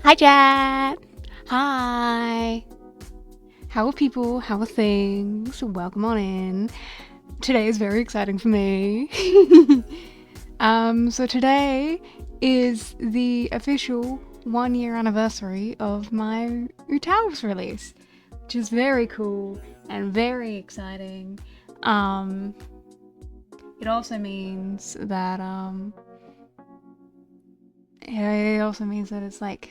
Hi, chat. Hi. How are people? How are things? Welcome on in. Today is very exciting for me. So today is the official 1-year anniversary of my UTAU's release, which is very cool and very exciting. It also means that it's like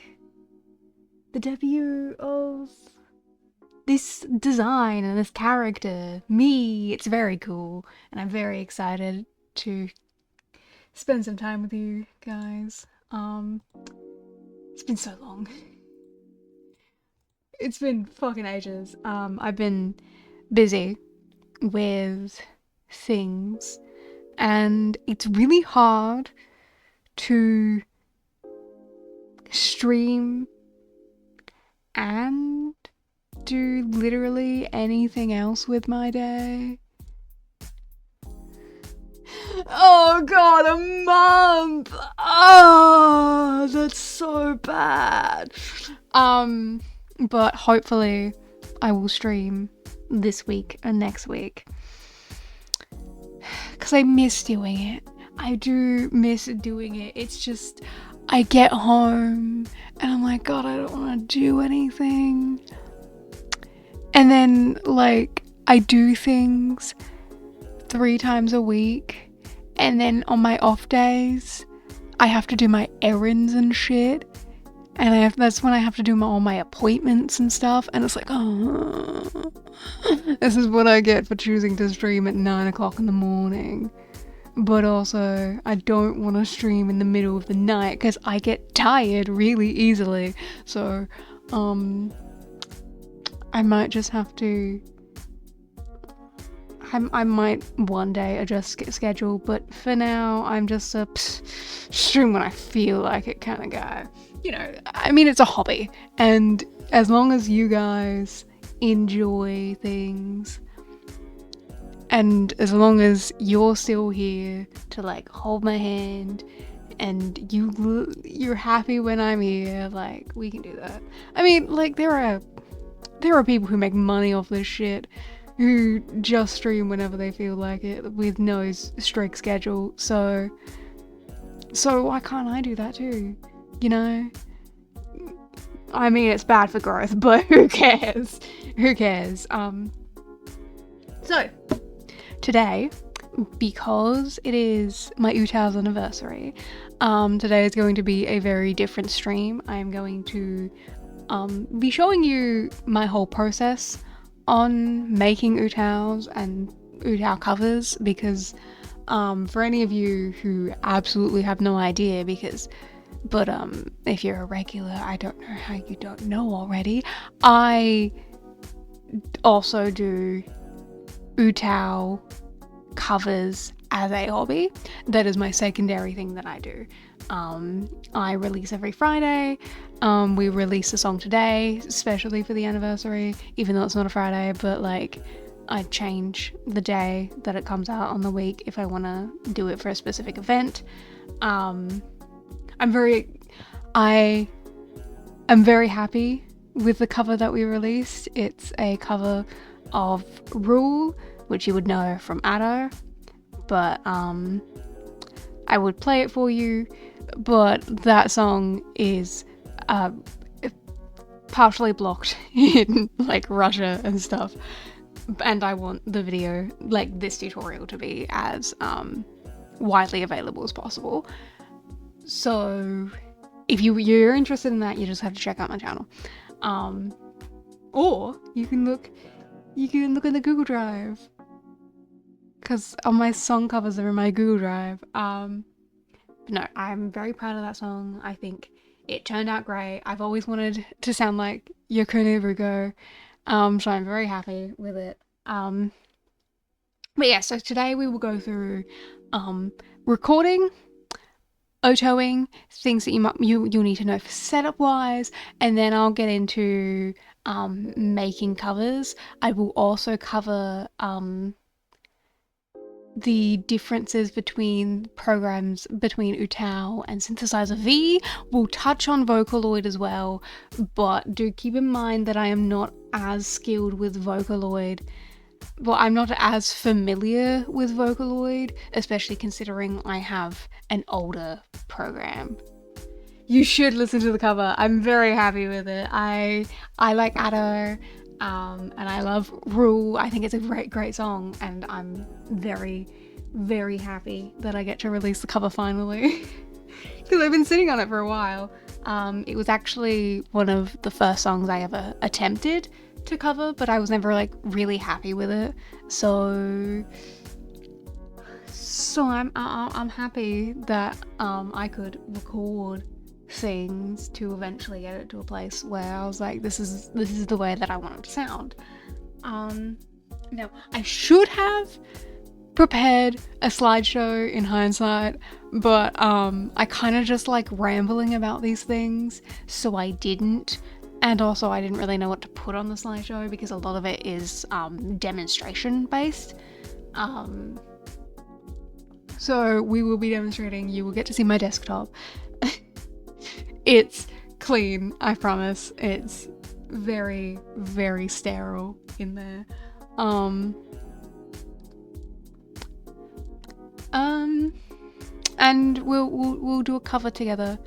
the debut of this design and this character, me. It's very cool, and I'm very excited to spend some time with you guys. It's been so long. It's been fucking ages. I've been busy with things, and it's really hard to stream and do literally anything else with my day. Oh god, a month! Oh, that's so bad. But hopefully I will stream this week and next week. Because I miss doing it. I do miss doing it. It's just, I get home and I'm like, God, I don't want to do anything. And then, like, I do things 3 times a week. And then on my off days, I have to do my errands and shit. And that's when I have to do all my appointments and stuff. And it's like, oh, this is what I get for choosing to stream at 9 o'clock in the morning. But also, I don't want to stream in the middle of the night because I get tired really easily. So, I might just have to... I might one day adjust schedule, but for now, I'm just a stream when I feel like it kind of guy. You know, I mean, it's a hobby, and as long as you guys enjoy things, and as long as you're still here to like hold my hand, and you're happy when I'm here, like, we can do that. I mean, like, there are people who make money off this shit, who just stream whenever they feel like it with no strict schedule. So why can't I do that too? You know? I mean, it's bad for growth, but who cares? Who cares? So today, because it is my UTAU's anniversary, today is going to be a very different stream. I am going to be showing you my whole process on making UTAUs and UTAU covers, because for any of you who absolutely have no idea, but if you're a regular, I don't know how you don't know already, I also do UTAU covers as a hobby. That is my secondary thing that I do. I release every Friday. We released a song today, especially for the anniversary, even though it's not a Friday, but like, I change the day that it comes out on the week if I want to do it for a specific event. I'm very happy with the cover that we released. It's a cover of Rule, which you would know from Addo, but I would play it for you, but that song is partially blocked in like Russia and stuff, and I want the video, like this tutorial, to be as widely available as possible. So if you're interested in that, you just have to check out my channel, or you can look in the Google Drive, because all my song covers are in my Google Drive. No, I'm very proud of that song. I think it turned out great. I've always wanted to sound like Yoko Rugo, so I'm very happy with it. But yeah, so today we will go through recording, OTOing, things that you'll need to know for setup wise, and then I'll get into making covers. I will also cover the differences between programs between UTAU and Synthesizer V. We'll touch on Vocaloid as well, but do keep in mind that I am not as skilled with Vocaloid. Well, I'm not as familiar with Vocaloid, especially considering I have an older program. You should listen to the cover. I'm very happy with it. I like Addo, and I love Rule. I think it's a great song, and I'm very, very happy that I get to release the cover finally. Because I've been sitting on it for a while. It was actually one of the first songs I ever attempted to cover, but I was never like really happy with it. So I'm happy that I could record things to eventually get it to a place where I was like, this is the way that I want it to sound. Now I should have prepared a slideshow in hindsight, but I kind of just like rambling about these things, so I didn't. And also I didn't really know what to put on the slideshow because a lot of it is demonstration based. So we will be demonstrating. You will get to see my desktop. It's clean, I promise. It's very, very sterile in there. And we'll do a cover together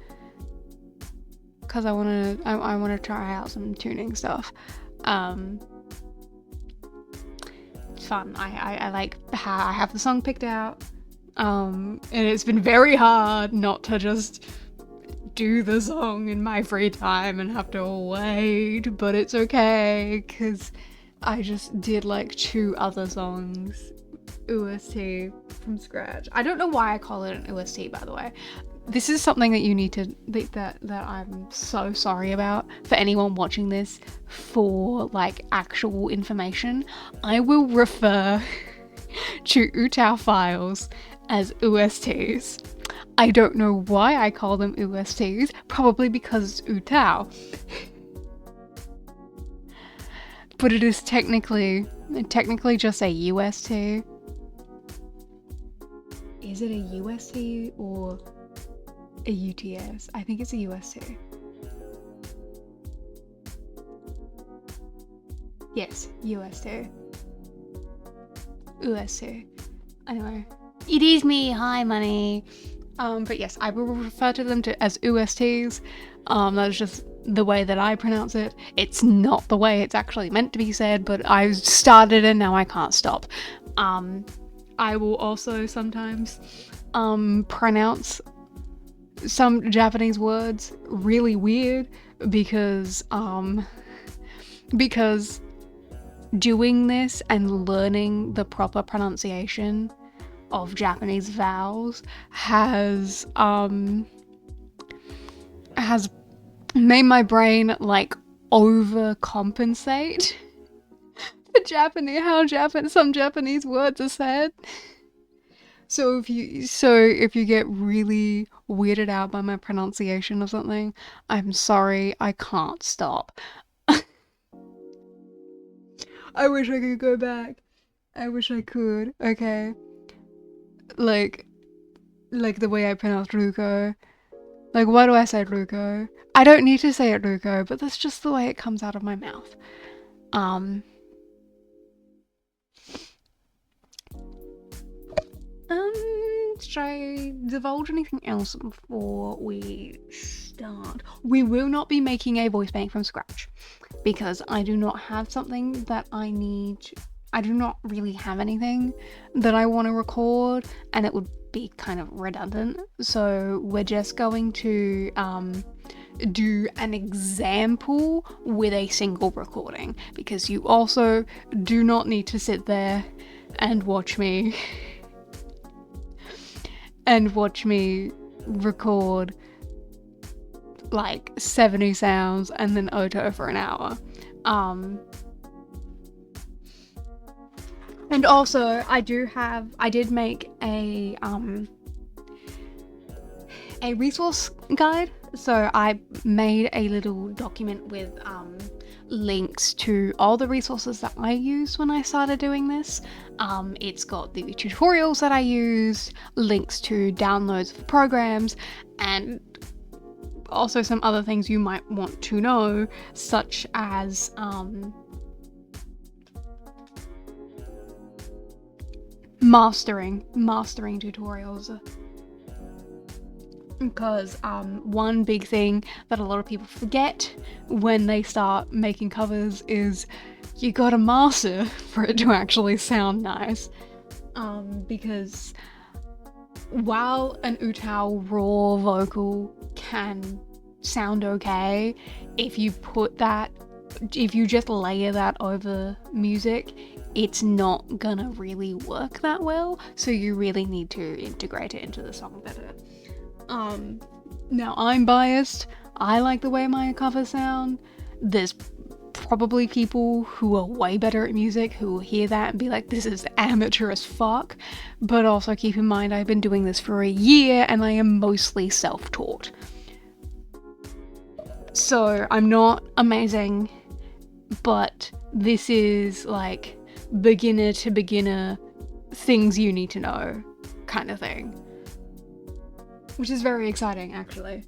because I wanna try out some tuning stuff. It's fun. I like how I have the song picked out. And it's been very hard not to just do the song in my free time and have to wait, but it's okay because I just did like 2 other songs OST from scratch. I don't know why I call it an OST, by the way. This is something that you need to that I'm so sorry about for anyone watching this for like actual information. I will refer to UTAU files as OSTs. I don't know why I call them OSTs, probably because it's UTAU. But it is technically just a UST. Is it a UST or a UTS? I think it's a UST. Yes, UST. UST. Anyway, it is me. Hi, money. But yes, I will refer to them as OSTs. That's just the way that I pronounce it. It's not the way it's actually meant to be said, but I started and now I can't stop. I will also sometimes pronounce some Japanese words really weird because doing this and learning the proper pronunciation of Japanese vowels has made my brain like overcompensate for some Japanese words are said. So if you get really weirded out by my pronunciation of something, I'm sorry, I can't stop. I wish I could go back. I wish I could. Okay. Like the way I pronounce Ruko. Like, why do I say Ruko? I don't need to say it Ruko, but that's just the way it comes out of my mouth. Should I divulge anything else before we start? We will not be making a voice bank from scratch because I do not have something that I need. I do not really have anything that I want to record, and it would be kind of redundant. So we're just going to do an example with a single recording because you also do not need to sit there and watch me record like 70 sounds and then auto for an hour. And also I did make a resource guide. So I made a little document with links to all the resources that I used when I started doing this. It's got the tutorials that I used, links to downloads of programs, and also some other things you might want to know, such as mastering tutorials. Because one big thing that a lot of people forget when they start making covers is you gotta master for it to actually sound nice. Because while an UTAU raw vocal can sound okay, if you just layer that over music, it's not gonna really work that well, so you really need to integrate it into the song better. Now I'm biased. I like the way my covers sound. There's probably people who are way better at music who will hear that and be like, this is amateur as fuck. But also keep in mind, I've been doing this for a year and I am mostly self-taught. So I'm not amazing, but this is like beginner to beginner things you need to know kind of thing. Which is very exciting, actually.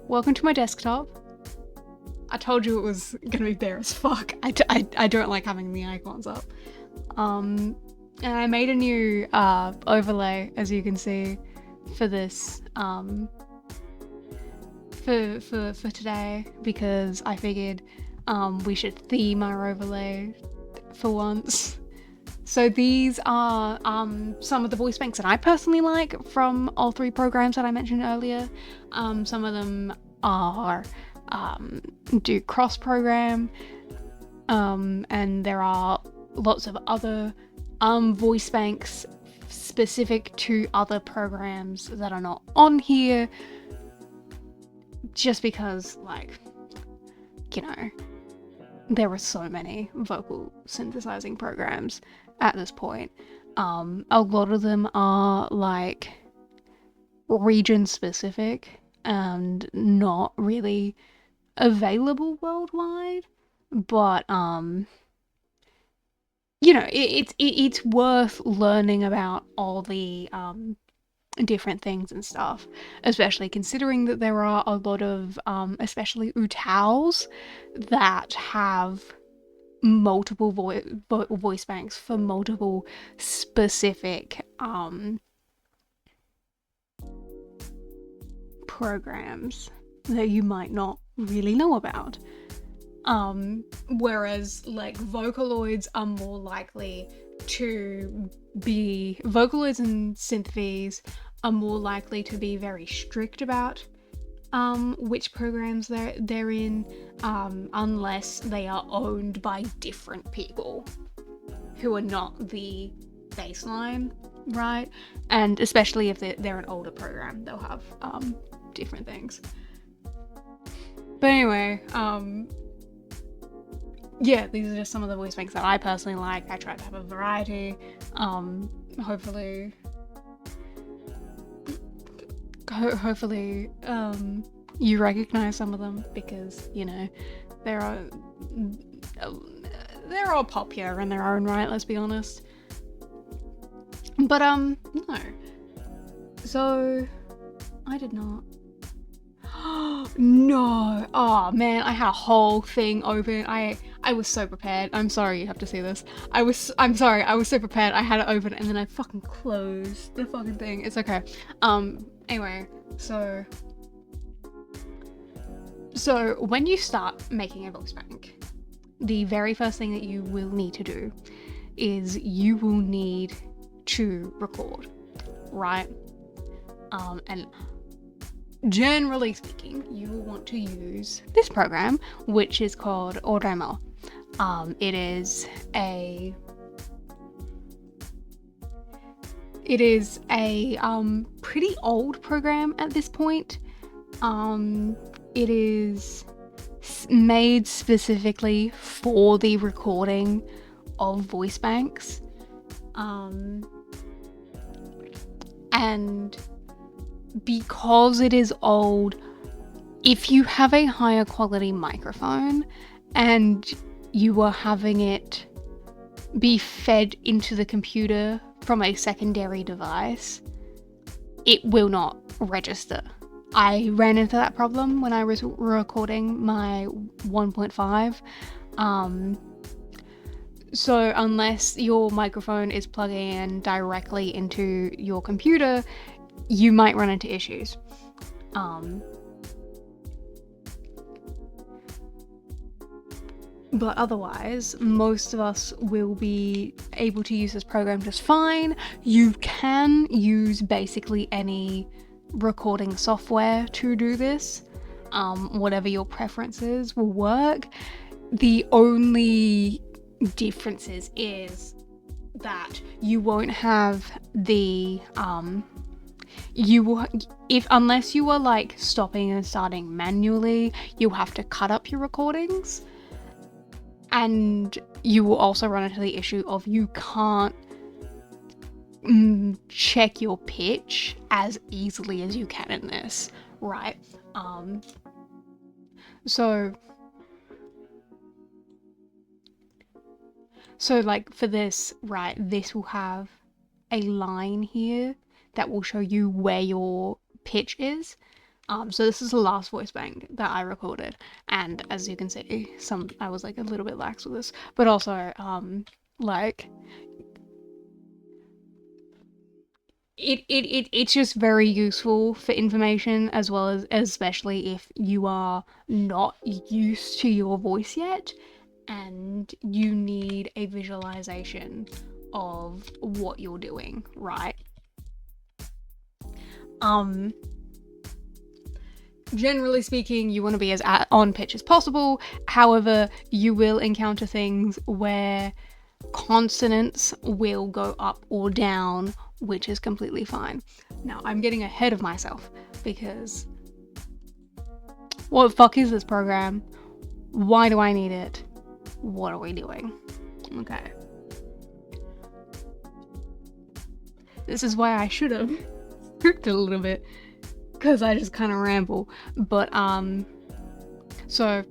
Welcome to my desktop. I told you it was gonna be bare as fuck. I don't like having the icons up. And I made a new overlay, as you can see, for this for today, because I figured we should theme our overlay for once. So these are some of the voice banks that I personally like from all three programs that I mentioned earlier. Some of them are do cross program, and there are lots of other voice banks specific to other programs that are not on here, just because, like, you know, there are so many vocal synthesizing programs at this point. A lot of them are like region specific and not really available worldwide, but you know, it's worth learning about all the different things and stuff, especially considering that there are a lot of especially UTAUs that have multiple voice banks for multiple specific programs that you might not really know about. Whereas like Vocaloids are more likely to be, Vocaloids and Synthes are more likely to be very strict about which programs they're in, unless they are owned by different people who are not the baseline, right? And especially if they're an older program, they'll have different things. But anyway, yeah, these are just some of the voice banks that I personally like. I try to have a variety. Hopefully, you recognize some of them, because, you know, they're all popular in their own right, let's be honest. But no. So I did not. No. Oh man, I had a whole thing open. I was so prepared. I'm sorry you have to see this. I'm sorry, I was so prepared. I had it open and then I fucking closed the fucking thing. It's okay. Anyway, so when you start making a voice bank, the very first thing that you will need to do is you will need to record, right? And generally speaking, you will want to use this program, which is called OpenUTAU. It is a pretty old program at this point. It is made specifically for the recording of voice banks, and because it is old, if you have a higher quality microphone and you are having it be fed into the computer from a secondary device, it will not register. I ran into that problem when I was recording my 1.5. So unless your microphone is plugging in directly into your computer, you might run into issues. But otherwise, most of us will be able to use this program just fine. You can use basically any recording software to do this. Whatever your preferences will work. The only differences is that you won't have the unless you are like stopping and starting manually, you'll have to cut up your recordings, and you will also run into the issue of you can't check your pitch as easily as you can in this, right? So like for this, right, this will have a line here that will show you where your pitch is. So this is the last voice bank that I recorded, and as you can see, I was like a little bit lax with this, but also like it's just very useful for information, as well as especially if you are not used to your voice yet and you need a visualization of what you're doing, right? Generally speaking, you want to be as on pitch as possible. However, you will encounter things where consonants will go up or down, which is completely fine. Now, I'm getting ahead of myself because what the fuck is this program? Why do I need it? What are we doing? Okay. This is why I should have scripted a little bit, because I just kind of ramble. But so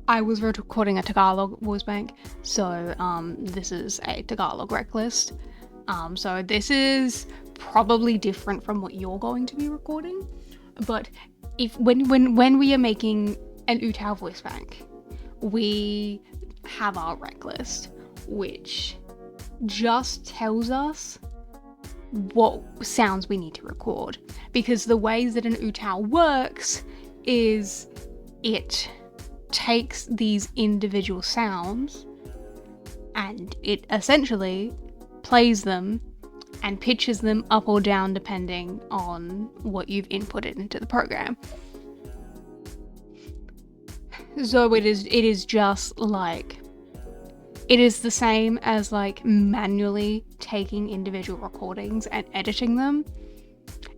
I was recording a Tagalog voice bank, so this is a Tagalog rec list. So this is probably different from what you're going to be recording, but when we are making an UTAU voice bank, we have our rec list, which just tells us what sounds we need to record, because the ways that an UTAU works is it takes these individual sounds and it essentially plays them and pitches them up or down depending on what you've inputted into the program. So it is just like, it is the same as like manually taking individual recordings and editing them.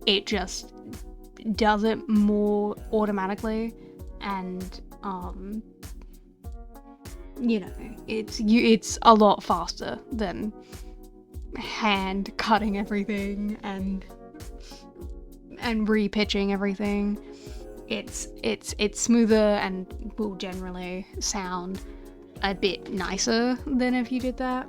It just does it more automatically, and you know, it's a lot faster than hand cutting everything and repitching everything. It's smoother and will generally sound a bit nicer than if you did that.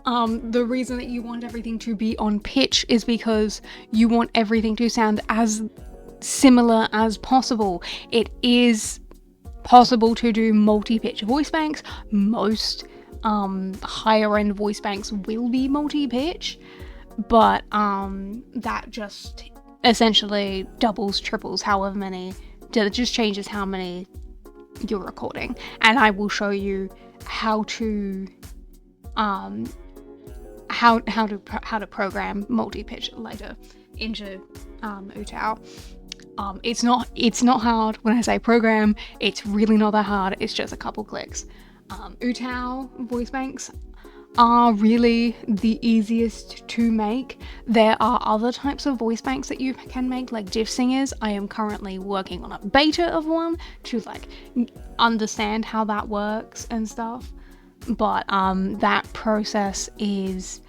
The reason that you want everything to be on pitch is because you want everything to sound as similar as possible. It is possible to do multi-pitch voice banks. Most higher end voice banks will be multi-pitch, but that just essentially doubles, triples, however many, that just changes how many you're recording. And I will show you how to program multi-pitch later into UTAU. It's not hard. When I say program, it's really not that hard. It's just a couple clicks. UTAU voice banks are really the easiest to make. There are other types of voice banks that you can make, like diff singers. I am currently working on a beta of one to like understand how that works and stuff. But that process is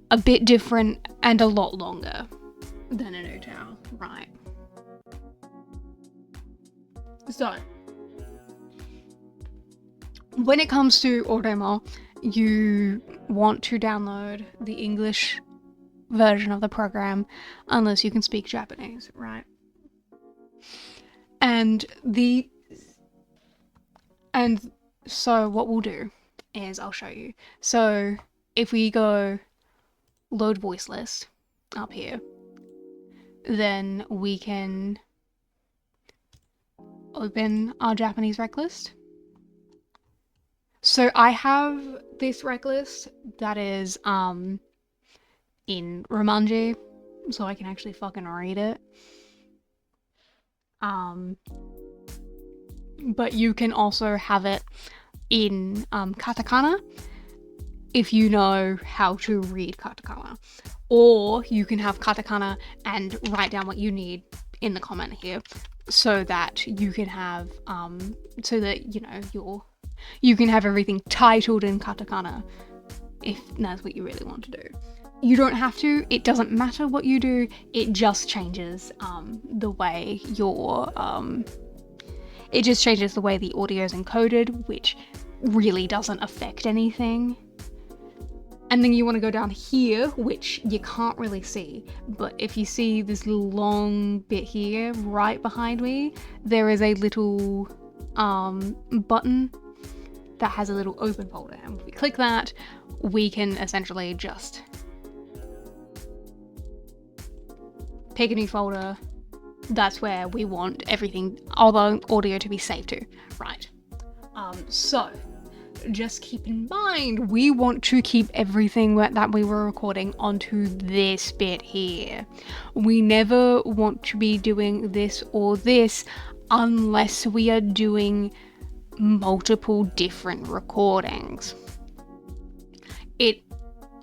a bit different and a lot longer. than an UTAU, right? So, when it comes to Audible, you want to download the English version of the program unless you can speak Japanese, right? And so what we'll do is I'll show you. So if we go load voice list up here, then we can open our Japanese rec list. So I have this rec list that is in Romanji, so I can actually fucking read it. But you can also have it in katakana if you know how to read katakana, or you can have katakana and write down what you need in the comment here, so that you can have so that you can have everything titled in katakana if that's what you really want to do. You don't have to, it doesn't matter what you do, it just changes the way it just changes the way the audio is encoded, which really doesn't affect anything. And then you want to go down here, which you can't really see, but if you see this little long bit here right behind me, there is a little button that has a little open folder, and if we click that, we can essentially just pick a new folder. That's where we want everything, all the audio to be saved to, right? So just keep in mind, we want to keep everything that we were recording onto this bit here. We never want to be doing this or this unless we are doing multiple different recordings.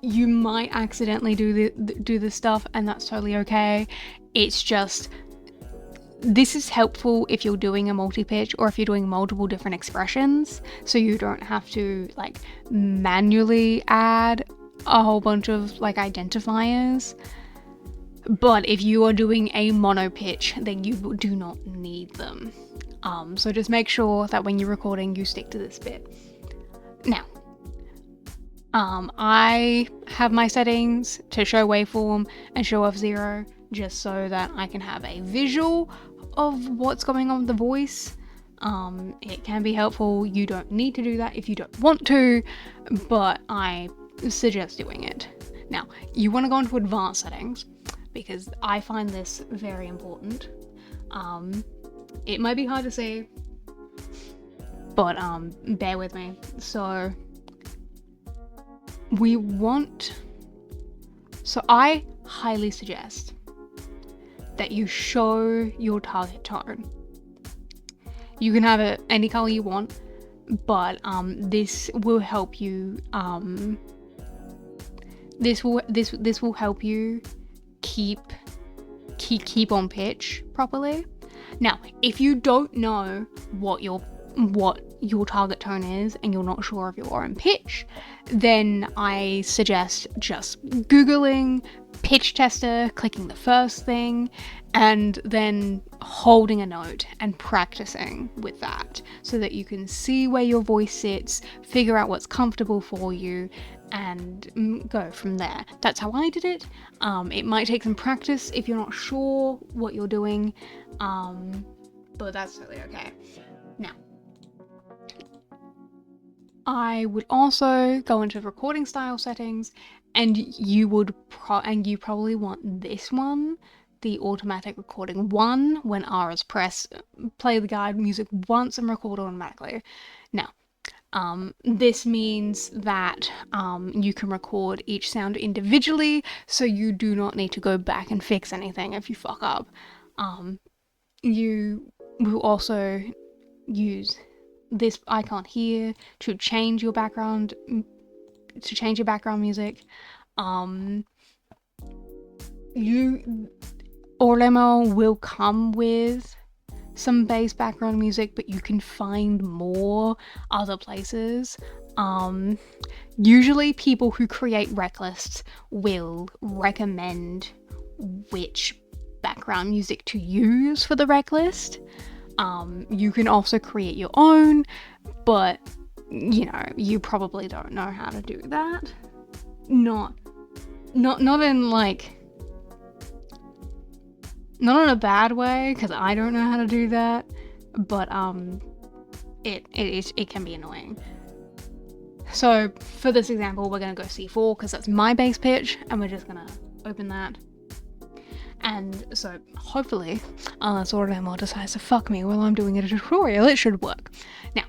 You might accidentally do this stuff, and that's totally okay. It's just, this is helpful if you're doing a multi-pitch or if you're doing multiple different expressions, so you don't have to like manually add a whole bunch of like identifiers. But if you are doing a mono pitch, then you do not need them. So just make sure that when you're recording, you stick to this bit. Now, I have my settings to show waveform and show off 0, just so that I can have a visual of what's going on with the voice. It can be helpful. You don't need to do that if you don't want to, but I suggest doing it. Now, you want to go into advanced settings, because I find this very important. It might be hard to see, but bear with me. So I highly suggest that you show your target tone. You can have it any color you want, but this will help you. This will help you keep on pitch properly. Now, if you don't know what your target tone is and you're not sure if you're in pitch, then I suggest just Googling pitch tester, clicking the first thing, and then holding a note and practicing with that, so that you can see where your voice sits, figure out what's comfortable for you, and go from there. That's how I did it. It might take some practice if you're not sure what you're doing, but that's totally okay. Now, I would also go into recording style settings, and you probably want this one, the automatic recording 1. When R is pressed, play the guide music once and record automatically. Now, this means that you can record each sound individually, so you do not need to go back and fix anything if you fuck up. You will also use this icon here to change your background music. Orlemo will come with some bass background music, but you can find more other places. Usually people who create rec lists will recommend which background music to use for the rec list. You can also create your own, but you know, you probably don't know how to do that. Not in like, not in a bad way, because I don't know how to do that, but it can be annoying. So for this example, we're gonna go C4 because that's my bass pitch, and we're just gonna open that. And so hopefully, Swordhammer decides to fuck me while I'm doing a tutorial. It should work. Now,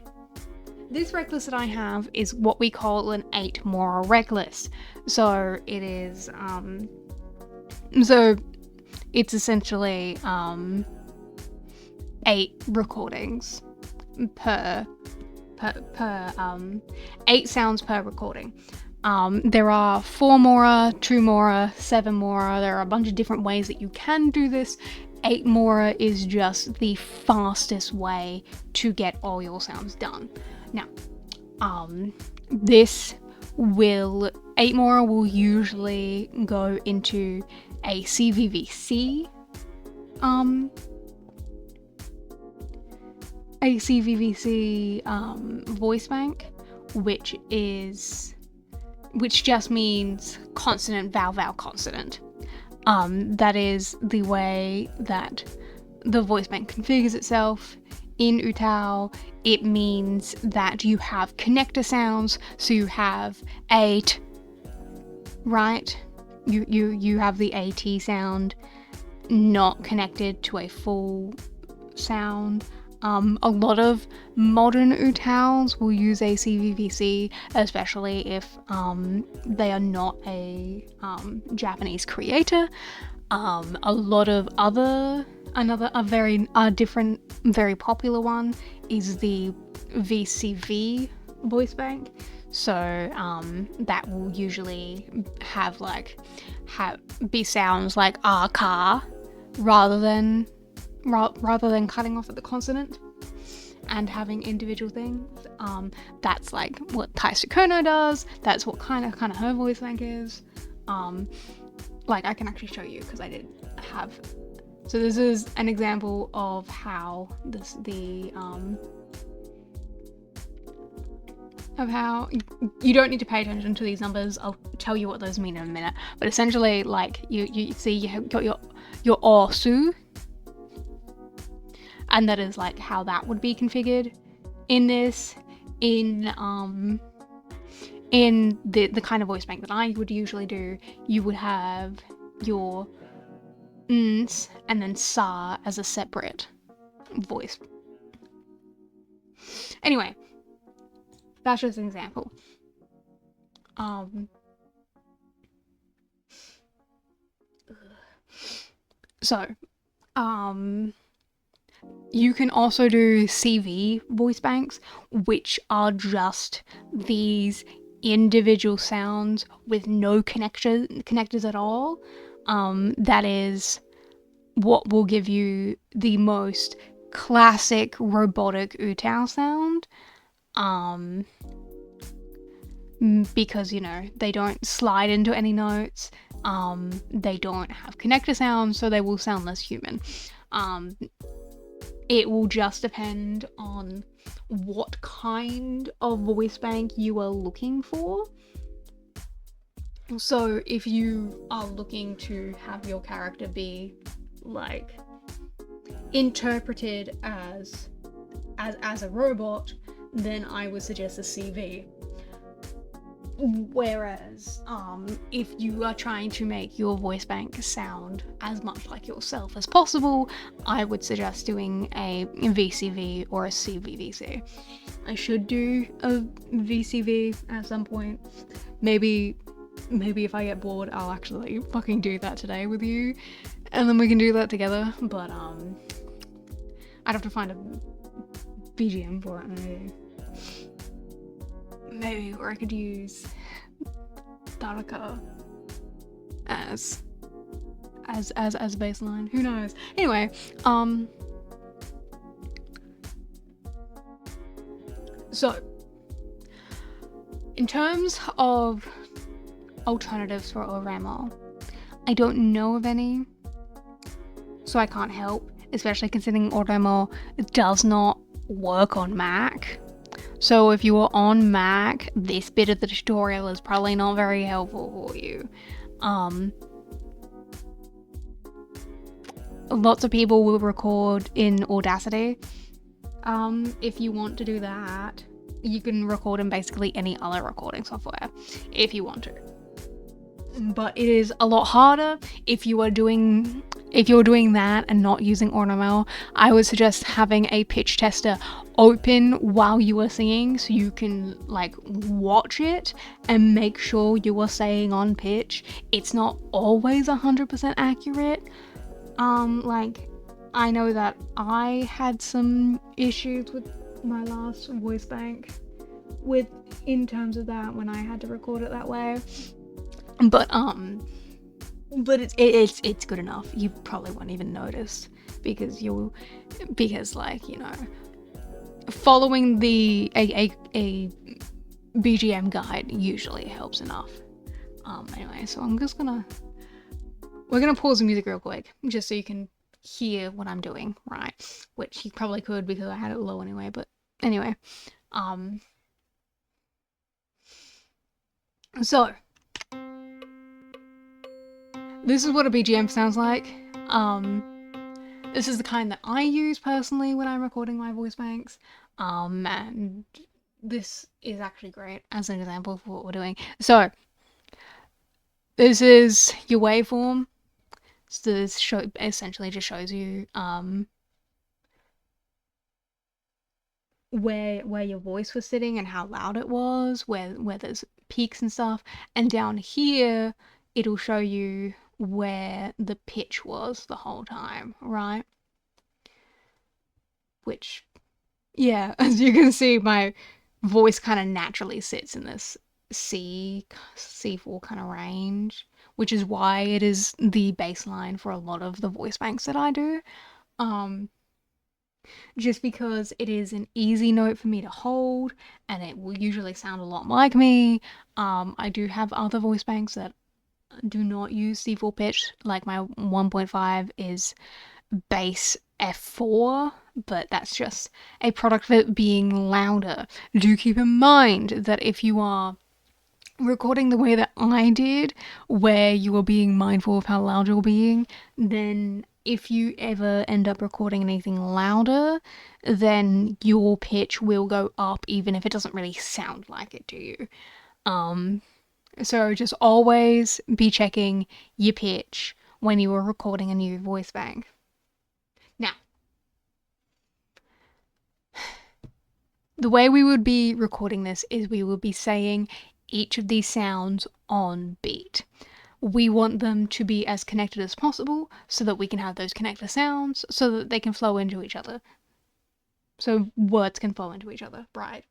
this rec list that I have is what we call an 8 more rec list. So it is, so it's essentially 8 recordings per 8 sounds per recording. There are 4 mora, 2 mora, 7 mora. There are a bunch of different ways that you can do this. 8 mora is just the fastest way to get all your sounds done. Now, 8 mora will usually go into a CVVC, voice bank, which just means consonant, vowel, vowel, consonant. That is the way that the voice bank configures itself. In UTAU, it means that you have connector sounds, so you have 8, right? You have the AT sound not connected to a full sound. A lot of modern UTAUs will use a CVVC, especially if they are not a Japanese creator. A lot of different, very popular one is the VCV voice bank. So that will usually be sounds like car rather than cutting off at the consonant and having individual things. That's like what Tai Sukono does. That's what kind of her voice bank is. Like, I can actually show you because I did have. So this is an example of how of how you don't need to pay attention to these numbers. I'll tell you what those mean in a minute. But essentially, like, you see you have got your osu, and that is like how that would be configured in this. In the kind of voice bank that I would usually do, you would have your ns and then sa as a separate voice. Anyway, that's just an example. You can also do CV voice banks, which are just these individual sounds with no connectors at all. That is what will give you the most classic robotic UTAU sound. Because, you know, they don't slide into any notes. They don't have connector sounds, so they will sound less human. It will just depend on what kind of voice bank you are looking for. So if you are looking to have your character be like interpreted as a robot, then I would suggest a CV. Whereas if you are trying to make your voice bank sound as much like yourself as possible, I would suggest doing a VCV or a CVVC. I should do a VCV at some point. Maybe if I get bored, I'll actually fucking do that today with you, and then we can do that together. But I'd have to find a BGM for it. Maybe or I could use Daraka as baseline. Who knows? Anyway, so in terms of alternatives for Oremo, I don't know of any, so I can't help, especially considering AutoML does not work on Mac. So if you are on Mac, this bit of the tutorial is probably not very helpful for you. Lots of people will record in Audacity. If you want to do that, you can record in basically any other recording software if you want to. But it is a lot harder if you're doing that and not using AutoML. I would suggest having a pitch tester open while you are singing, so you can like watch it and make sure you are staying on pitch. It's not always 100% accurate. Like, I know that I had some issues with my last Voicebank in terms of that when I had to record it that way. But it's good enough. You probably won't even notice because like, you know, following a BGM guide usually helps enough. Anyway, so we're gonna pause the music real quick just so you can hear what I'm doing, right? Which you probably could because I had it low anyway, but anyway. So this is what a BGM sounds like. This is the kind that I use personally when I'm recording my voice banks. And this is actually great as an example of what we're doing. So this is your waveform. So this essentially just shows you where your voice was sitting and how loud it was, where there's peaks and stuff. And down here, it'll show you where the pitch was the whole time, right? Which, yeah, as you can see, my voice kind of naturally sits in this C4 kind of range, which is why it is the baseline for a lot of the voice banks that I do. Just because it is an easy note for me to hold and it will usually sound a lot like me. I do have other voice banks that do not use C4 pitch, like my 1.5 is bass F4, but that's just a product of it being louder. Do keep in mind that if you are recording the way that I did, where you are being mindful of how loud you're being, then if you ever end up recording anything louder, then your pitch will go up even if it doesn't really sound like it to you. So just always be checking your pitch when you are recording a new voice bank. Now, the way we would be recording this is we would be saying each of these sounds on beat. We want them to be as connected as possible so that we can have those connector sounds so that they can flow into each other. So words can flow into each other, right?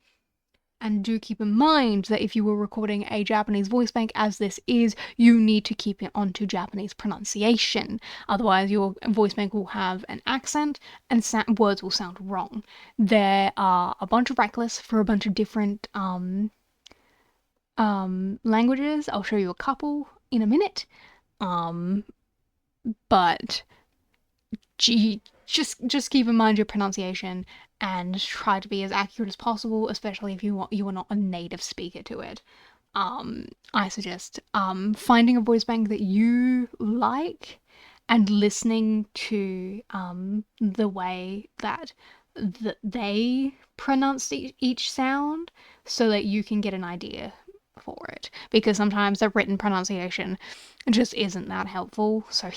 And do keep in mind that if you were recording a Japanese voice bank as this is, you need to keep it onto Japanese pronunciation. Otherwise, your voice bank will have an accent and words will sound wrong. There are a bunch of reckless for a bunch of different languages. I'll show you a couple in a minute. But just keep in mind your pronunciation and try to be as accurate as possible, especially if you are not a native speaker to it. I suggest finding a voice bank that you like and listening to the way that they pronounce each sound so that you can get an idea for it, because sometimes the written pronunciation just isn't that helpful, so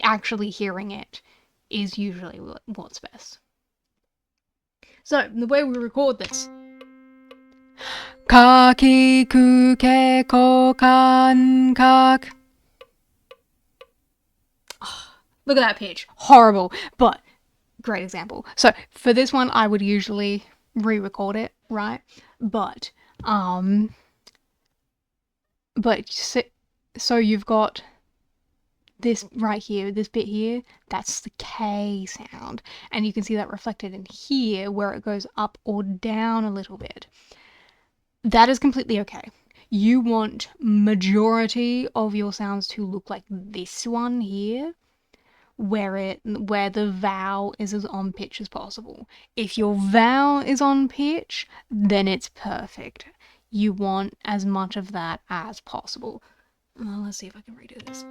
actually hearing it is usually what's best. So the way we record this: Kaki kuke kokan kak. Look at that pitch. Horrible, but great example. So for this one, I would usually re-record it, right? But so you've got this right here, this bit here, that's the K sound. And you can see that reflected in here where it goes up or down a little bit. That is completely okay. you want majority of your sounds to look like this one here, where the vowel is as on pitch as possible. If your vowel is on pitch, then it's perfect. You want as much of that as possible. Well, let's see if I can redo this.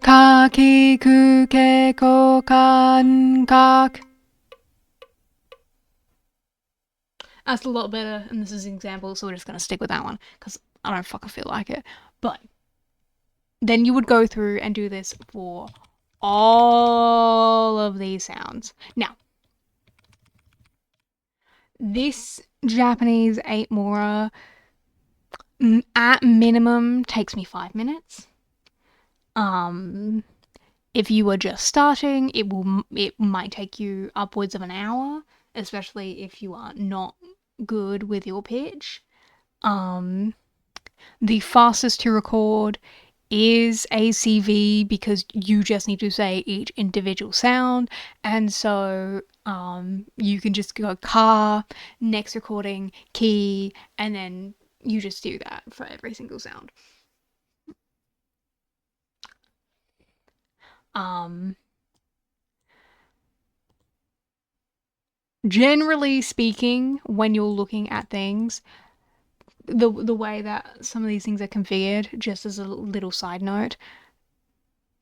Ka, ki, ku, ke, ko, kan, kak. That's a lot better, and this is an example, so we're just going to stick with that one, because I don't fucking feel like it. But then you would go through and do this for all of these sounds. Now, this Japanese 8 mora at minimum takes me 5 minutes. If you were just starting, it might take you upwards of an hour, especially if you are not good with your pitch. The fastest to record is ACV because you just need to say each individual sound, and so you can just go ka, next recording ki, and then you just do that for every single sound. Generally speaking, when you're looking at things, the way that some of these things are configured, just as a little side note,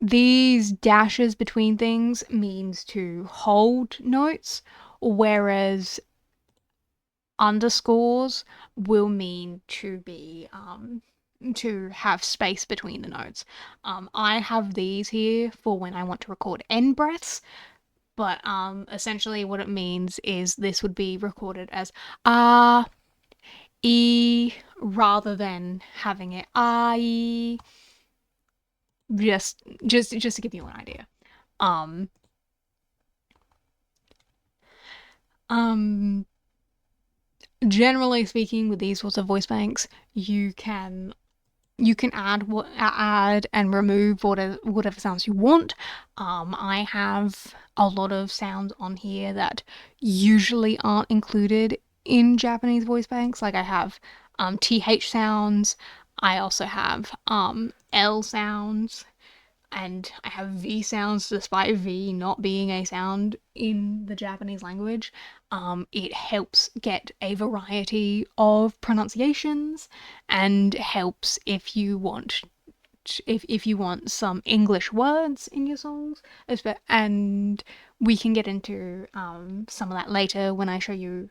these dashes between things means to hold notes, whereas underscores will mean to be to have space between the notes. I have these here for when I want to record end breaths, but essentially what it means is this would be recorded as e rather than having it I. Just to give you an idea. Generally speaking, with these sorts of voice banks, you can add and remove whatever sounds you want. I have a lot of sounds on here that usually aren't included in Japanese voice banks. Like I have TH sounds, I also have L sounds, and I have V sounds despite V not being a sound in the Japanese language. It helps get a variety of pronunciations and helps if you want some English words in your songs. And we can get into some of that later when I show you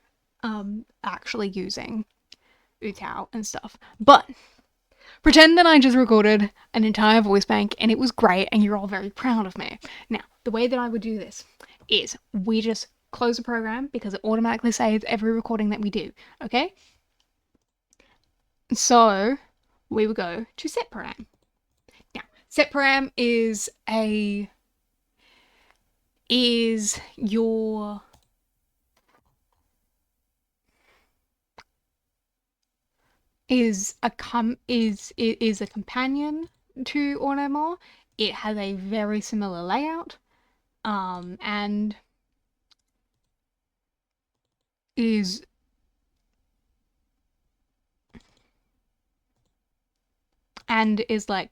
actually using UTAU and stuff. But pretend that I just recorded an entire voice bank and it was great and you're all very proud of me. Now, the way that I would do this is we just close the program because it automatically saves every recording that we do, okay? So we would go to set param. Now, set param is a companion to AyaLuna. It has a very similar layout, and is like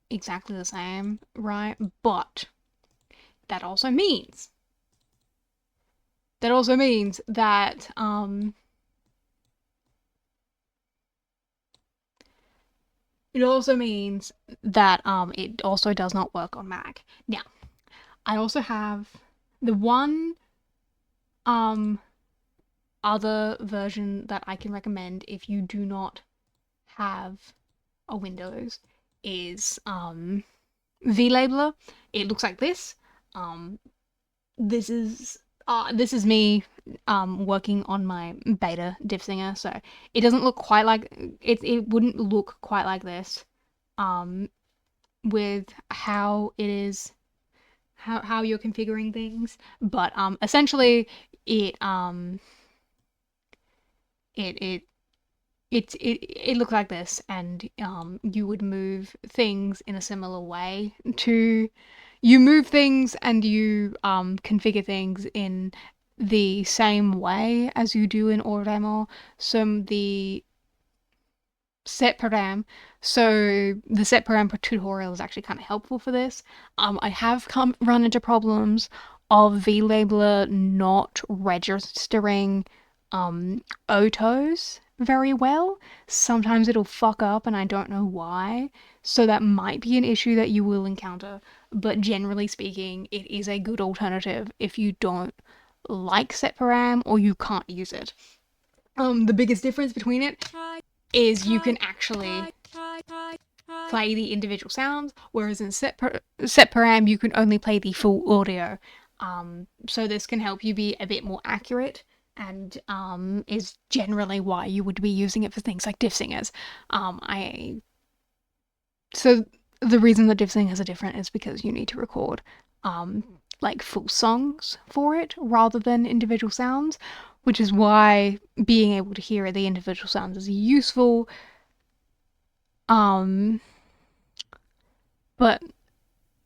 exactly the same, right? But that also means that it also means that it also does not work on Mac. Now, I also have the one other version that I can recommend if you do not have a Windows is VLabeler. It looks like this. This is me working on my beta diff singer, so it doesn't look quite like it wouldn't look quite like this with how it is, how you're configuring things, but essentially it looks like this, and you would move things in a similar way to you move things and you configure things in the same way as you do in AyaLuna. So set param. So the set param tutorial is actually kind of helpful for this. I have run into problems of VLabeler not registering OTAUs very well. Sometimes it'll fuck up and I don't know why. So that might be an issue that you will encounter. But generally speaking, it is a good alternative if you don't like set param or you can't use it. The biggest difference between it is you can actually play the individual sounds, whereas in set param you can only play the full audio. So this can help you be a bit more accurate, and is generally why you would be using it for things like diff singers. So the reason that diff singers are different is because you need to record like full songs for it rather than individual sounds, which is why being able to hear the individual sounds is useful. But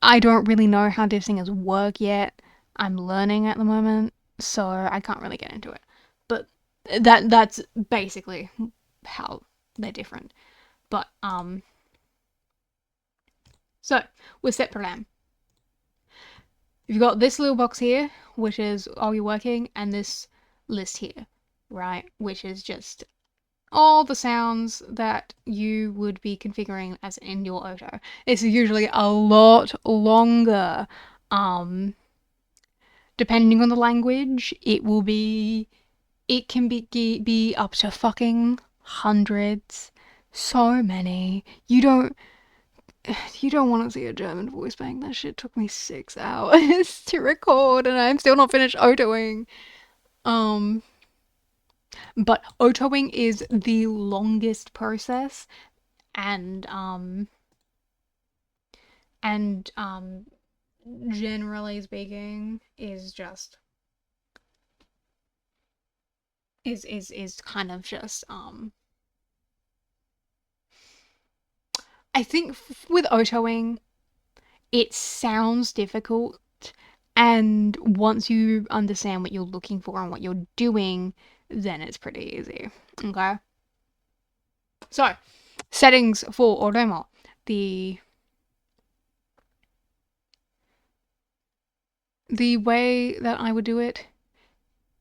I don't really know how diff singers work yet. I'm learning at the moment, so I can't really get into it. But that's basically how they're different. But so with set param, you've got this little box here, which is all you're working, and this list here, right, which is just all the sounds that you would be configuring as in your OTAU. It's usually a lot longer. Depending on the language, it can be up to fucking hundreds. So many. You don't want to see a German voice bank. That shit took me 6 hours to record and I'm still not finished OTAUing. But OTAUing is the longest process, and generally speaking is just is kind of just I think with OTAUing it sounds difficult, and once you understand what you're looking for and what you're doing, then it's pretty easy. Okay, so settings for AyaLuna. The way that I would do it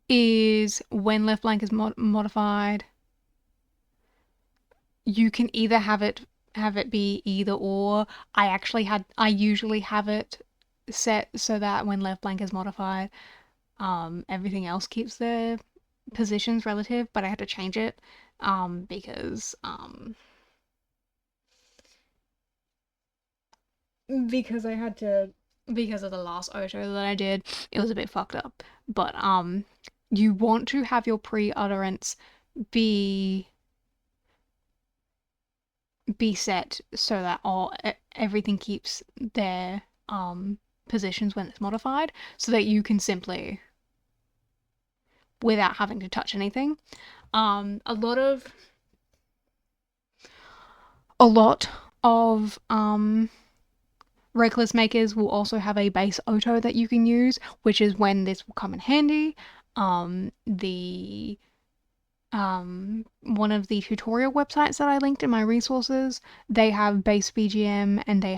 is when left blank is modified, you can either have it be either or. I usually have it set so that when left blank is modified, everything else keeps their positions relative, but I had to change it because because of the last OTAU that I did, it was a bit fucked up. But you want to have your pre-utterance be set so that everything keeps their positions when it's modified, so that you can simply, without having to touch anything. A lot of Reckless makers will also have a base OTAU that you can use, which is when this will come in handy. One of the tutorial websites that I linked in my resources, they have base BGM and they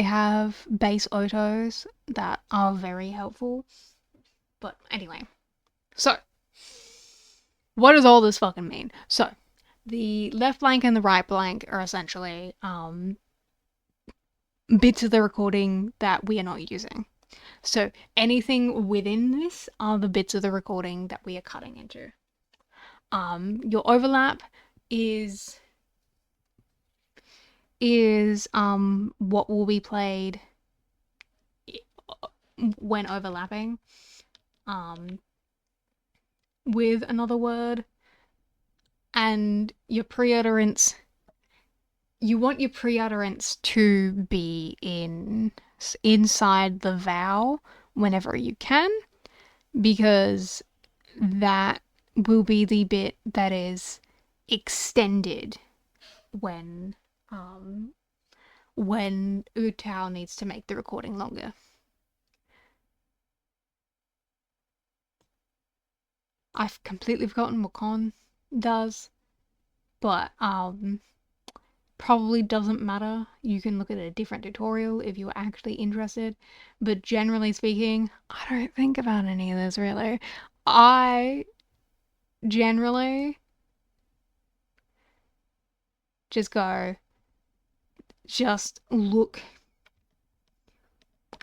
have base OTAUs that are very helpful. But anyway, so what does all this fucking mean? So the left blank and the right blank are essentially bits of the recording that we are not using. So anything within this are the bits of the recording that we are cutting into. Your overlap is what will be played when overlapping with another word. And your pre-utterance, you want your pre-utterance to be inside the vowel whenever you can, because that will be the bit that is extended when UTAU needs to make the recording longer. I've completely forgotten what con does, but probably doesn't matter. You can look at a different tutorial if you're actually interested. But generally speaking, I don't think about any of this really. I generally just look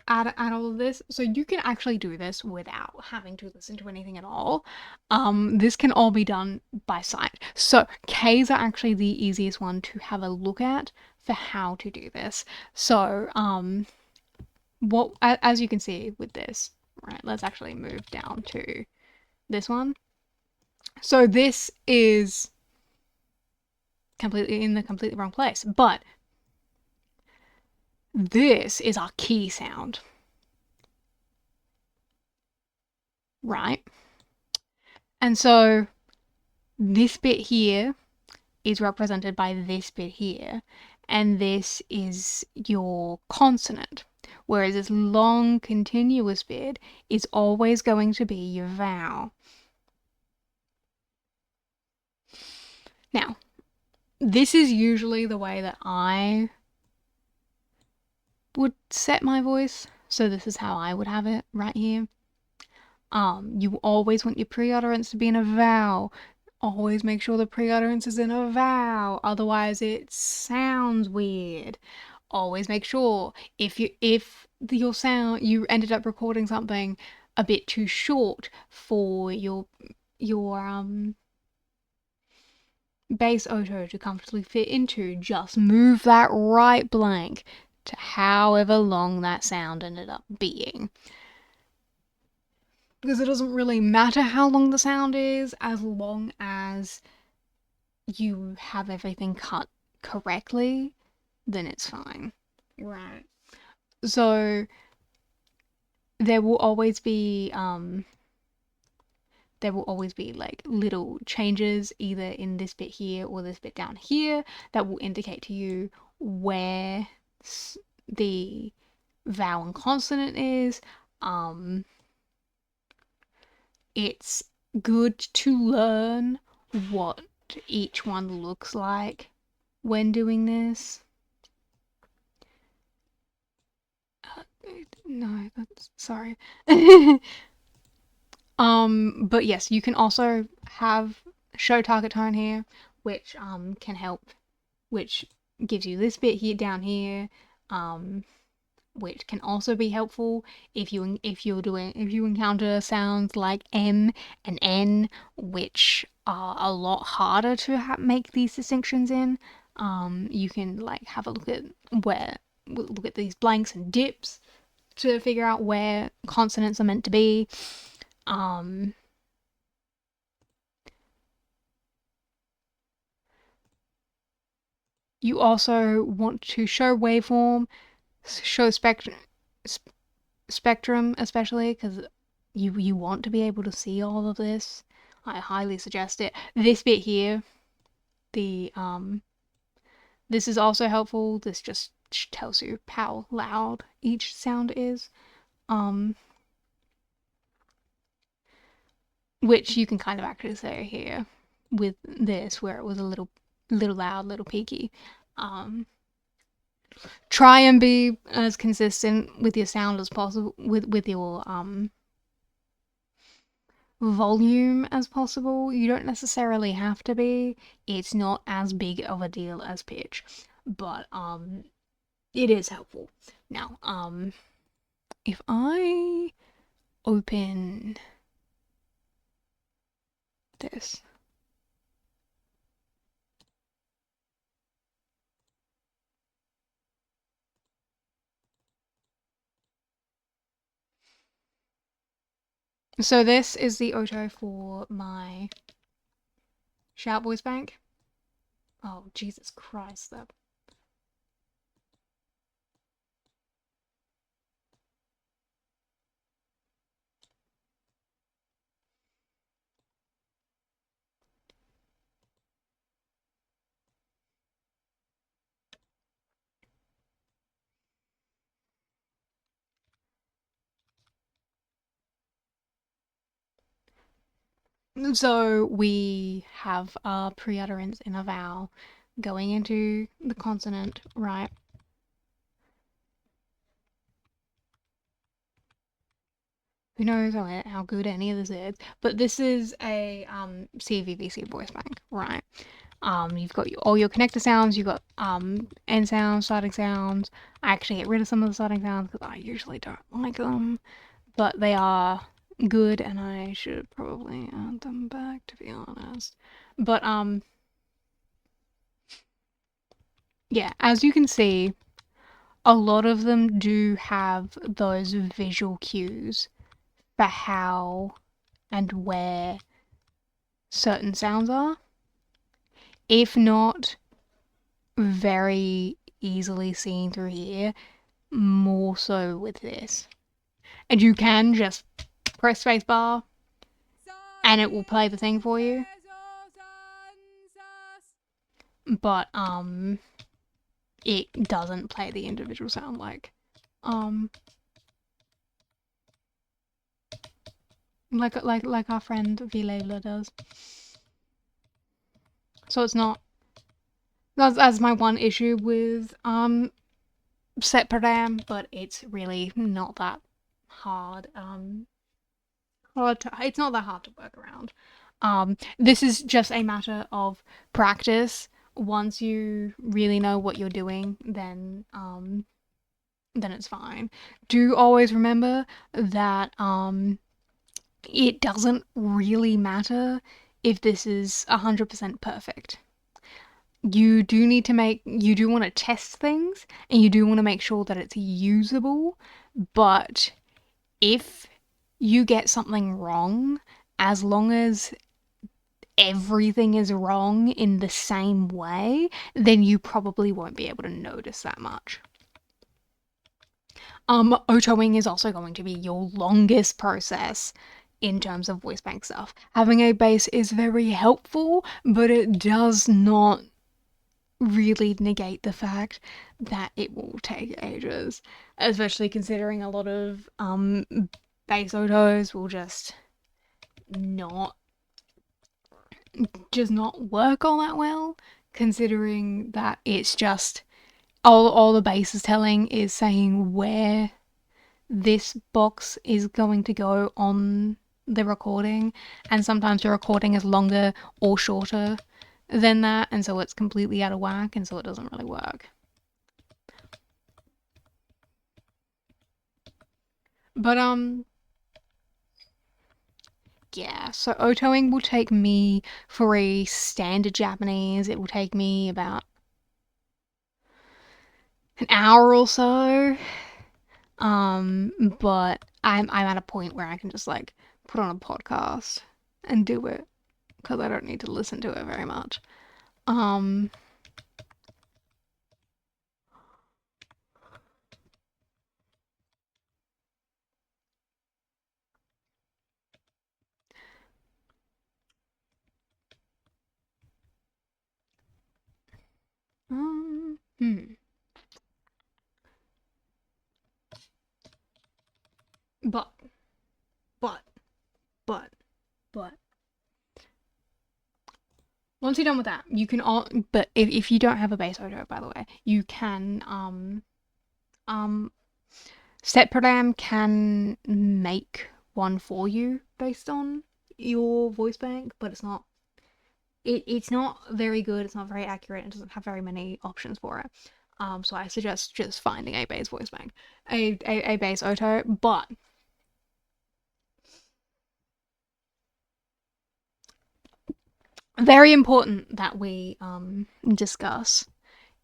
at all of this. So you can actually do this without having to listen to anything at all. This can all be done by sight. So Ks are actually the easiest one to have a look at for how to do this. So what, as you can see with this, right, let's actually move down to this one. So this is completely in the completely wrong place, but this is our key sound, right? And so this bit here is represented by this bit here, and this is your consonant, whereas this long continuous bit is always going to be your vowel. Now, this is usually the way that I would set my voice, so this is how I would have it right here. You always want your pre-utterance to be in a vowel. Always make sure the pre-utterance is in a vowel, otherwise it sounds weird. Always make sure if your sound, you ended up recording something a bit too short for your bass auto to comfortably fit into, just move that right blank to however long that sound ended up being. Because it doesn't really matter how long the sound is, as long as you have everything cut correctly, then it's fine. Right. So there will always be like little changes either in this bit here or this bit down here that will indicate to you where the vowel and consonant is. It's good to learn what each one looks like when doing this. No, that's sorry. But yes, you can also have show target tone here, which can help, which gives you this bit here down here, which can also be helpful if you encounter sounds like M and N, which are a lot harder to make these distinctions in. You can like have a look at these blanks and dips to figure out where consonants are meant to be. You also want to show waveform, show spectrum, especially because you want to be able to see all of this. I highly suggest it. This bit here, this is also helpful. This just tells you how loud each sound is. Which you can kind of actually say here with this, where it was a little loud, little peaky. Try and be as consistent with your sound as possible, with your volume as possible. You don't necessarily have to be. It's not as big of a deal as pitch, but it is helpful. Now, if I open this, so this is the auto for my Shout Voicebank. Oh, Jesus Christ, that. So we have a pre-utterance in a vowel going into the consonant, right? Who knows how good any of this is, but this is a CVVC voice bank, right? You've got all your connector sounds, you've got end sounds, starting sounds. I actually get rid of some of the starting sounds because I usually don't like them, but they are good and I should probably add them back, to be honest. But yeah, as you can see, a lot of them do have those visual cues for how and where certain sounds are. If not very easily seen through here, more so with this. And you can just press spacebar and it will play the thing for you. But it doesn't play the individual sound like our friend VLayla does. So it's not. That's my one issue with set program, but it's really not that hard. It's not that hard to work around. This is just a matter of practice. Once you really know what you're doing, then it's fine. Do always remember that it doesn't really matter if this is 100% perfect. You do want to test things and you do want to make sure that it's usable, but if you get something wrong, as long as everything is wrong in the same way, then you probably won't be able to notice that much. Autoing is also going to be your longest process in terms of Voicebank stuff. Having a base is very helpful, but it does not really negate the fact that it will take ages, especially considering a lot of base autos will just not work all that well, considering that it's just all the base is telling is saying where this box is going to go on the recording, and sometimes the recording is longer or shorter than that, and so it's completely out of whack, and so it doesn't really work. But yeah, so autoing will take me, for a standard Japanese, it will take me about an hour or so. But I'm at a point where I can just like put on a podcast and do it because I don't need to listen to it very much. But once you're done with that, you can but if you don't have a base auto, by the way, you can set program can make one for you based on your voice bank, but it's not very good, it's not very accurate, it doesn't have very many options for it. So I suggest just finding a base voice bank, a base auto. But very important that we discuss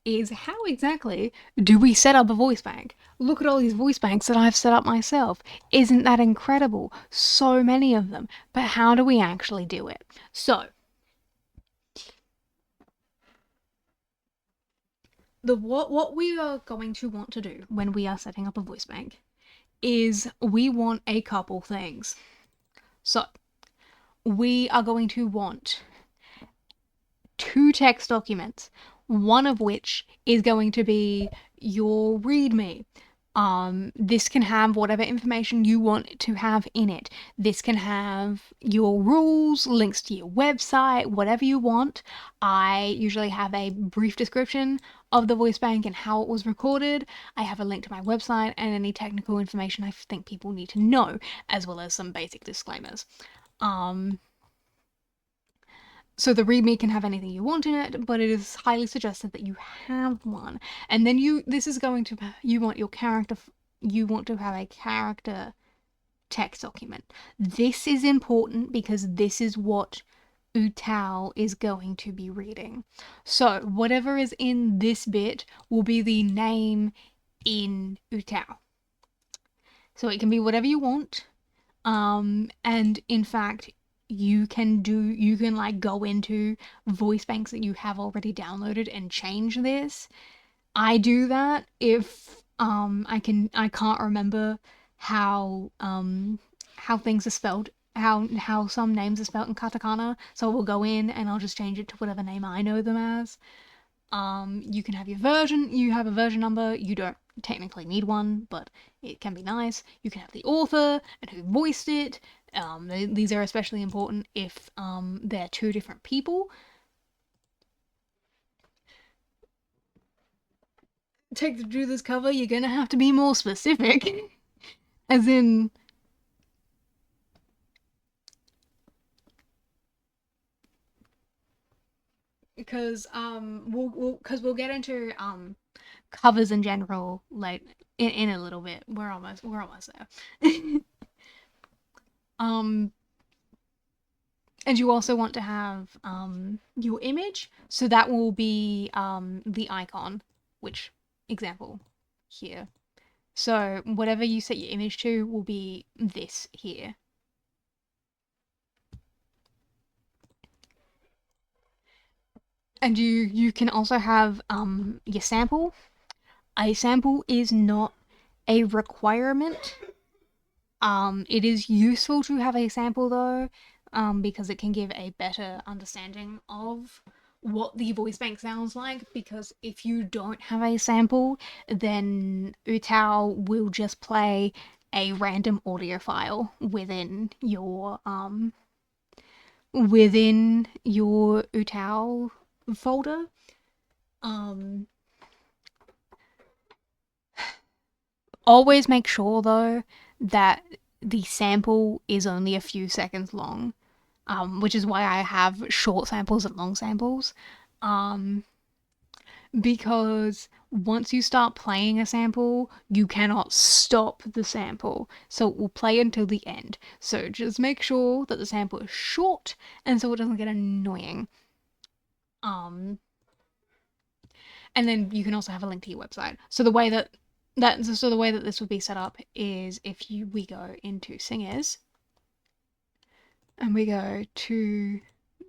is how exactly do we set up a voice bank? Look at all these voice banks that I've set up myself. Isn't that incredible? So many of them. But how do we actually do it? So, what we are going to want to do when we are setting up a voice bank is we want a couple things. So, we are going to want 2 text documents, one of which is going to be your README. This can have whatever information you want to have in it. This can have your rules, links to your website, whatever you want. I usually have a brief description of the voice bank and how it was recorded. I have a link to my website and any technical information I think people need to know, as well as some basic disclaimers. So the README can have anything you want in it, but it is highly suggested that you have one. And then you want to have a character text document. This is important because this is what UTAU is going to be reading. So whatever is in this bit will be the name in UTAU. So it can be whatever you want. And in fact, you can like go into voice banks that you have already downloaded and change this. I do that if I can't remember how things are spelled, how some names are spelled in katakana, so we'll go in and I'll just change it to whatever name I know them as. You can have you have a version number. You don't technically need one, but it can be nice. You can have the author and who voiced it. These are especially important if they're two different people. To do this cover, you're gonna have to be more specific. As in, because we'll get into covers in general like in a little bit. We're almost there. And you also want to have your image, so that will be the icon, which example here. So whatever you set your image to will be this here. And you can also have your sample. A sample is not a requirement. It is useful to have a sample though, because it can give a better understanding of what the voice bank sounds like, because if you don't have a sample, then UTAU will just play a random audio file within your UTAU folder. Always make sure though that the sample is only a few seconds long, which is why I have short samples and long samples. Because once you start playing a sample, you cannot stop the sample. So it will play until the end. So just make sure that the sample is short and so it doesn't get annoying. And then you can also have a link to your website. So the way that this would be set up is if we go into Singers and we go to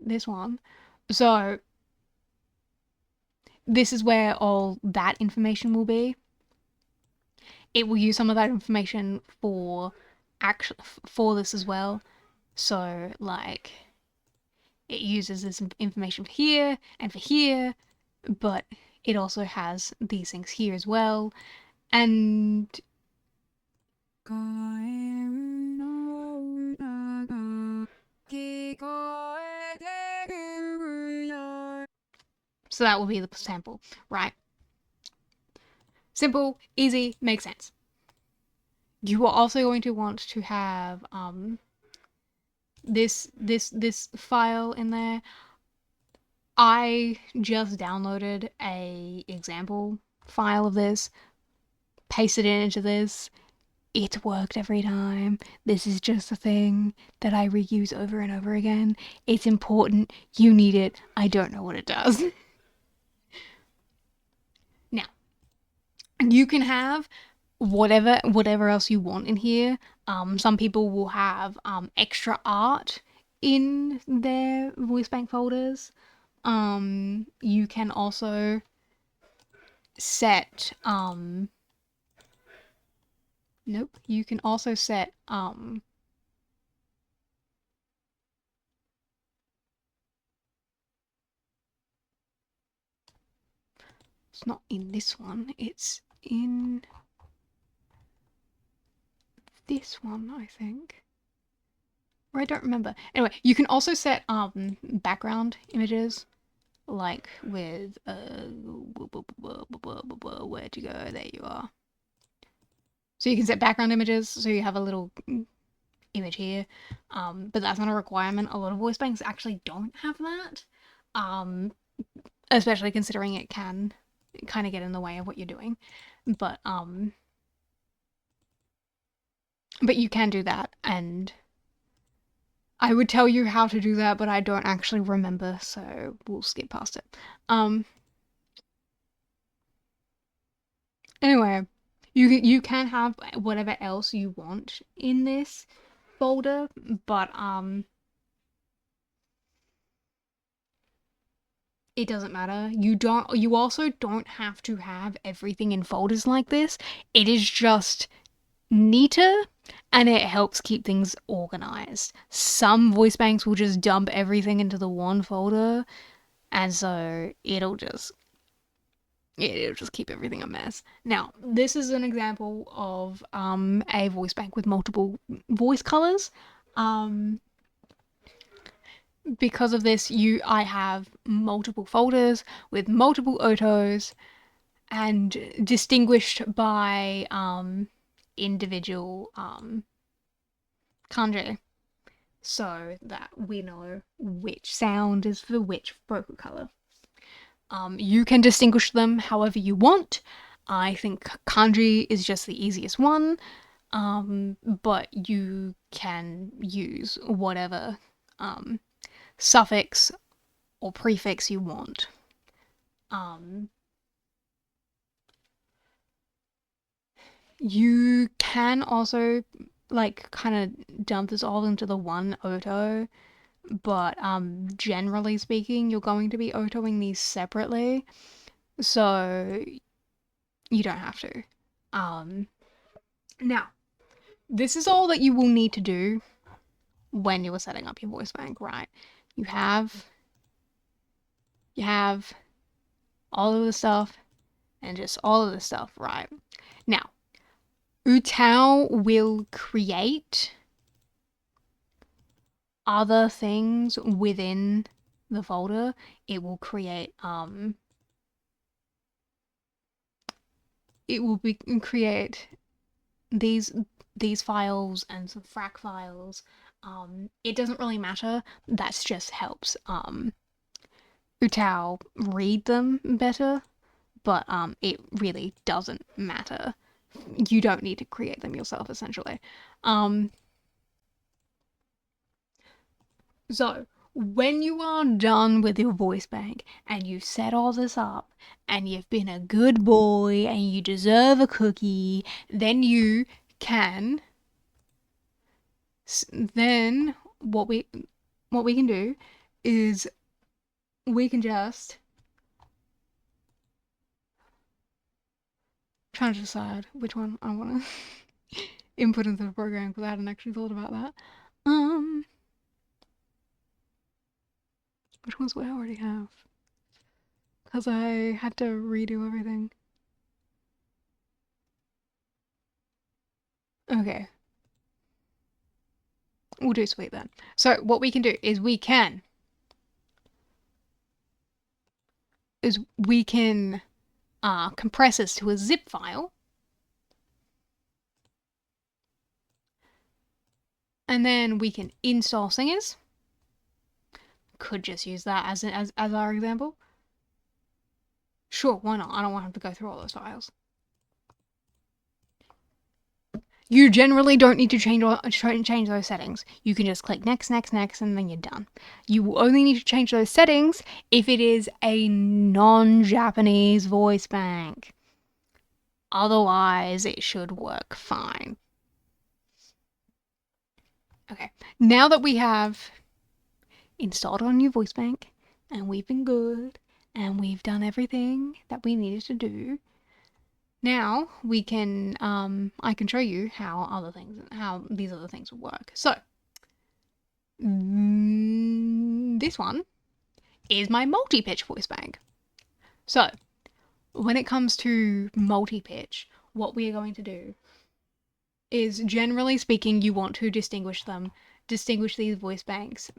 this one. So this is where all that information will be. It will use some of that information for this as well. So like it uses this information for here and for here, but it also has these things here as well. And so that will be the sample, right? Simple, easy, makes sense. You are also going to want to have this file in there. I just downloaded a example file of this, pasted it into this. It worked every time. This is just a thing that I reuse over and over again. It's important. You need it. I don't know what it does. Now, you can have whatever else you want in here. Some people will have extra art in their VoiceBank folders. You can also set you can also set it's not in this one, it's in this one, I think. Or I don't remember. Anyway, you can also set background images, like with where'd you go? There you are. So you can set background images, so you have a little image here, but that's not a requirement. A lot of voice banks actually don't have that, especially considering it can kind of get in the way of what you're doing. But you can do that, and I would tell you how to do that, but I don't actually remember, so we'll skip past it. Anyway, you can have whatever else you want in this folder, but it doesn't matter. You also don't have to have everything in folders like this. It is just neater, and it helps keep things organized. Some voice banks will just dump everything into the one folder, and so it'll just keep everything a mess. Now, this is an example of a voice bank with multiple voice colors. Because of this, I have multiple folders with multiple OTAUs and distinguished by individual kanji, so that we know which sound is for which vocal color. You can distinguish them however you want. I think kanji is just the easiest one, but you can use whatever suffix or prefix you want. You can also like kind of dump this all into the one OTAU, but generally speaking, you're going to be OTAUing these separately, so you don't have to. Now, this is all that you will need to do when you are setting up your voice bank, right? You have all of the stuff and just all of the stuff, right? Now, UTAU will create other things within the folder. It will create create these files and some FRAC files. It doesn't really matter. That just helps UTAU read them better, but it really doesn't matter. You don't need to create them yourself, essentially. So when you are done with your voice bank and you've set all this up and you've been a good boy and you deserve a cookie, then you can what we can do is we can just try to decide which one I want to input into the program, because I hadn't actually thought about that. Which ones would I already have? Because I had to redo everything. Okay. We'll do sweet then. So what we can do is we can compress this to a zip file, and then we can install singers. Could just use that as our example. Sure, why not? I don't want to have to go through all those files. You generally don't need to change those settings. You can just click next, next, next, and then you're done. You will only need to change those settings if it is a non-Japanese voice bank. Otherwise, it should work fine. Okay, now that we have installed our new voice bank and we've been good and we've done everything that we needed to do, now we can I can show you how these other things will work. So this one is my multi-pitch voice bank. So when it comes to multi-pitch, what we are going to do is, generally speaking, you want to distinguish these voice banks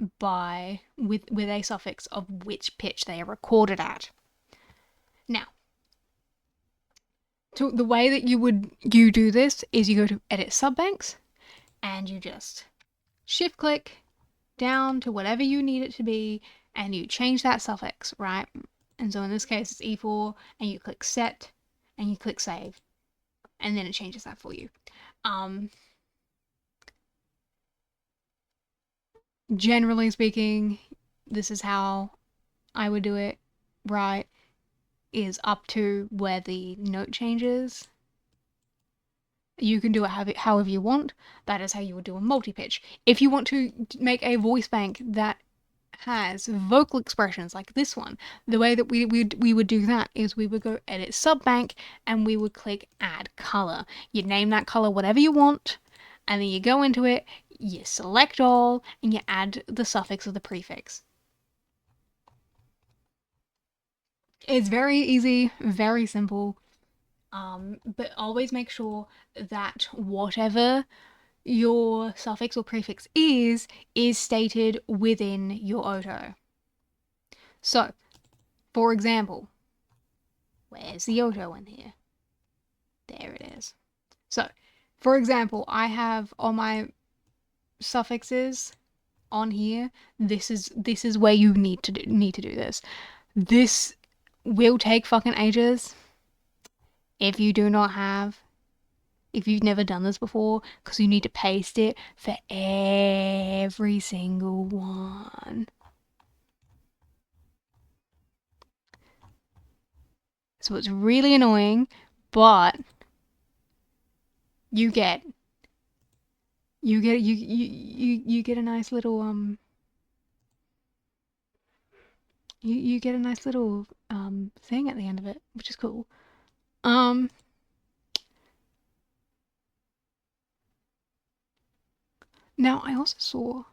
with a suffix of which pitch they are recorded at. Now, the way that you do this is you go to edit subbanks and you just shift click down to whatever you need it to be and you change that suffix, right? And so in this case it's E4, and you click set and you click save, and then it changes that for you. Generally speaking, this is how I would do it, right? Is up to where the note changes. You can do it however you want. That is how you would do a multi-pitch. If you want to make a voice bank that has vocal expressions like this one, the way that we would do that is we would go edit subbank and we would click add color. You name that color whatever you want, and then you go into it, you select all, and you add the suffix or the prefix. It's very easy, very simple, but always make sure that whatever your suffix or prefix is stated within your OTAU. So, for example, where's the OTAU in here? There it is. So, for example, I have all my suffixes on here. This is where you need to do this. This will take fucking ages if you've never done this before, because you need to paste it for every single one. So it's really annoying, but you get a nice little you get a nice little thing at the end of it, which is cool. Now I also saw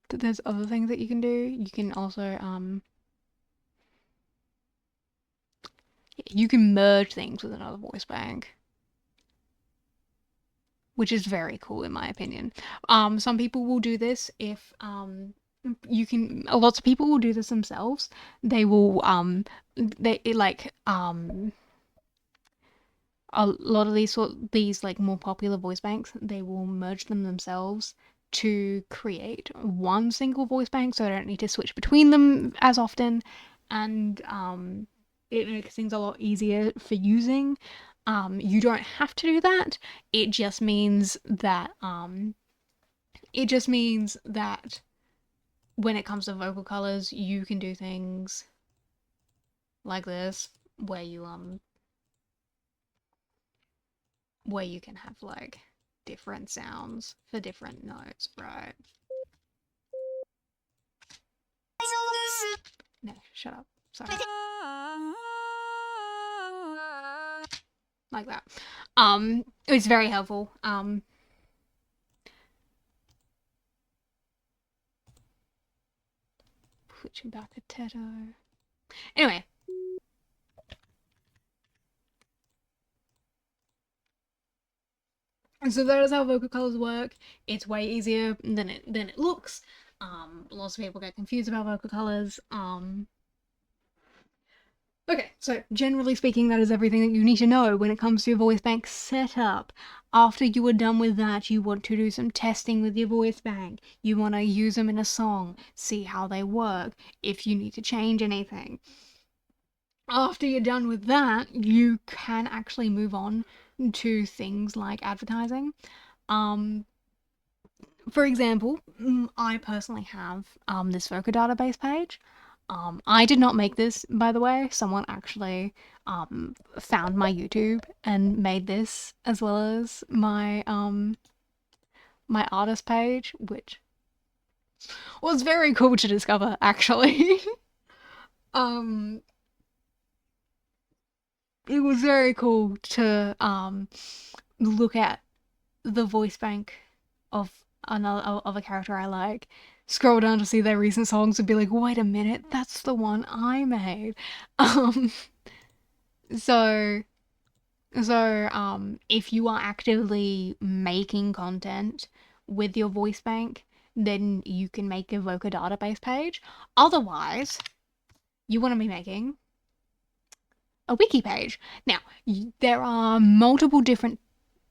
that there's other things that you can do. You can also you can merge things with another voice bank, which is very cool in my opinion. Some people will do this if lots of people will do this themselves. They will a lot of these like more popular voice banks, they will merge them themselves to create one single voice bank, so I don't need to switch between them as often, and it makes things a lot easier for using. You don't have to do that. It just means that when it comes to vocal colors, you can do things like this, where you can have like different sounds for different notes, right? No, shut up. Sorry. Like that. It's very helpful. Put you back a tetto. Anyway. And so that is how vocal colors work. It's way easier than it looks. Lots of people get confused about vocal colors. Okay, so generally speaking, that is everything that you need to know when it comes to your VoiceBank setup. After you are done with that, you want to do some testing with your VoiceBank. You want to use them in a song, see how they work, if you need to change anything. After you're done with that, you can actually move on to things like advertising. For example, I personally have this Voca database page. I did not make this, by the way. Someone actually found my YouTube and made this, as well as my my artist page, which was very cool to discover, actually. It was very cool to look at the voice bank of a character I like, scroll down to see their recent songs and be like, wait a minute, that's the one I made. So So, if you are actively making content with your voice bank, then you can make a Voca database page. Otherwise, you want to be making a wiki page. Now, there are multiple different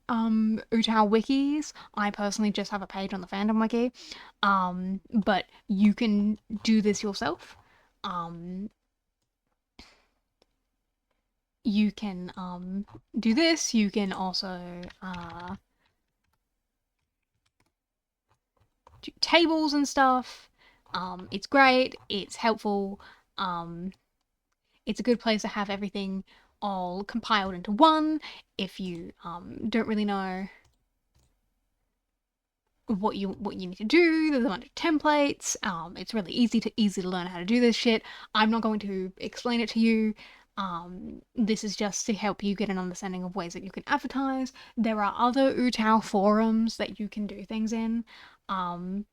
UTAU wikis. I personally just have a page on the fandom wiki. But you can do this yourself. You can do this. You can also do tables and stuff. It's great. It's helpful. It's a good place to have everything all compiled into one. If you don't really know what you need to do, there's a bunch of templates. It's really easy to learn how to do this shit. I'm not going to explain it to you. This is just to help you get an understanding of ways that you can advertise. There are other UTAU forums that you can do things in. I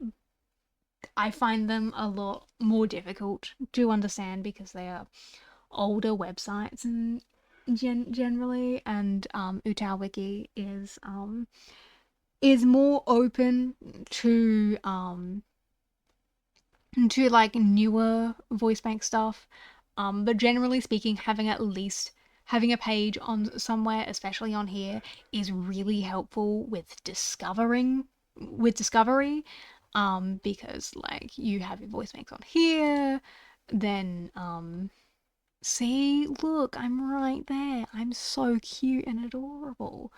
find them a lot more difficult to understand because they are older websites and generally, and UTAU Wiki is more open to like newer voice bank stuff. But generally speaking, having a page on somewhere, especially on here, is really helpful with discovery. Because like you have your voice banks on here, then see, look, I'm right there. I'm so cute and adorable.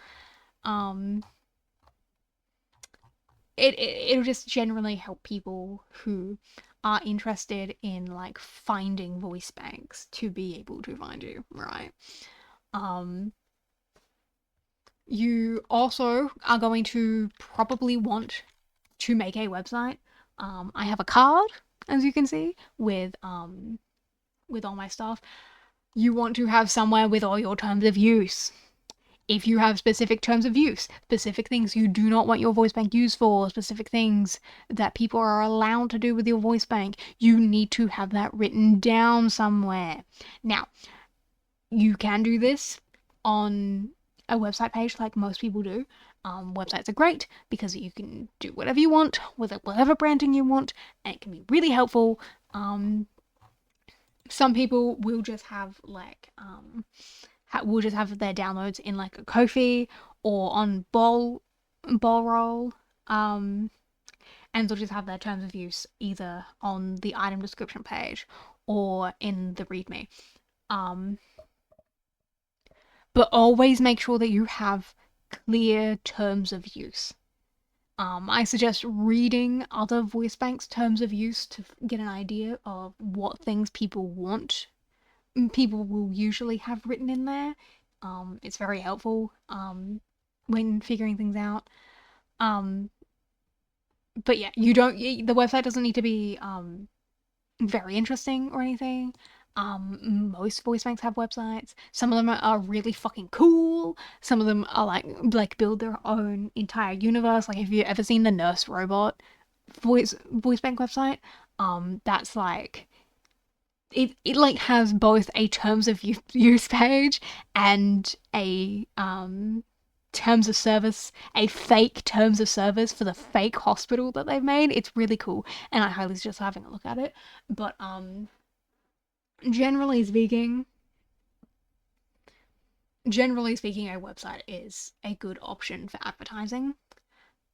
It'll just generally help people who are interested in like finding voice banks to be able to find you, right? You also are going to probably want to make a website. I have a card, as you can see, with all my stuff. You want to have somewhere with all your terms of use. If you have specific terms of use, specific things you do not want your voice bank used for, specific things that people are allowed to do with your voice bank, you need to have that written down somewhere. Now, you can do this on a website page like most people do. Websites are great because you can do whatever you want with whatever branding you want, and it can be really helpful. Some people will just have like will just have their downloads in like a Ko-fi or on Bol.roll, and they'll just have their terms of use either on the item description page or in the README. But always make sure that you have clear terms of use. I suggest reading other voice banks' terms of use to get an idea of what things people want. People will usually have written in there. It's very helpful when figuring things out. But yeah, the website doesn't need to be very interesting or anything. Most voice banks have websites. Some of them are really fucking cool. Some of them are like build their own entire universe. Like, have you ever seen the Nurse Robot voice bank website? That's like it like has both a terms of use page and a terms of service, a fake terms of service for the fake hospital that they've made. It's really cool, and I highly suggest having a look at it. But generally speaking, a website is a good option for advertising.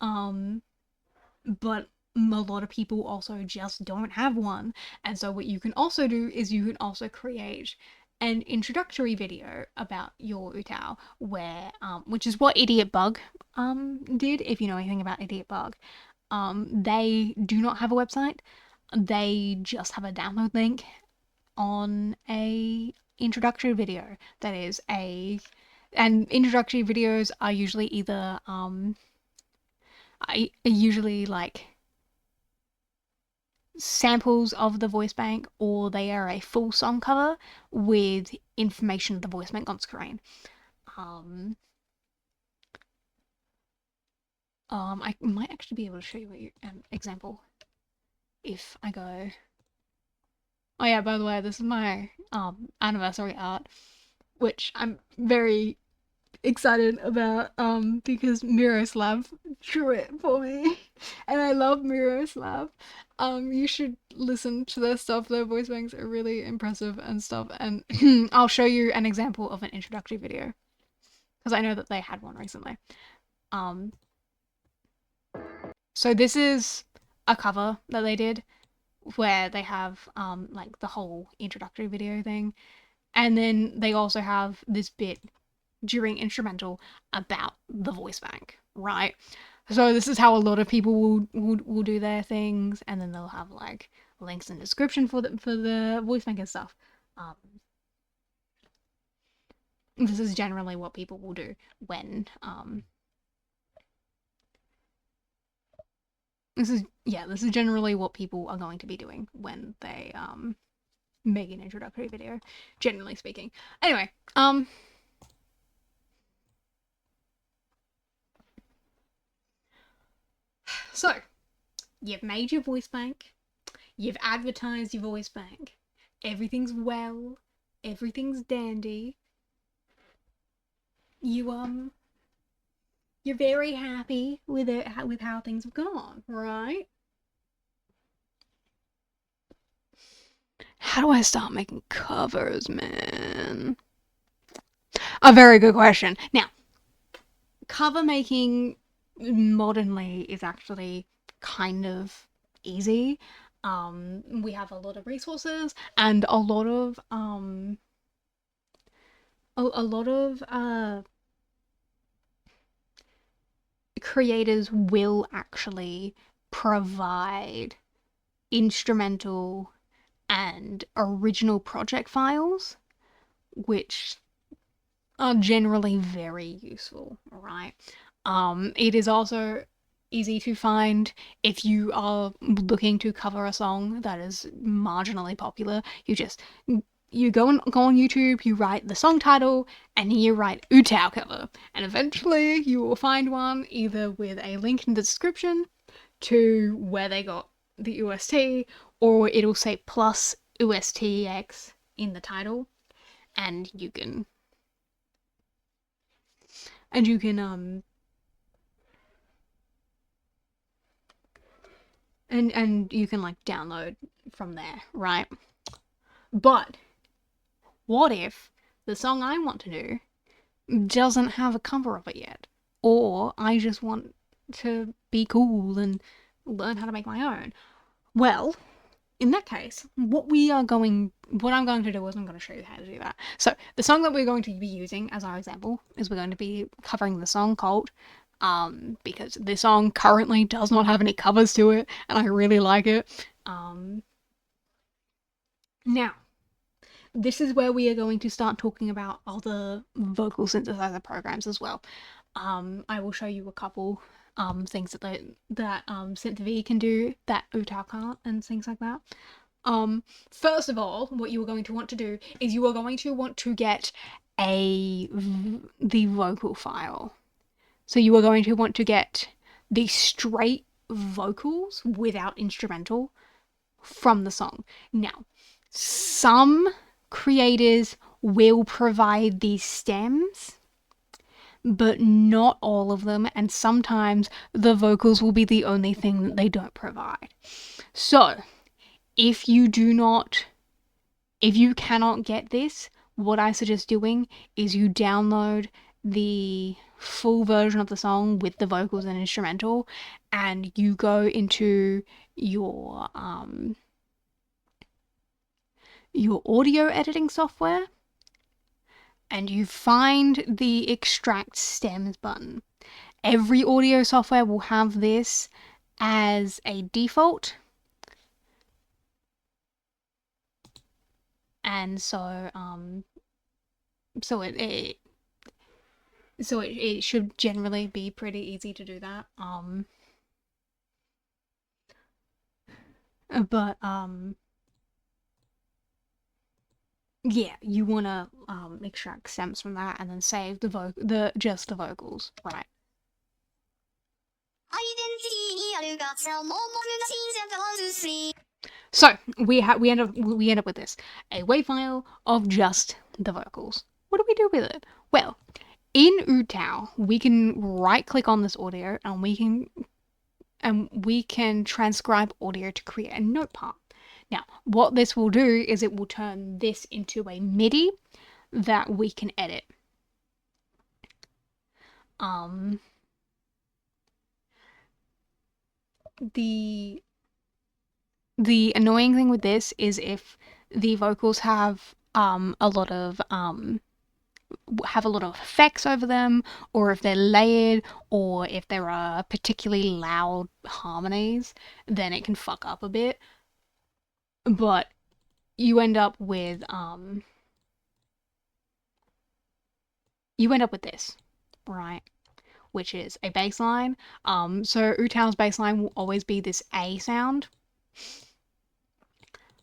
But a lot of people also just don't have one. And so what you can also do is you can also create an introductory video about your UTAU, where which is what Idiot Bug did. If you know anything about Idiot Bug, they do not have a website. They just have a download link on a introductory video. That is and introductory videos are usually either I usually like samples of the voice bank, or they are a full song cover with information of the voice bank on screen. I might actually be able to show you an example if I go. Oh yeah, by the way, this is my anniversary art, which I'm very excited about because Miroslav drew it for me, and I love Miroslav. You should listen to their stuff. Their voice banks are really impressive and stuff. And I'll show you an example of an introductory video because I know that they had one recently. So this is a cover that they did where they have like the whole introductory video thing, and then they also have this bit during instrumental about the voice bank, right? So this is how a lot of people will do their things, and then they'll have like links in the description for the voice bank and stuff. This is generally what people will do when this is generally what people are going to be doing when they make an introductory video, generally speaking. Anyway, so you've made your voice bank, you've advertised your voice bank, everything's well, everything's dandy. You're very happy with it, with how things have gone, right? How do I start making covers, man? A very good question. Now, cover making modernly is actually kind of easy. We have a lot of resources and a lot of creators will actually provide instrumental and original project files, which are generally very useful, right? It is also easy to find if you are looking to cover a song that is marginally popular. You go on YouTube, you write the song title, and you write UTAU cover, and eventually you will find one either with a link in the description to where they got the UST, or it'll say plus USTX in the title, and you can and you can like download from there, right? But what if the song I want to do doesn't have a cover of it yet, or I just want to be cool and learn how to make my own? Well, in that case, what I'm going to do is I'm going to show you how to do that. So the song that we're going to be using as our example is we're going to be covering the song Cold, because this song currently does not have any covers to it, and I really like it. Now, this is where we are going to start talking about other vocal synthesizer programs as well. I will show you a couple things that SynthV can do that UTAU can't, and things like that. First of all, what you are going to want to do is you are going to want to get the vocal file. So you are going to want to get the straight vocals without instrumental from the song. Now, some creators will provide these stems, but not all of them, and sometimes the vocals will be the only thing that they don't provide. So, if you cannot get this, what I suggest doing is you download the full version of the song with the vocals and instrumental, and you go into your audio editing software, and you find the extract stems button. Every audio software will have this as a default, and so it should generally be pretty easy to do that. But yeah, you want to extract stems from that and then save just the vocals, right? So we end up with this, a WAV file of just the vocals. What do we do with it? Well, in UTAU, we can right click on this audio and we can transcribe audio to create a note part. Now, what this will do is it will turn this into a MIDI that we can edit. The annoying thing with this is if the vocals have a lot of effects over them, or if they're layered, or if there are particularly loud harmonies, then it can fuck up a bit. But you end up with this, right? Which is a bass line. So UTAU's bass line will always be this A sound.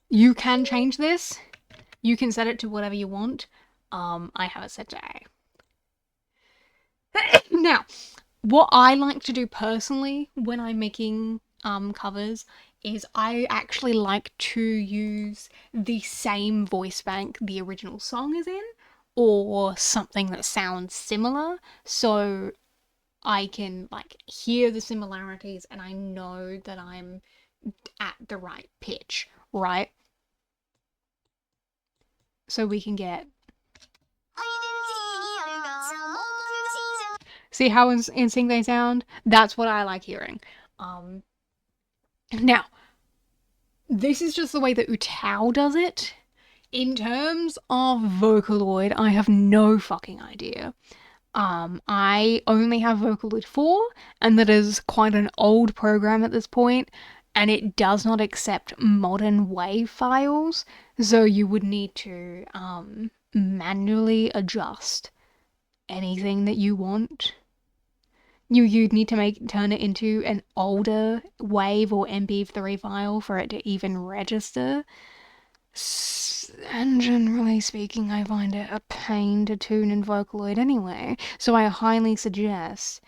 You can change this. You can set it to whatever you want. I have it set to A. Now, what I like to do personally when I'm making covers is I actually like to use the same voice bank the original song is in, or something that sounds similar, so I can like hear the similarities and I know that I'm at the right pitch, right? So we can get... See how in sync they sound? That's what I like hearing. Now, this is just the way that UTAU does it. In terms of Vocaloid, I have no fucking idea. I only have Vocaloid 4, and that is quite an old program at this point, and it does not accept modern WAV files, so you would need to manually adjust anything that you want. You'd need to turn it into an older WAV or MP3 file for it to even register. And generally speaking, I find it a pain to tune in Vocaloid anyway, so I highly suggest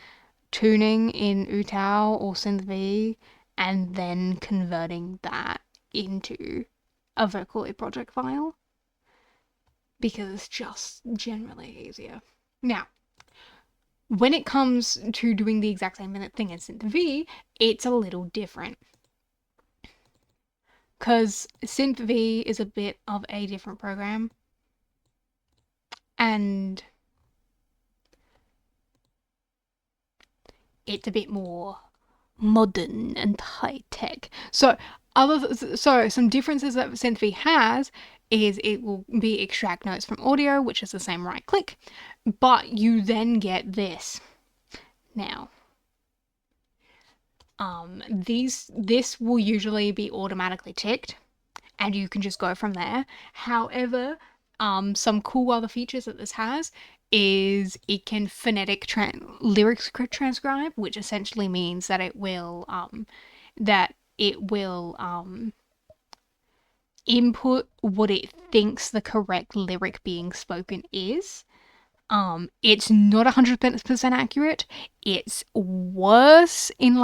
tuning in UTAU or SynthV and then converting that into a Vocaloid project file, because it's just generally easier. Now, when it comes to doing the exact same thing in SynthV, it's a little different. Because SynthV is a bit of a different program. And it's a bit more modern and high-tech. So some differences that SynthV has is it will be extract notes from audio, which is the same right click, but you then get this. Now, this will usually be automatically ticked, and you can just go from there. However, some cool other features that this has is it can phonetic lyrics transcribe, which essentially means that it will input what it thinks the correct lyric being spoken is. It's not 100% accurate. It's worse in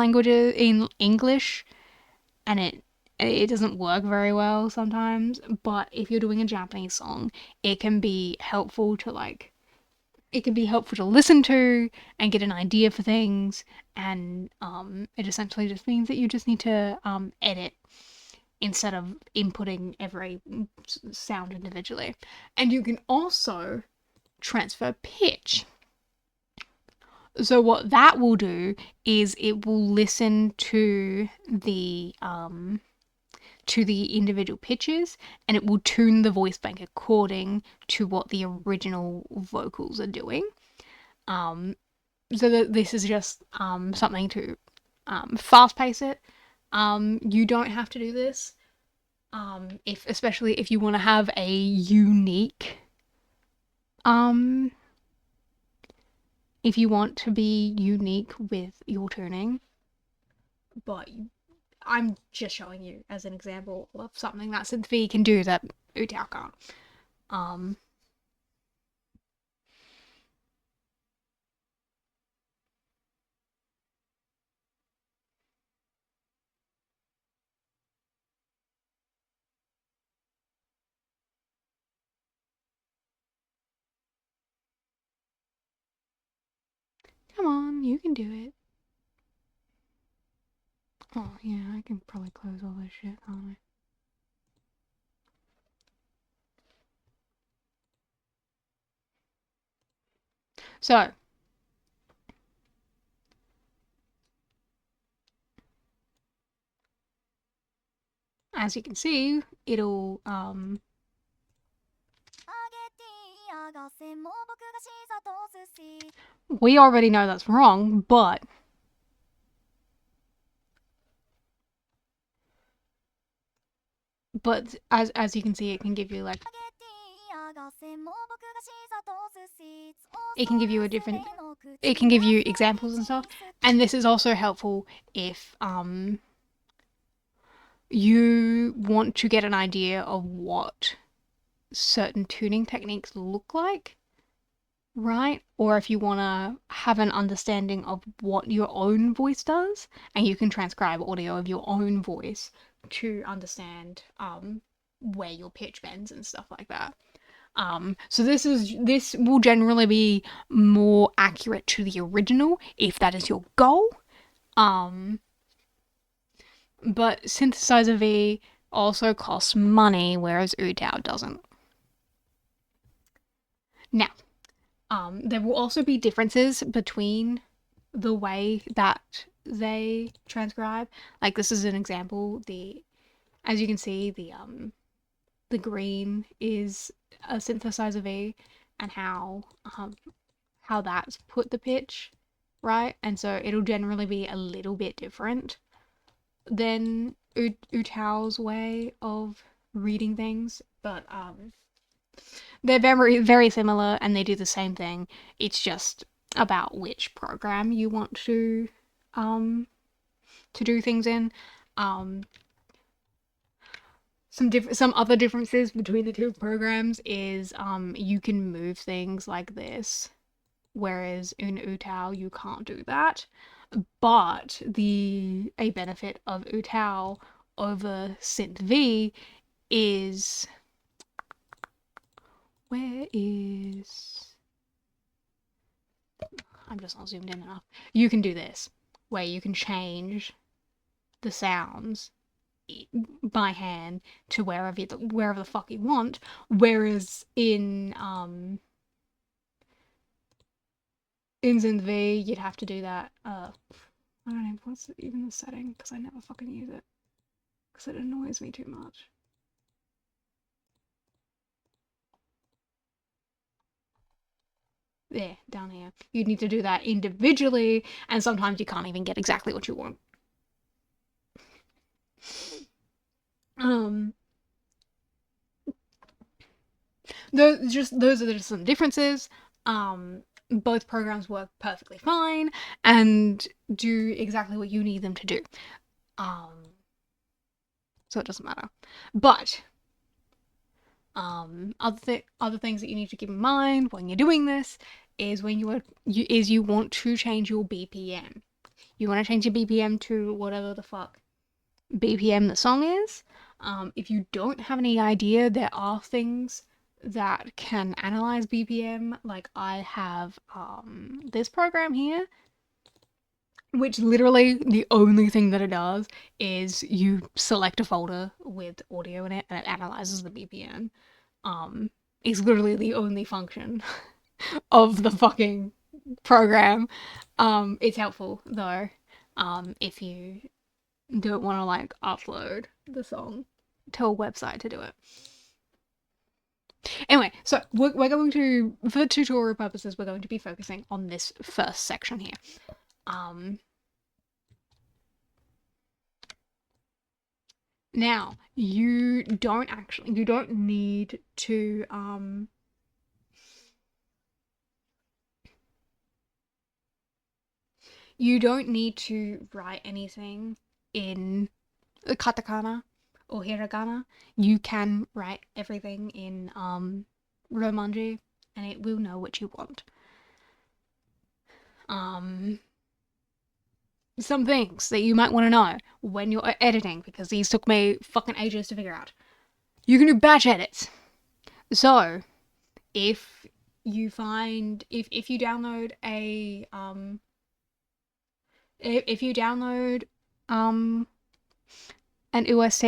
English, and it doesn't work very well sometimes. But if you're doing a Japanese song, it can be helpful to listen to and get an idea for things. And it essentially just means that you just need to edit instead of inputting every sound individually. And you can also transfer pitch. So what that will do is it will listen to the individual pitches, and it will tune the voice bank according to what the original vocals are doing. So that this is just something to fast pace it. You don't have to do this, especially if you want to have a unique if you want to be unique with your tuning. But I'm just showing you as an example of something that SynthV can do that UTAU can't. Come on, you can do it. Oh, yeah, I can probably close all this shit, can't I? So, as you can see, it'll, we already know that's wrong, but as you can see, it can give you like, it can give you it can give you examples and stuff. And this is also helpful if you want to get an idea of what certain tuning techniques look like, right? Or if you want to have an understanding of what your own voice does, and you can transcribe audio of your own voice to understand where your pitch bends and stuff like that. So this will generally be more accurate to the original if that is your goal. But Synthesizer V also costs money, whereas UTAU doesn't. Now, there will also be differences between the way that they transcribe. Like this is an example. As you can see, the green is a Synthesizer V, and how that's put the pitch, right? And so it'll generally be a little bit different than UTAU's way of reading things, but they're very, very similar, and they do the same thing. It's just about which program you want to do things in. Some other differences between the two programs is you can move things like this, whereas in UTAU you can't do that. But a benefit of UTAU over Synth V is, where is, I'm just not zoomed in enough. You can do this, where you can change the sounds by hand to wherever the fuck you want, whereas in Synth V you'd have to do that. I don't know what's even the setting, because I never fucking use it because it annoys me too much. There, down here. You'd need to do that individually, and sometimes you can't even get exactly what you want. Those are just some differences. Both programs work perfectly fine and do exactly what you need them to do. So it doesn't matter. But other things that you need to keep in mind when you're doing this is when you want to change your BPM. You want to change your BPM to whatever the fuck BPM the song is. If you don't have any idea, there are things that can analyze BPM. Like I have this program here, which literally the only thing that it does is you select a folder with audio in it and it analyzes the BPM. It's literally the only function of the fucking program. It's helpful though, if you don't want to like upload the song to a website to do it. Anyway, so we're going to, for tutorial purposes, we're going to be focusing on this first section here. Now, you don't need to write anything in katakana or hiragana. You can write everything in romanji, and it will know what you want. Some things that you might want to know when you're editing, because these took me fucking ages to figure out. You can do batch edits. So, if you download a if you download an OST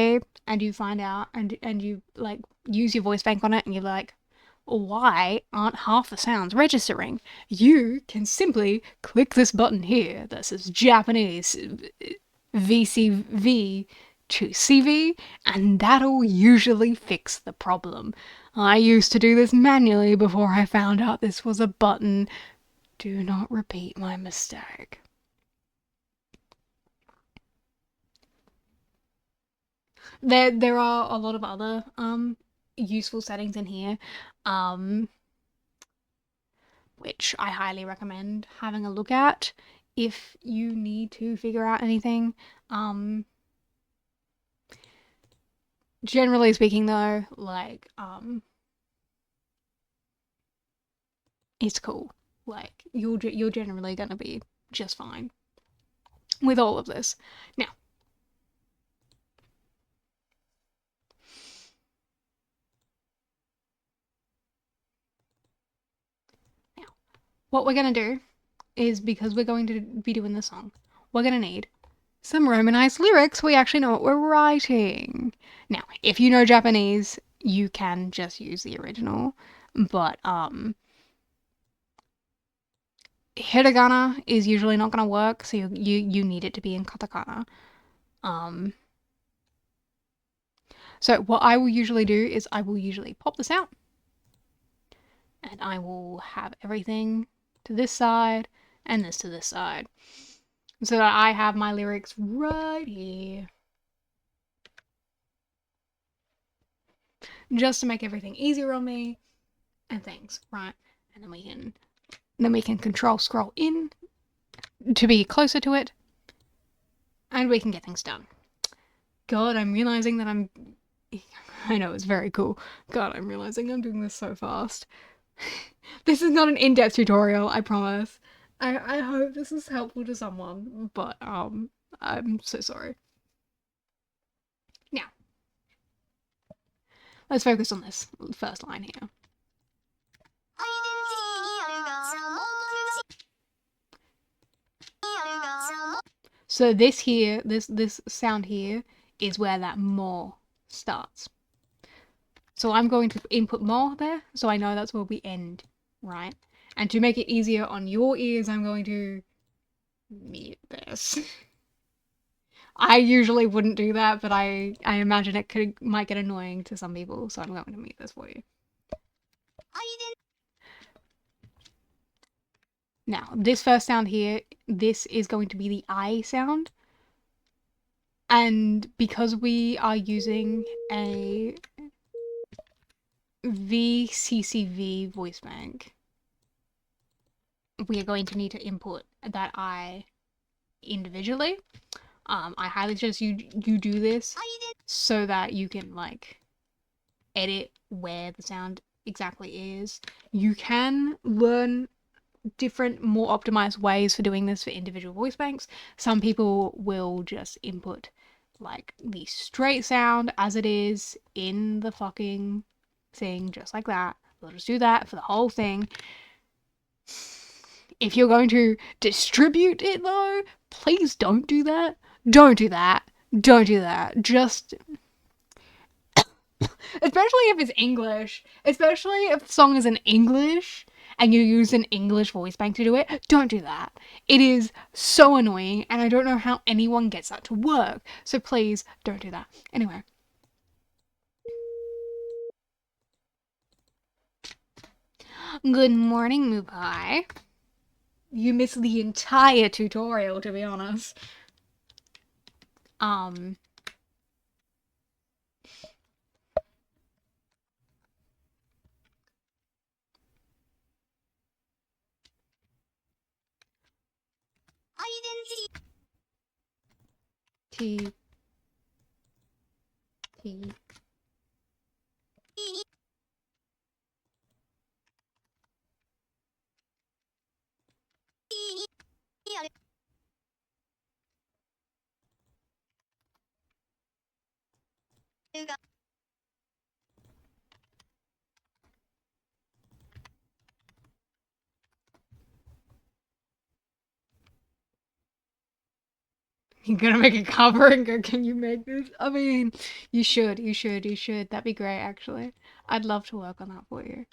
and you find out and you like use your voice bank on it and you're like, why aren't half the sounds registering? You can simply click this button here that says Japanese VCV to CV, and that'll usually fix the problem. I used to do this manually before I found out this was a button. Do not repeat my mistake. There are a lot of other useful settings in here, which I highly recommend having a look at if you need to figure out anything. Generally speaking, though, like it's cool. Like you're generally gonna be just fine with all of this. Now, what we're gonna do is, because we're going to be doing the song, we're gonna need some Romanized lyrics. We actually know what we're writing. Now, if you know Japanese, you can just use the original, but hiragana is usually not gonna work, so you need it to be in katakana. So what I will usually do is I will usually pop this out and I will have everything to this side and this to this side so that I have my lyrics right here, just to make everything easier on me and things, right? And then we can control scroll in to be closer to it, and we can get things done. God, I'm realizing that I know, it's very cool. God, I'm realizing I'm doing this so fast. This is not an in-depth tutorial, I promise. I hope this is helpful to someone, but I'm so sorry. Now, let's focus on this first line here. So this here, this sound here is where that more starts. So I'm going to input more there, so I know that's where we end, right? And to make it easier on your ears, I'm going to mute this. I usually wouldn't do that, but I imagine it might get annoying to some people, so I'm going to mute this for you. Now, this first sound here, this is going to be the I sound. And because we are using a VCCV voice bank, we are going to need to input that I individually. I highly suggest you do this so that you can like edit where the sound exactly is. You can learn different, more optimized ways for doing this for individual voice banks. Some people will just input like the straight sound as it is in the fucking thing, just like that. They'll just do that for the whole thing. If you're going to distribute it though, please don't do that. Don't do that. Don't do that. Just, especially if it's English, especially if the song is in English and you use an English voice bank to do it, don't do that. It is so annoying, and I don't know how anyone gets that to work. So please don't do that. Anyway. Good morning, Moopai. You missed the entire tutorial, to be honest. T T You're gonna make a cover and go, can you make this? I mean, you should. That'd be great, actually. I'd love to work on that for you.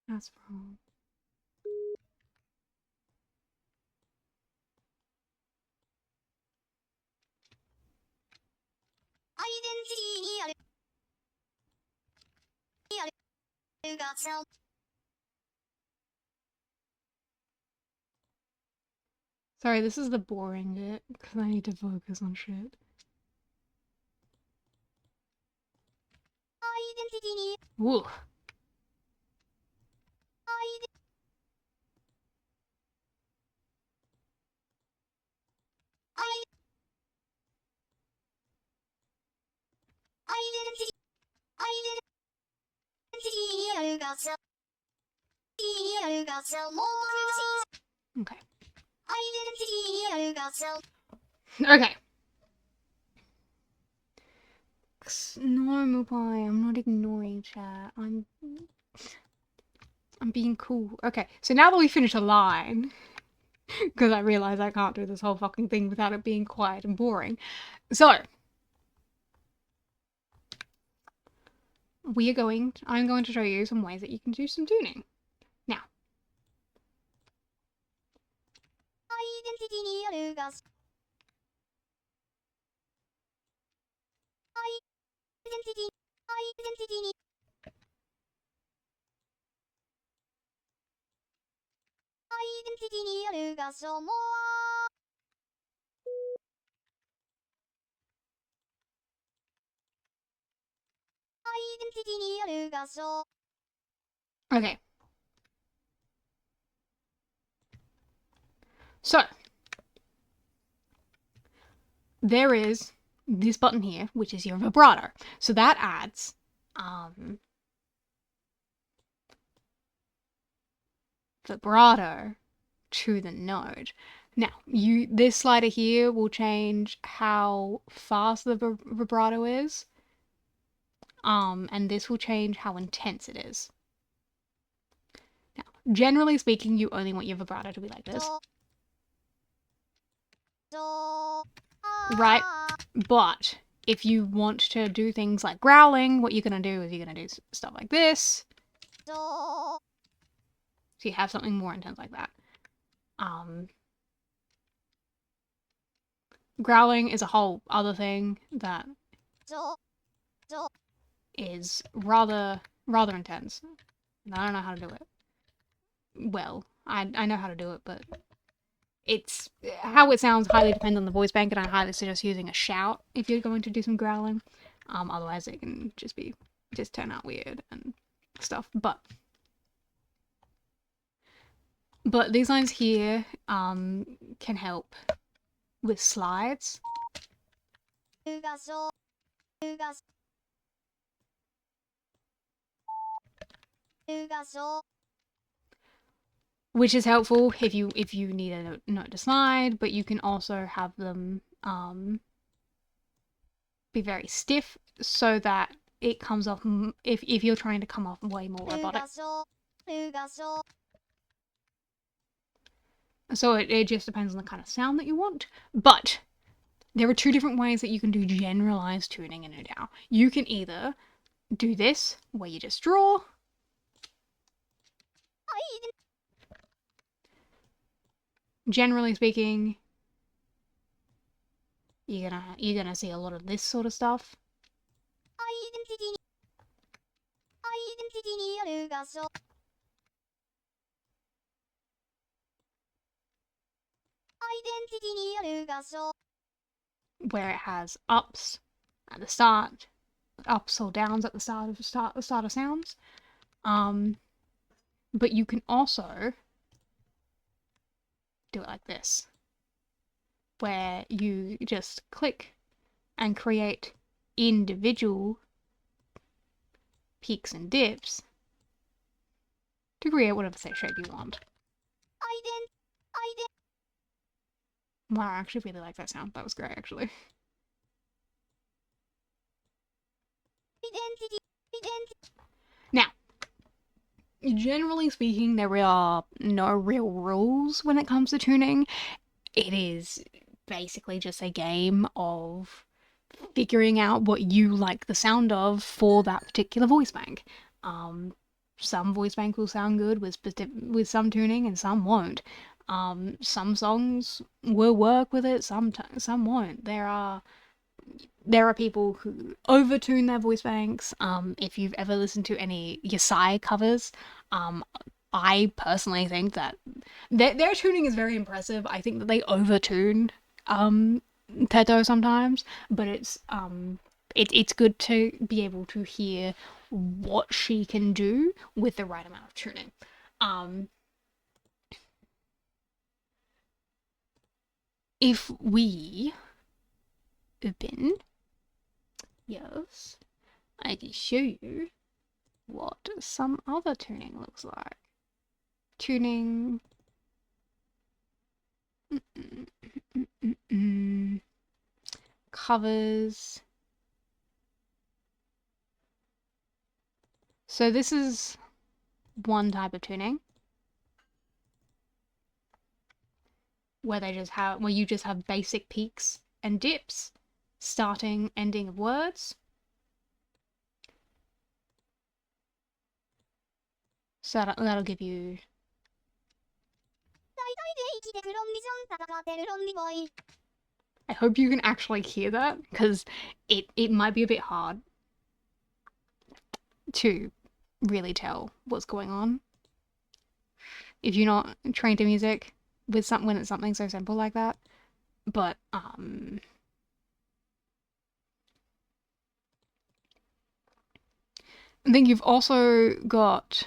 That's wrong. Sorry, this is the boring bit, because I need to focus on shit. Ooh. Okay. Okay. No, Mupai, I'm not ignoring chat. I'm being cool. Okay, so now that we finished a line, because I realize I can't do this whole fucking thing without it being quiet and boring. So, I'm going to show you some ways that you can do some tuning. Now. Okay. So, there is this button here, which is your vibrato. So that adds, vibrato to the node. Now, this slider here will change how fast the vibrato is, and this will change how intense it is. Now, generally speaking, you only want your vibrato to be like this. Right? But if you want to do things like growling, what you're going to do is you're going to do stuff like this. So you have something more intense like that. Growling is a whole other thing that is rather intense. And I don't know how to do it. Well, I know how to do it, but it's how it sounds highly depends on the voice bank, and I highly suggest using a shout if you're going to do some growling. Otherwise it can just turn out weird and stuff. But these lines here can help with slides. Which is helpful if you need a note to slide, but you can also have them be very stiff so that it comes off if you're trying to come off way more robotic. So it just depends on the kind of sound that you want. But there are two different ways that you can do generalized tuning in UTAU. You can either do this, where you just draw. Generally speaking, you're gonna see a lot of this sort of stuff. Where it has ups at the start, ups or downs at the start of sounds. But you can also do it like this, where you just click and create individual peaks and dips to create whatever shape you want. Wow, I actually really like that sound. That was great, actually. Now, generally speaking, there are no real rules when it comes to tuning. It is basically just a game of figuring out what you like the sound of for that particular voice bank. Some voice bank will sound good with some tuning and some won't. Some songs will work with it, some won't. There are people who overtune their voice banks. If you've ever listened to any Yasai covers, I personally think that their tuning is very impressive. I think that they overtune Teto sometimes, but it's good to be able to hear what she can do with the right amount of tuning. If we open, yes, I can show you what some other tuning looks like. Tuning. Covers. So this is one type of tuning where you just have basic peaks and dips, starting, ending of words. So that'll give you. I hope you can actually hear that, because it might be a bit hard to really tell what's going on if you're not trained to music when it's something so simple like that. But I think you've also got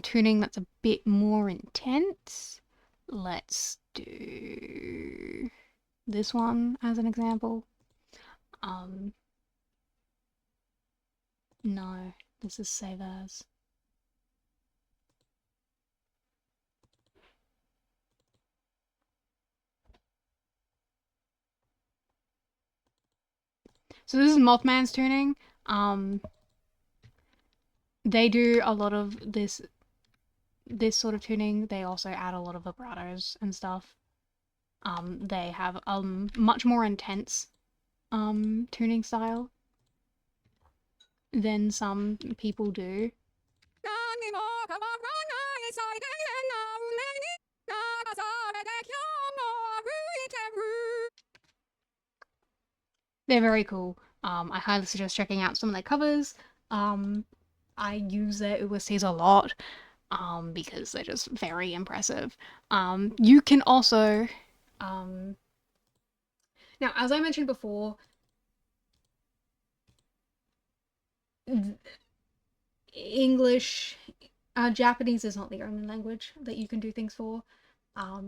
tuning that's a bit more intense. Let's do this one as an example. No, this is save as. So this is Mothman's tuning. They do a lot of this sort of tuning. They also add a lot of vibratos and stuff. They have a much more intense tuning style than some people do. They're very cool. I highly suggest checking out some of their covers. I use their OSTs a lot because they're just very impressive. You can also, now as I mentioned before, English, Japanese is not the only language that you can do things for.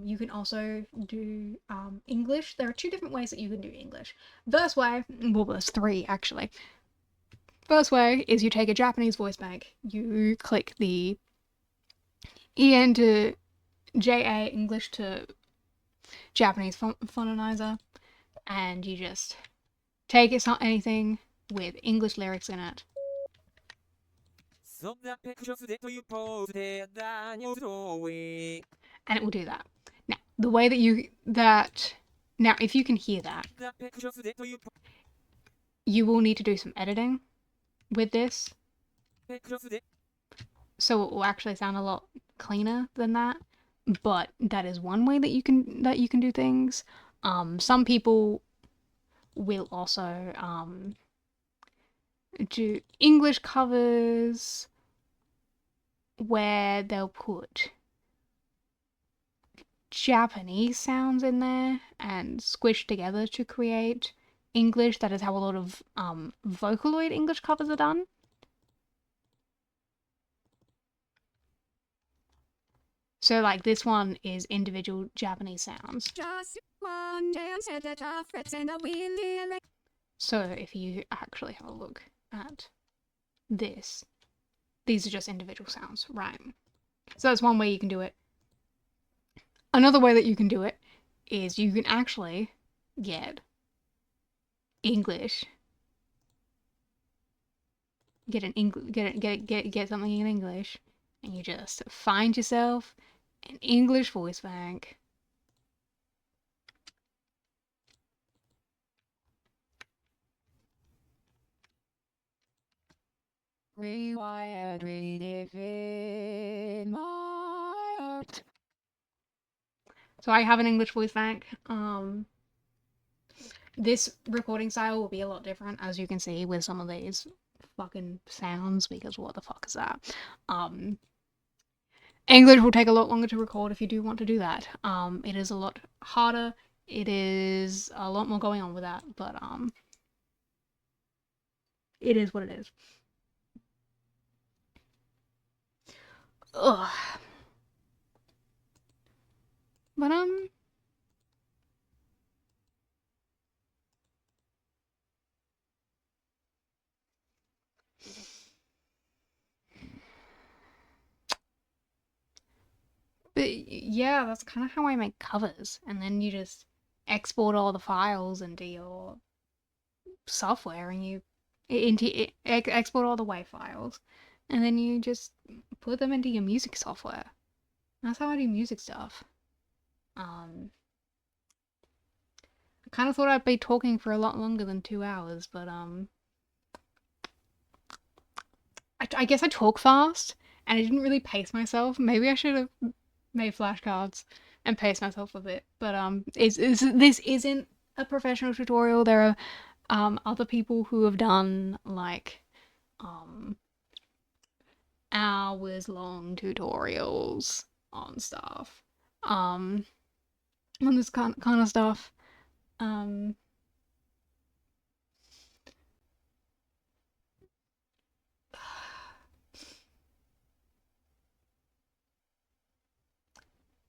You can also do English. There are two different ways that you can do English. First way, well, there's three actually. First way is you take a Japanese voice bank, you click the EN to JA English to Japanese phononizer, and you just take anything with English lyrics in it. And it will do that. Now, the way now if you can hear that, you will need to do some editing with this. So it will actually sound a lot cleaner than that. But that is one way that you can do things. Some people will also do English covers where they'll put Japanese sounds in there and squish together to create English. That is how a lot of Vocaloid English covers are done. So like this one is individual Japanese sounds. So if you actually have a look at this, these are just individual sounds, right? So that's one way you can do it. Another way that you can do it is you can actually get English, get something in English, and you just find yourself an English voice bank. Rewired, redefine my heart. So I have an English voice bank. This recording style will be a lot different, as you can see, with some of these fucking sounds, because what the fuck is that? English will take a lot longer to record if you do want to do that. It is a lot harder. It is a lot more going on with that, but it is what it is. Ugh. But yeah, that's kind of how I make covers, and then you just export all the files into your software, and you export all the WAV files, and then you just put them into your music software. That's how I do music stuff. I kind of thought I'd be talking for a lot longer than 2 hours, but I guess I talk fast, and I didn't really pace myself. Maybe I should have made flashcards and pace myself a bit. But this isn't a professional tutorial. There are other people who have done like hours long tutorials on stuff, on this kind of stuff.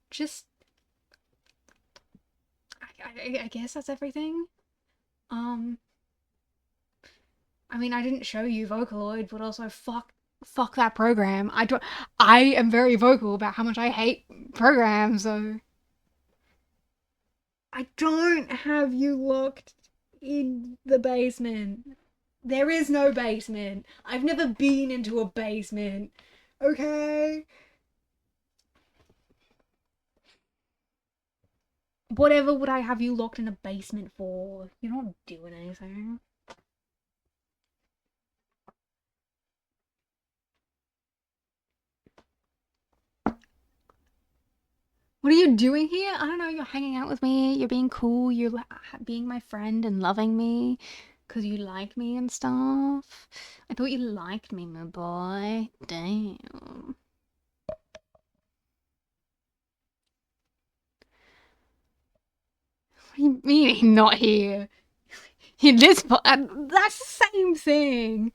Just I guess that's everything. I mean, I didn't show you Vocaloid, but also fuck that program. I am very vocal about how much I hate programs, so I don't have you locked in the basement. There is no basement. I've never been into a basement. Okay? Whatever would I have you locked in a basement for? You're not doing anything. What are you doing here? I don't know, you're hanging out with me, you're being cool, you're being my friend and loving me because you like me and stuff. I thought you liked me, my boy. Damn. What do you mean not here? In this that's the same thing.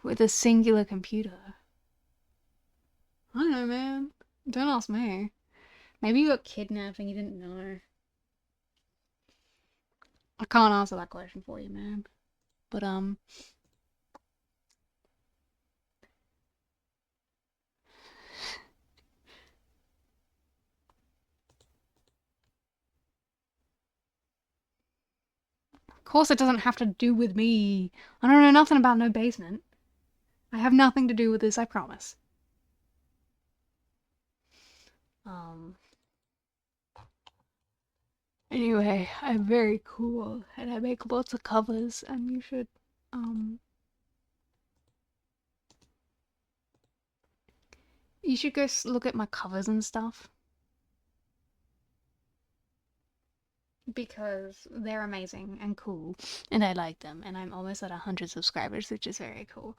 With a singular computer. I don't know, man. Don't ask me. Maybe you got kidnapped and you didn't know. I can't answer that question for you, man. But of course it doesn't have to do with me. I don't know nothing about no basement. I have nothing to do with this, I promise. Anyway, I'm very cool and I make lots of covers and you should go look at my covers and stuff. Because they're amazing and cool and I like them and I'm almost at 100 subscribers, which is very cool.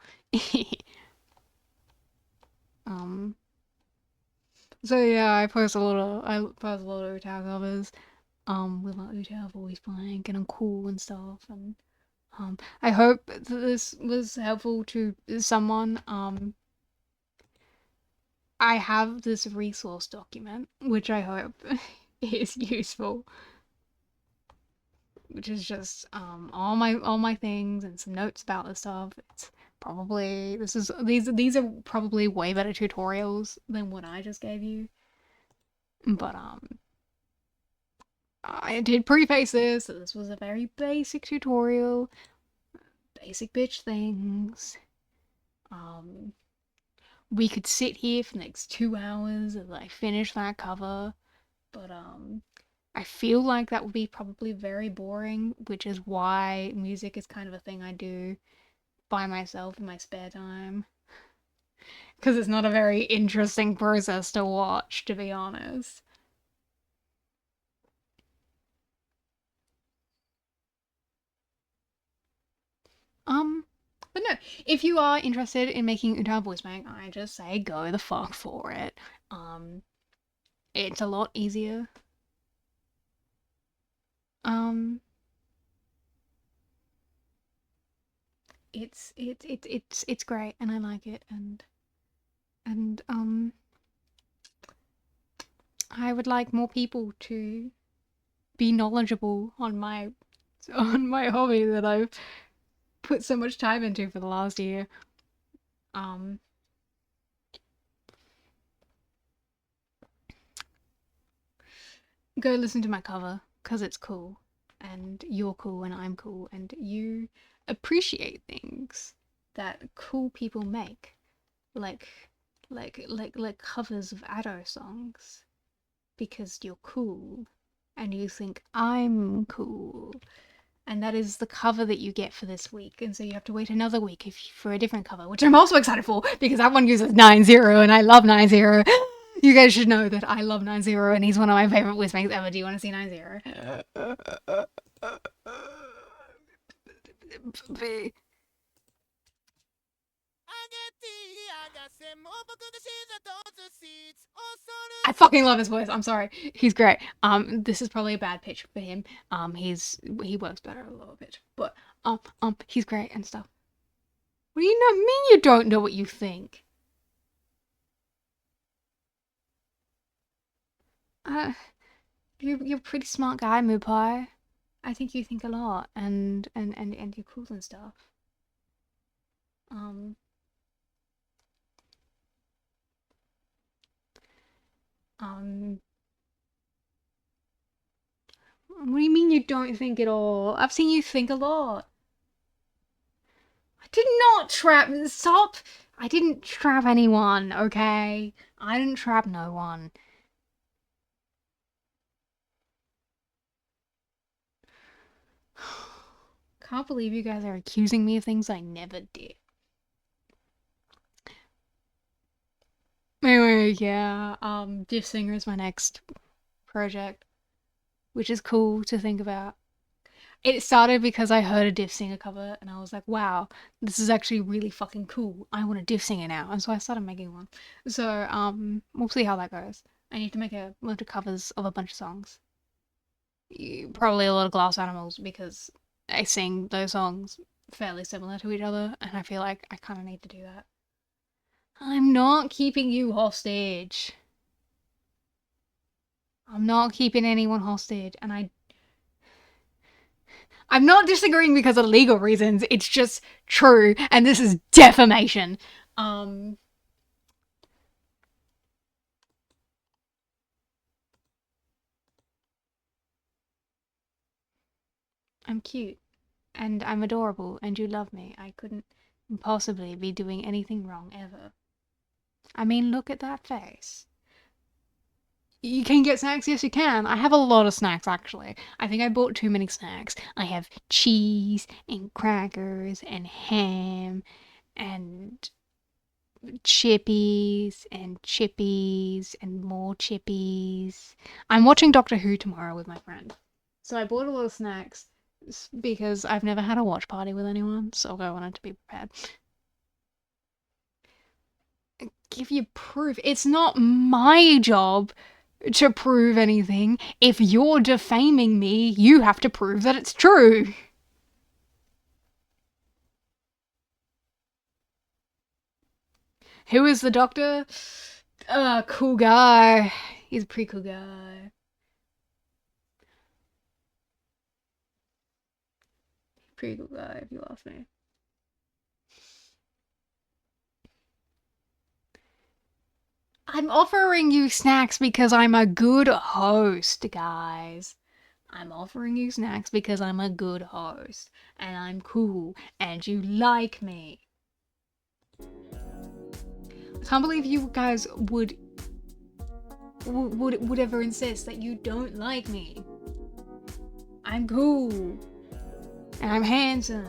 So yeah, I post a lot of UTAU covers with my UTAU Voicebank and I'm cool and stuff, and I hope that this was helpful to someone. I have this resource document which I hope is useful. which is just all my things and some notes about the stuff. It's probably these are probably way better tutorials than what I just gave you. But I did preface this, so this was a very basic tutorial. Basic bitch things. We could sit here for the next 2 hours as I finish that cover, but I feel like that would be probably very boring, which is why music is kind of a thing I do by myself in my spare time. Because it's not a very interesting process to watch, to be honest. But no, if you are interested in making UTAU Voicebank, I just say go the fuck for it. It's a lot easier. It's great, and I like it, and I would like more people to be knowledgeable on my hobby that I've put so much time into for the last year. Go listen to my cover because it's cool, and you're cool, and I'm cool, and you appreciate things that cool people make, like covers of Ado songs, because you're cool, and you think I'm cool. And that is the cover that you get for this week. And so you have to wait another week for a different cover, which I'm also excited for because that one uses 90 and I love 90. You guys should know that I love 90 and he's one of my favorite Voicebanks ever. Do you want to see 90? I fucking love his voice. I'm sorry. He's great. This is probably a bad pitch for him. He works better at a lower pitch. But he's great and stuff. What do you not mean you don't know what you think? You're a pretty smart guy, Mupai. I think you think a lot and you're cool and stuff. What do you mean you don't think at all? I've seen you think a lot. I did not trap. Stop. I didn't trap anyone, okay? I didn't trap no one. Can't believe you guys are accusing me of things I never did. Anyway, yeah, Diff Singer is my next project, which is cool to think about. It started because I heard a Diff Singer cover and I was like, wow, this is actually really fucking cool. I want a Diff Singer now. And so I started making one. So, we'll see how that goes. I need to make a bunch of covers of a bunch of songs. Probably a lot of Glass Animals because I sing those songs fairly similar to each other and I feel like I kind of need to do that. I'm not keeping you hostage. I'm not keeping anyone hostage, and I'm not disagreeing because of legal reasons. It's just true, and this is defamation. I'm cute, and I'm adorable, and you love me. I couldn't possibly be doing anything wrong ever. I mean, look at that face. You can get snacks? Yes, you can. I have a lot of snacks, actually. I think I bought too many snacks. I have cheese and crackers and ham and chippies and chippies and more chippies. I'm watching Doctor Who tomorrow with my friend. So I bought a lot of snacks because I've never had a watch party with anyone, so I wanted to be prepared. Give you proof. It's not my job to prove anything. If you're defaming me, you have to prove that it's true. Who is the doctor? Cool guy. He's a pretty cool guy. Pretty cool guy, if you ask me. I'm offering you snacks because I'm a good host, guys. I'm offering you snacks because I'm a good host. And I'm cool. And you like me. I can't believe you guys would ever insist that you don't like me. I'm cool. And I'm handsome.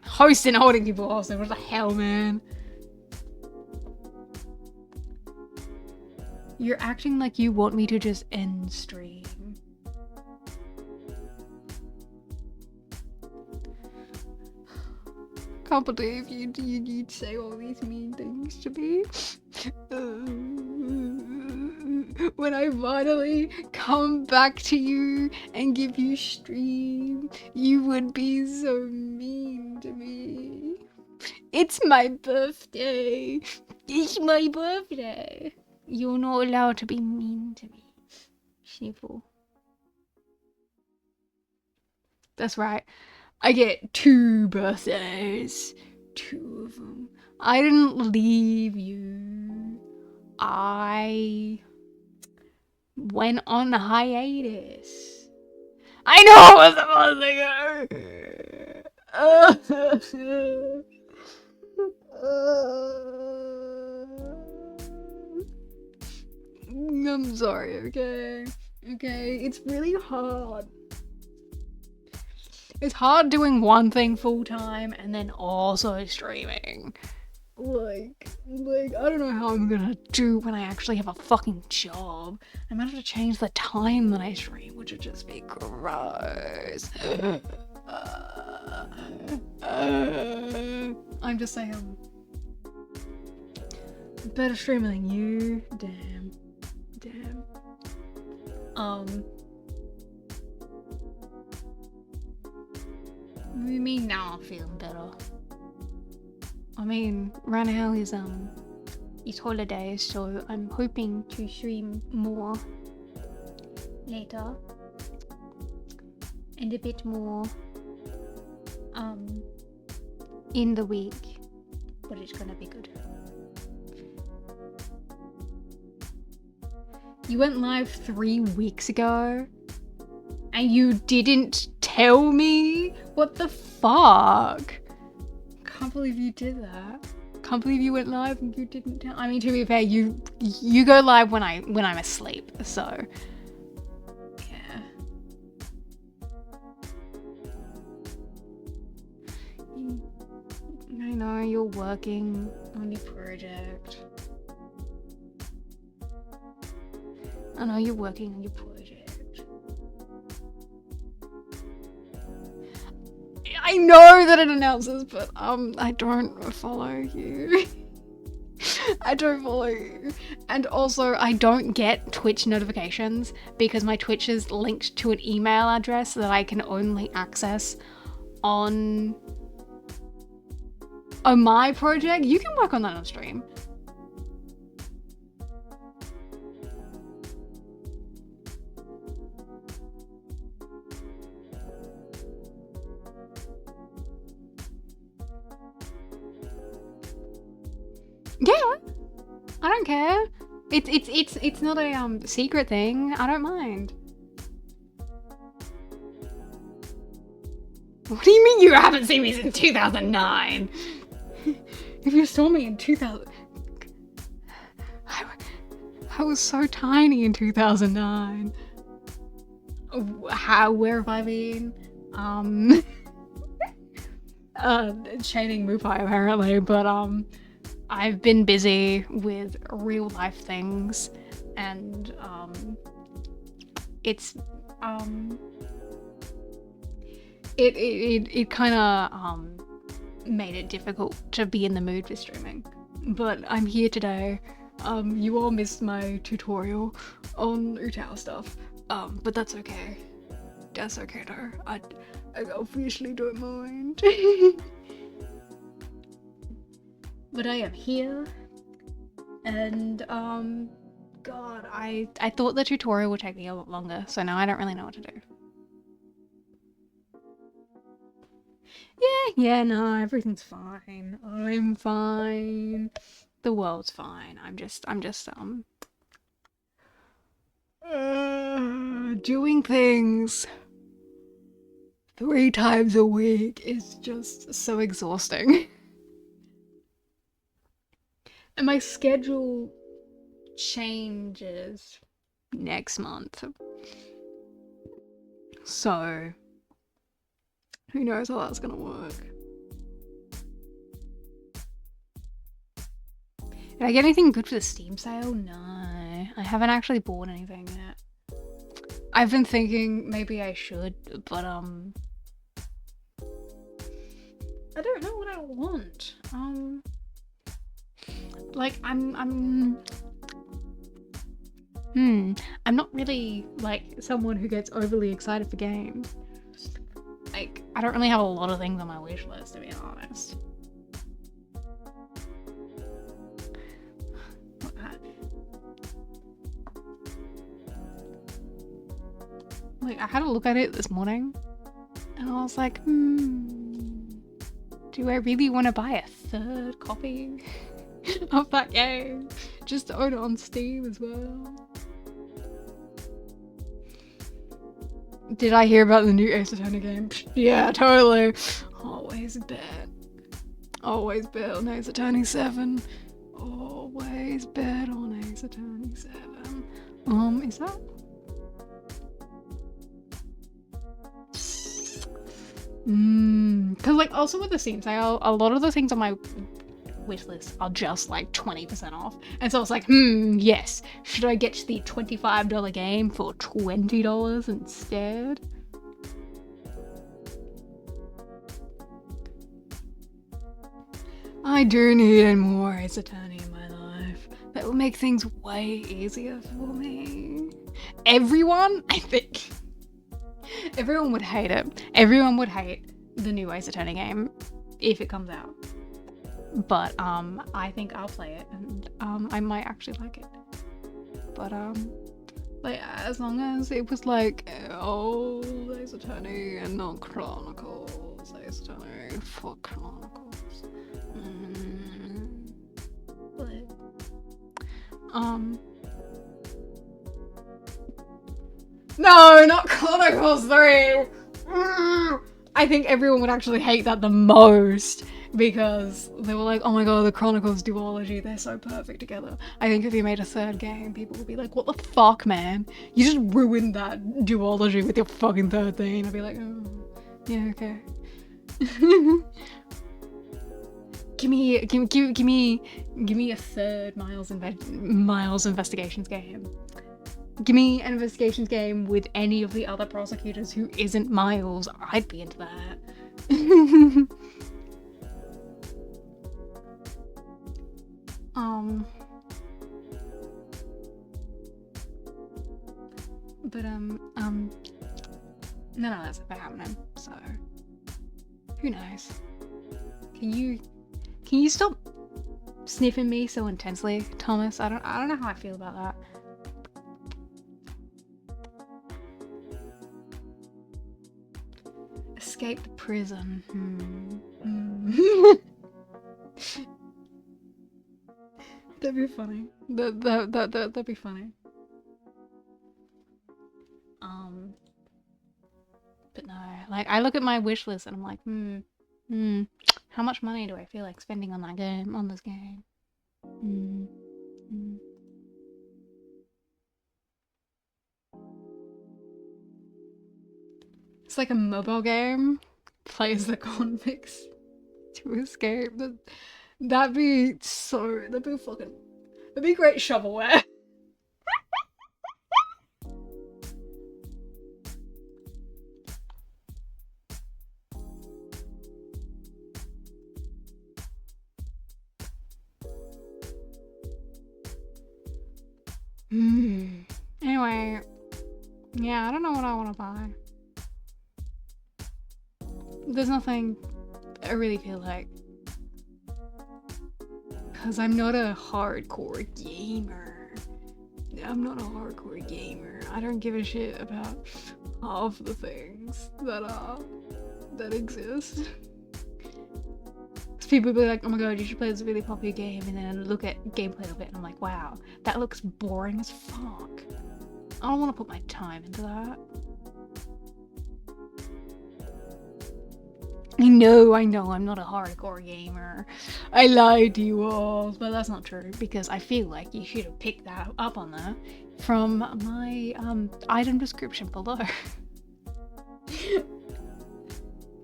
Hosting holding people also. What the hell, man? You're acting like you want me to just end stream. Can't believe you'd say all these mean things to me. When I finally come back to you and give you stream, you would be so mean to me. It's my birthday. It's my birthday. You're not allowed to be mean to me. Sniffle. That's right. I get 2 birthdays. 2 of them. I didn't leave you. I went on hiatus. I know it was supposed to go. I'm sorry, okay? Okay, it's really hard. It's hard doing one thing full time and then also streaming. Like, I don't know how I'm gonna do when I actually have a fucking job. I might have to change the time that I stream, which would just be gross. I'm just saying. Better streamer than you. Damn. What do you mean now I'm feeling better? I mean, right now is holidays, so I'm hoping to stream more later. And a bit more in the week. But it's gonna be good. You went live 3 weeks ago and you didn't tell me? What the fuck? Can't believe you did that. Can't believe you went live and you didn't tell. I mean, to be fair, you go live when I'm asleep, so yeah. I know you're working on your project. I know you're working on your project. I know that it announces, but I don't follow you. I don't follow you. And also, I don't get Twitch notifications because my Twitch is linked to an email address that I can only access on my project. You can work on that on stream. Yeah, I don't care. It's not a secret thing. I don't mind. What do you mean you haven't seen me since 2009? If you saw me in 2000, I was so tiny in 2009. Where have I been? Chaining Mupai apparently, but I've been busy with real life things, and it's it kind of made it difficult to be in the mood for streaming. But I'm here today. You all missed my tutorial on UTAU stuff, but that's okay. That's okay though. I obviously don't mind. But I am here, and God, I thought the tutorial would take me a lot longer, so now I don't really know what to do. Yeah, no, everything's fine. I'm fine. The world's fine. I'm just doing things 3 times a week is just so exhausting. And my schedule changes next month. So, who knows how that's gonna work. Did I get anything good for the Steam sale? No, I haven't actually bought anything yet. I've been thinking maybe I should, but I don't know what I want. Like I'm not really like someone who gets overly excited for games. Like I don't really have a lot of things on my wish list, to be honest. Like I had a look at it this morning and I was like, do I really want to buy a 3rd copy of that game just to own it on Steam as well? Did I hear about the new Ace Attorney game? Yeah, totally. Always bet on Ace Attorney 7. Always bet on Ace Attorney 7. Is that? Because like also with the Steam sale, a lot of the things on my wish list are just like 20% off, and so I was like, yes, should I get the $25 game for $20 instead? I do need more Ace Attorney in my life. That will make things way easier for me. Everyone, I think everyone would hate it. Everyone would hate the new Ace Attorney game if it comes out. But I think I'll play it and I might actually like it. But like as long as it was like old Ace Attorney and not Chronicles. Ace Attorney for Chronicles. But no, not Chronicles 3! I think everyone would actually hate that the most because they were like, oh my god, the Chronicles duology, they're so perfect together. I think if you made a 3rd game, people would be like, what the fuck, man? You just ruined that duology with your fucking 3rd thing. I'd be like, oh, yeah, okay. Give me a 3rd Miles Investigations game. Give me an investigations game with any of the other prosecutors who isn't Miles. I'd be into that. But none of that's ever happening. So who knows? Can you stop sniffing me so intensely, Thomas? I don't know how I feel about that. Escape the prison. That'd be funny. That'd be funny. But no, like I look at my wish list and I'm like, how much money do I feel like spending on that game, on this game? It's like a mobile game. Plays the convicts to escape. That'd be great shovelware. Anyway, yeah, I don't know what I want to buy. There's nothing I really feel like. Because I'm not a hardcore gamer. I don't give a shit about half the things that are that exist. People be like, oh my god, you should play this really popular game, and then I look at gameplay of it and I'm like, wow, that looks boring as fuck. I don't want to put my time into that. I know, I'm not a hardcore gamer. I lied to you all, but that's not true, because I feel like you should have picked that up on that from my item description below.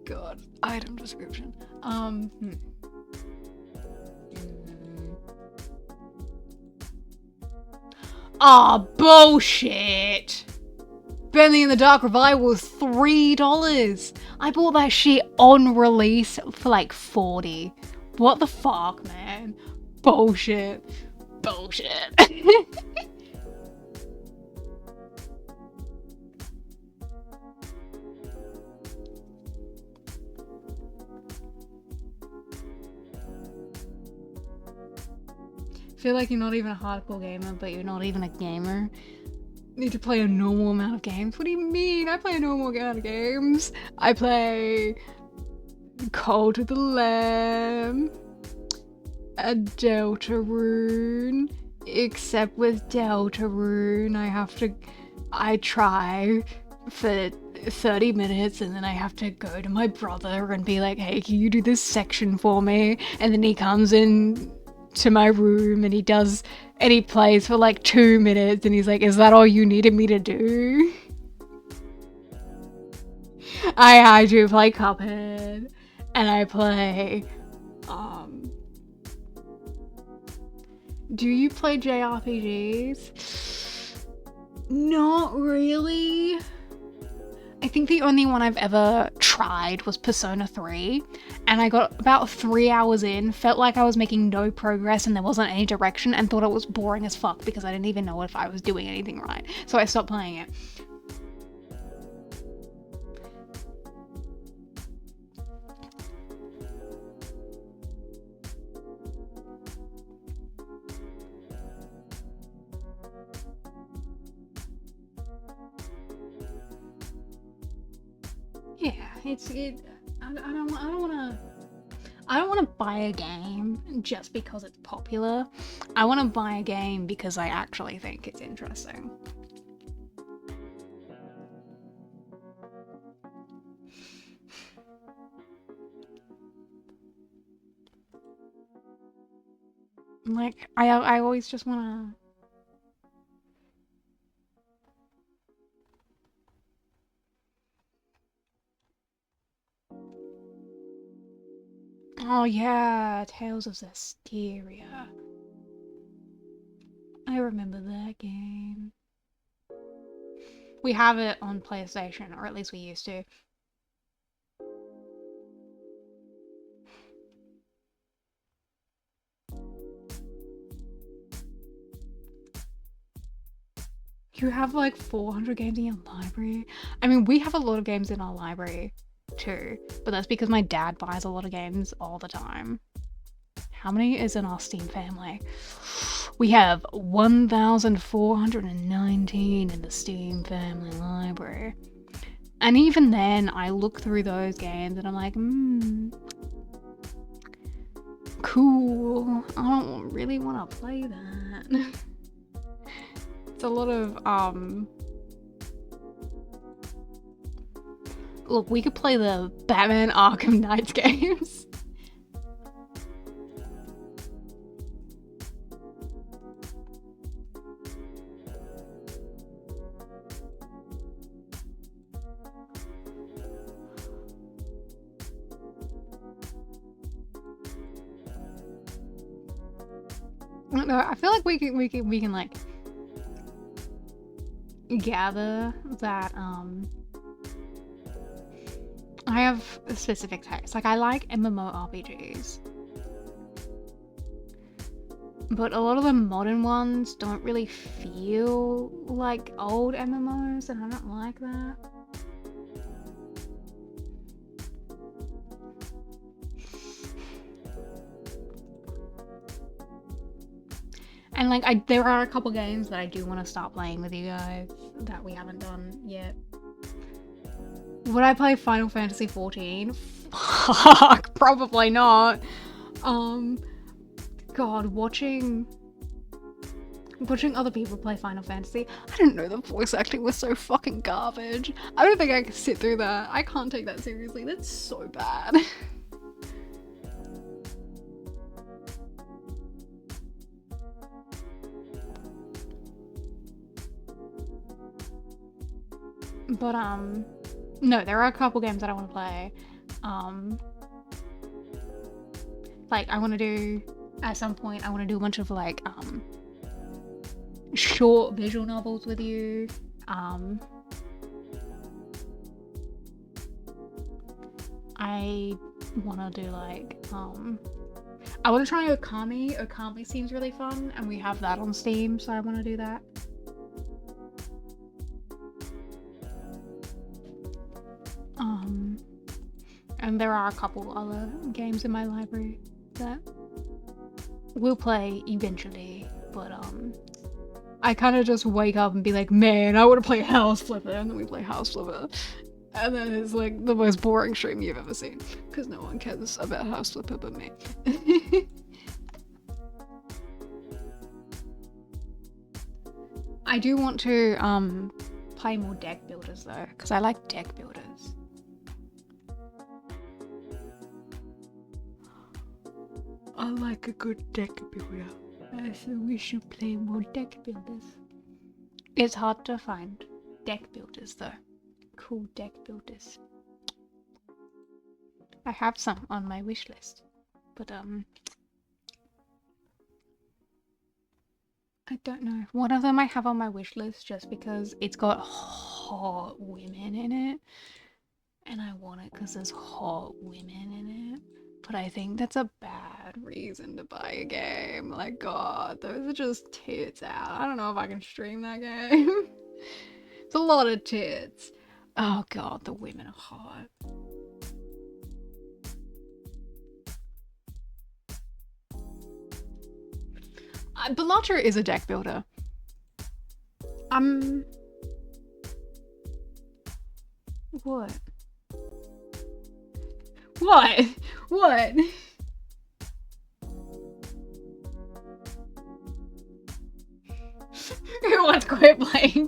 God, item description. Ah, bullshit! Bentley in the Dark Revival was $3. I bought that shit on release for like $40. What the fuck, man? Bullshit. Bullshit. Feel like you're not even a hardcore gamer, but you're not even a gamer. Need to play a normal amount of games. What do you mean? I play a normal amount of games. I play Call to the Lamb, a Deltarune. Except with Deltarune, I try for 30 minutes and then I have to go to my brother and be like, hey, can you do this section for me? And then he comes in to my room and he plays for like 2 minutes and he's like, is that all you needed me to do? I do play Cuphead and I play do you play JRPGs? Not really. I think the only one I've ever tried was Persona 3, and I got about 3 hours in, felt like I was making no progress and there wasn't any direction, and thought it was boring as fuck because I didn't even know if I was doing anything right. So I stopped playing it. Yeah, I don't want to buy a game just because it's popular. I want to buy a game because I actually think it's interesting. Like, I always just want to... Oh yeah, Tales of Zestiria. I remember that game. We have it on PlayStation, or at least we used to. You have like 400 games in your library? I mean, we have a lot of games in our library too, but that's because my dad buys a lot of games all the time. How many is in our Steam family? We have 1,419 in the Steam family library. And even then, I look through those games and I'm like, cool. I don't really want to play that. It's a lot of, Look, we could play the Batman Arkham Knights games. No, I feel like we can like gather that I have a specific taste. Like, I like MMORPGs, but a lot of the modern ones don't really feel like old MMOs, and I don't like that. And like, there are a couple games that I do want to start playing with you guys that we haven't done yet. Would I play Final Fantasy 14? Fuck, probably not. God, watching other people play Final Fantasy, I didn't know the voice acting was so fucking garbage. I don't think I could sit through that. I can't take that seriously. That's so bad. But no, there are a couple games that I want to play. Like I want to do at some point. I want to do a bunch of like short visual novels with you. I want to do like I want to try Okami. Okami seems really fun, and we have that on Steam, so I want to do that. And there are a couple other games in my library that we'll play eventually, but I kind of just wake up and be like, man, I want to play House Flipper, and then we play House Flipper, and then it's like the most boring stream you've ever seen, because no one cares about House Flipper but me. I do want to play more deck builders though, because I like deck builders. I like a good deck builder. So we should play more deck builders. It's hard to find deck builders though. Cool deck builders. I have some on my wish list, but I don't know. One of them I have on my wish list just because it's got hot women in it, and I want it because there's hot women in it. But I think that's a bad reason to buy a game. Like, God, those are just tits out. I don't know if I can stream that game. It's a lot of tits. Oh God, the women are hot. Bellatra is a deck builder. What? What? What? Who wants to quit playing?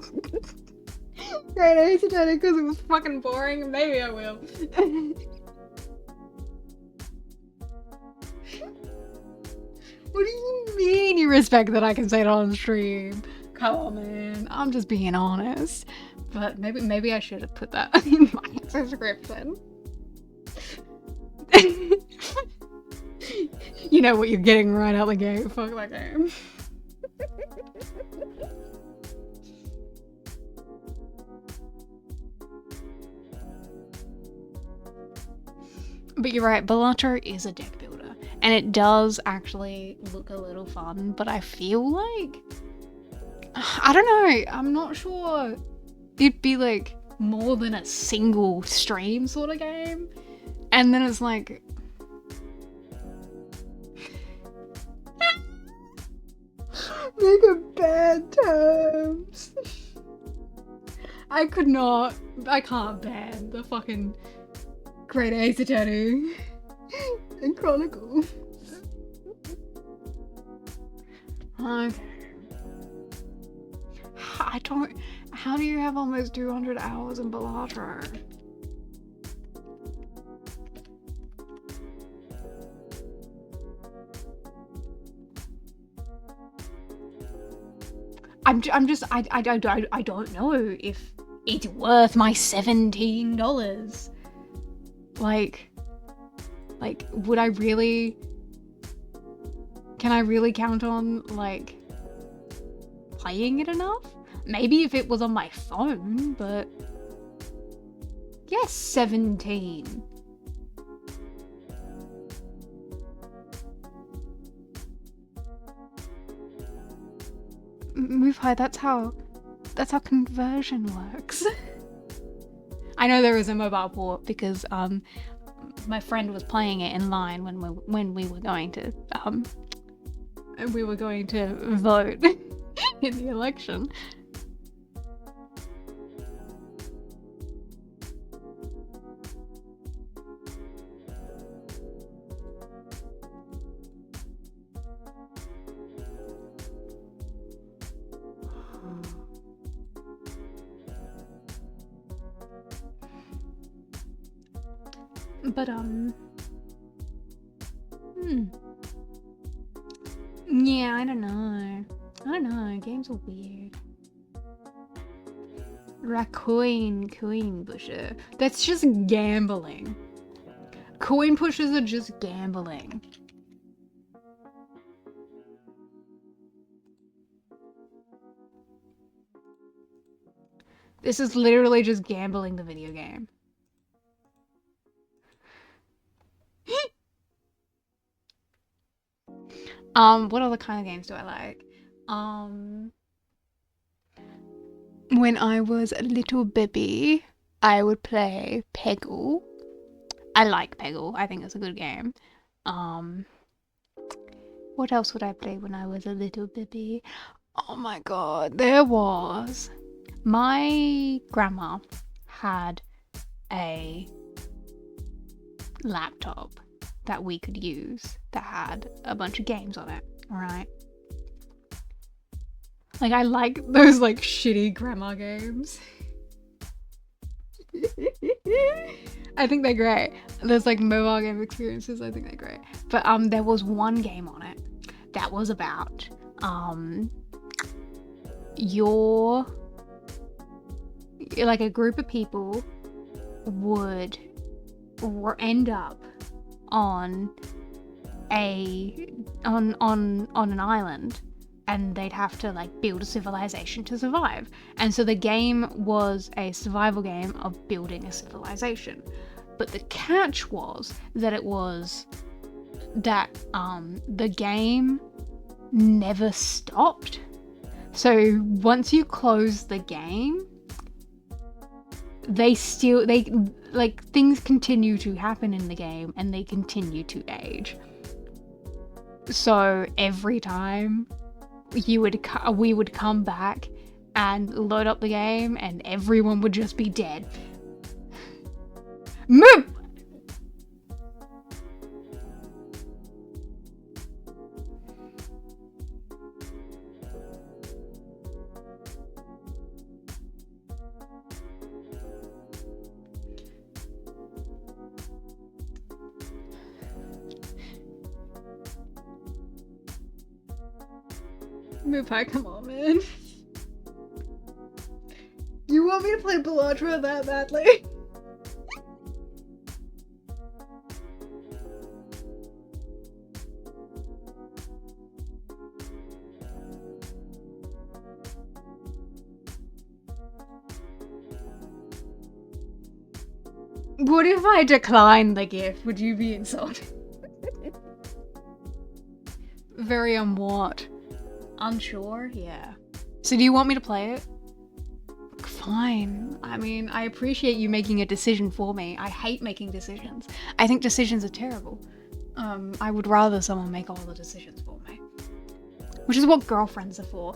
Great, I hate to tell it because it was fucking boring. Maybe I will. What do you mean you respect that I can say it on stream? Come on, man. I'm just being honest. But maybe I should have put that in my description. You know what you're getting right out the gate. Fuck that game. But you're right, Bellatra is a deck builder. And it does actually look a little fun, but I feel like... I don't know, I'm not sure it'd be like more than a single stream sort of game. And then it's like... Make a bad terms. I can't ban the fucking Great Ace Attorney and Chronicle. Okay. How do you have almost 200 hours in Bellatra? I don't know if it's worth my $17. Like, would I really... Can I really count on, like, playing it enough? Maybe if it was on my phone, but... Yes, 17. Move high, that's how conversion works. I know there is a mobile port because my friend was playing it in line when we were going to vote in the election. But yeah, I don't know. Games are weird. Coin pusher. That's just gambling. Coin pushers are just gambling. This is literally just gambling the video game. What other kind of games do I like? When I was a little baby, I would play Peggle. I like Peggle. I think it's a good game. What else would I play when I was a little baby? Oh my god, there was... My grandma had a laptop that we could use that had a bunch of games on it, alright? Like, I like those, like, shitty grandma games. I think they're great. There's, like, mobile game experiences, I think they're great. But, there was one game on it that was about, like, a group of people would end up on an island, and they'd have to like build a civilization to survive. And so the game was a survival game of building a civilization. But the catch was that the game never stopped. So once you close the game, things continue to happen in the game, and they continue to age. So every time we would come back and load up the game, and everyone would just be dead. Move! Mupai, come on, man. You want me to play Belatra that badly? What if I decline the gift? Would you be insulted? Very what? Unsure? Yeah. So do you want me to play it? Fine. I mean, I appreciate you making a decision for me. I hate making decisions. I think decisions are terrible. I would rather someone make all the decisions for me. Which is what girlfriends are for.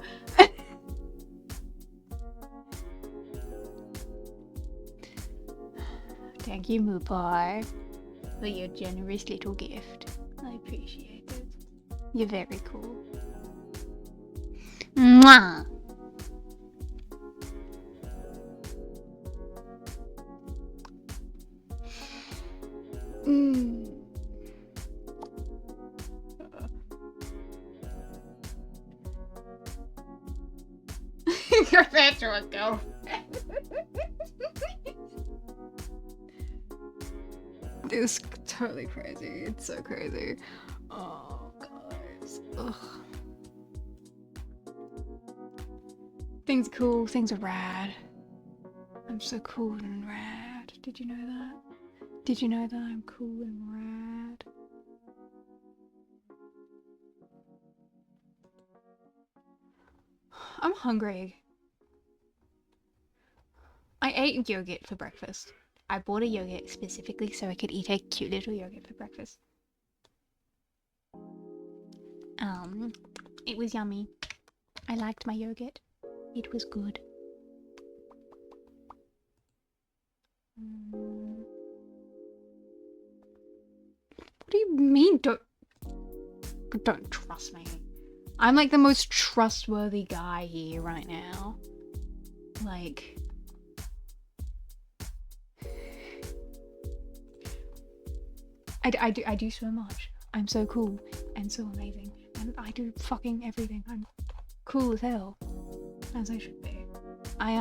Thank you, Mupai, for your generous little gift. I appreciate it. You're very cool. Mwah! Your Petra would go. It's totally crazy. It's so crazy. Oh, guys. Ugh. Things are cool. Things are rad. I'm so cool and rad. Did you know that? Did you know that I'm cool and rad? I'm hungry. I ate yogurt for breakfast. I bought a yogurt specifically so I could eat a cute little yogurt for breakfast. It was yummy. I liked my yogurt. It was good. What do you mean don't trust me? I'm like the most trustworthy guy here right now. Like... I do so much. I'm so cool and so amazing, and I do fucking everything. I'm cool as hell, as I should be. I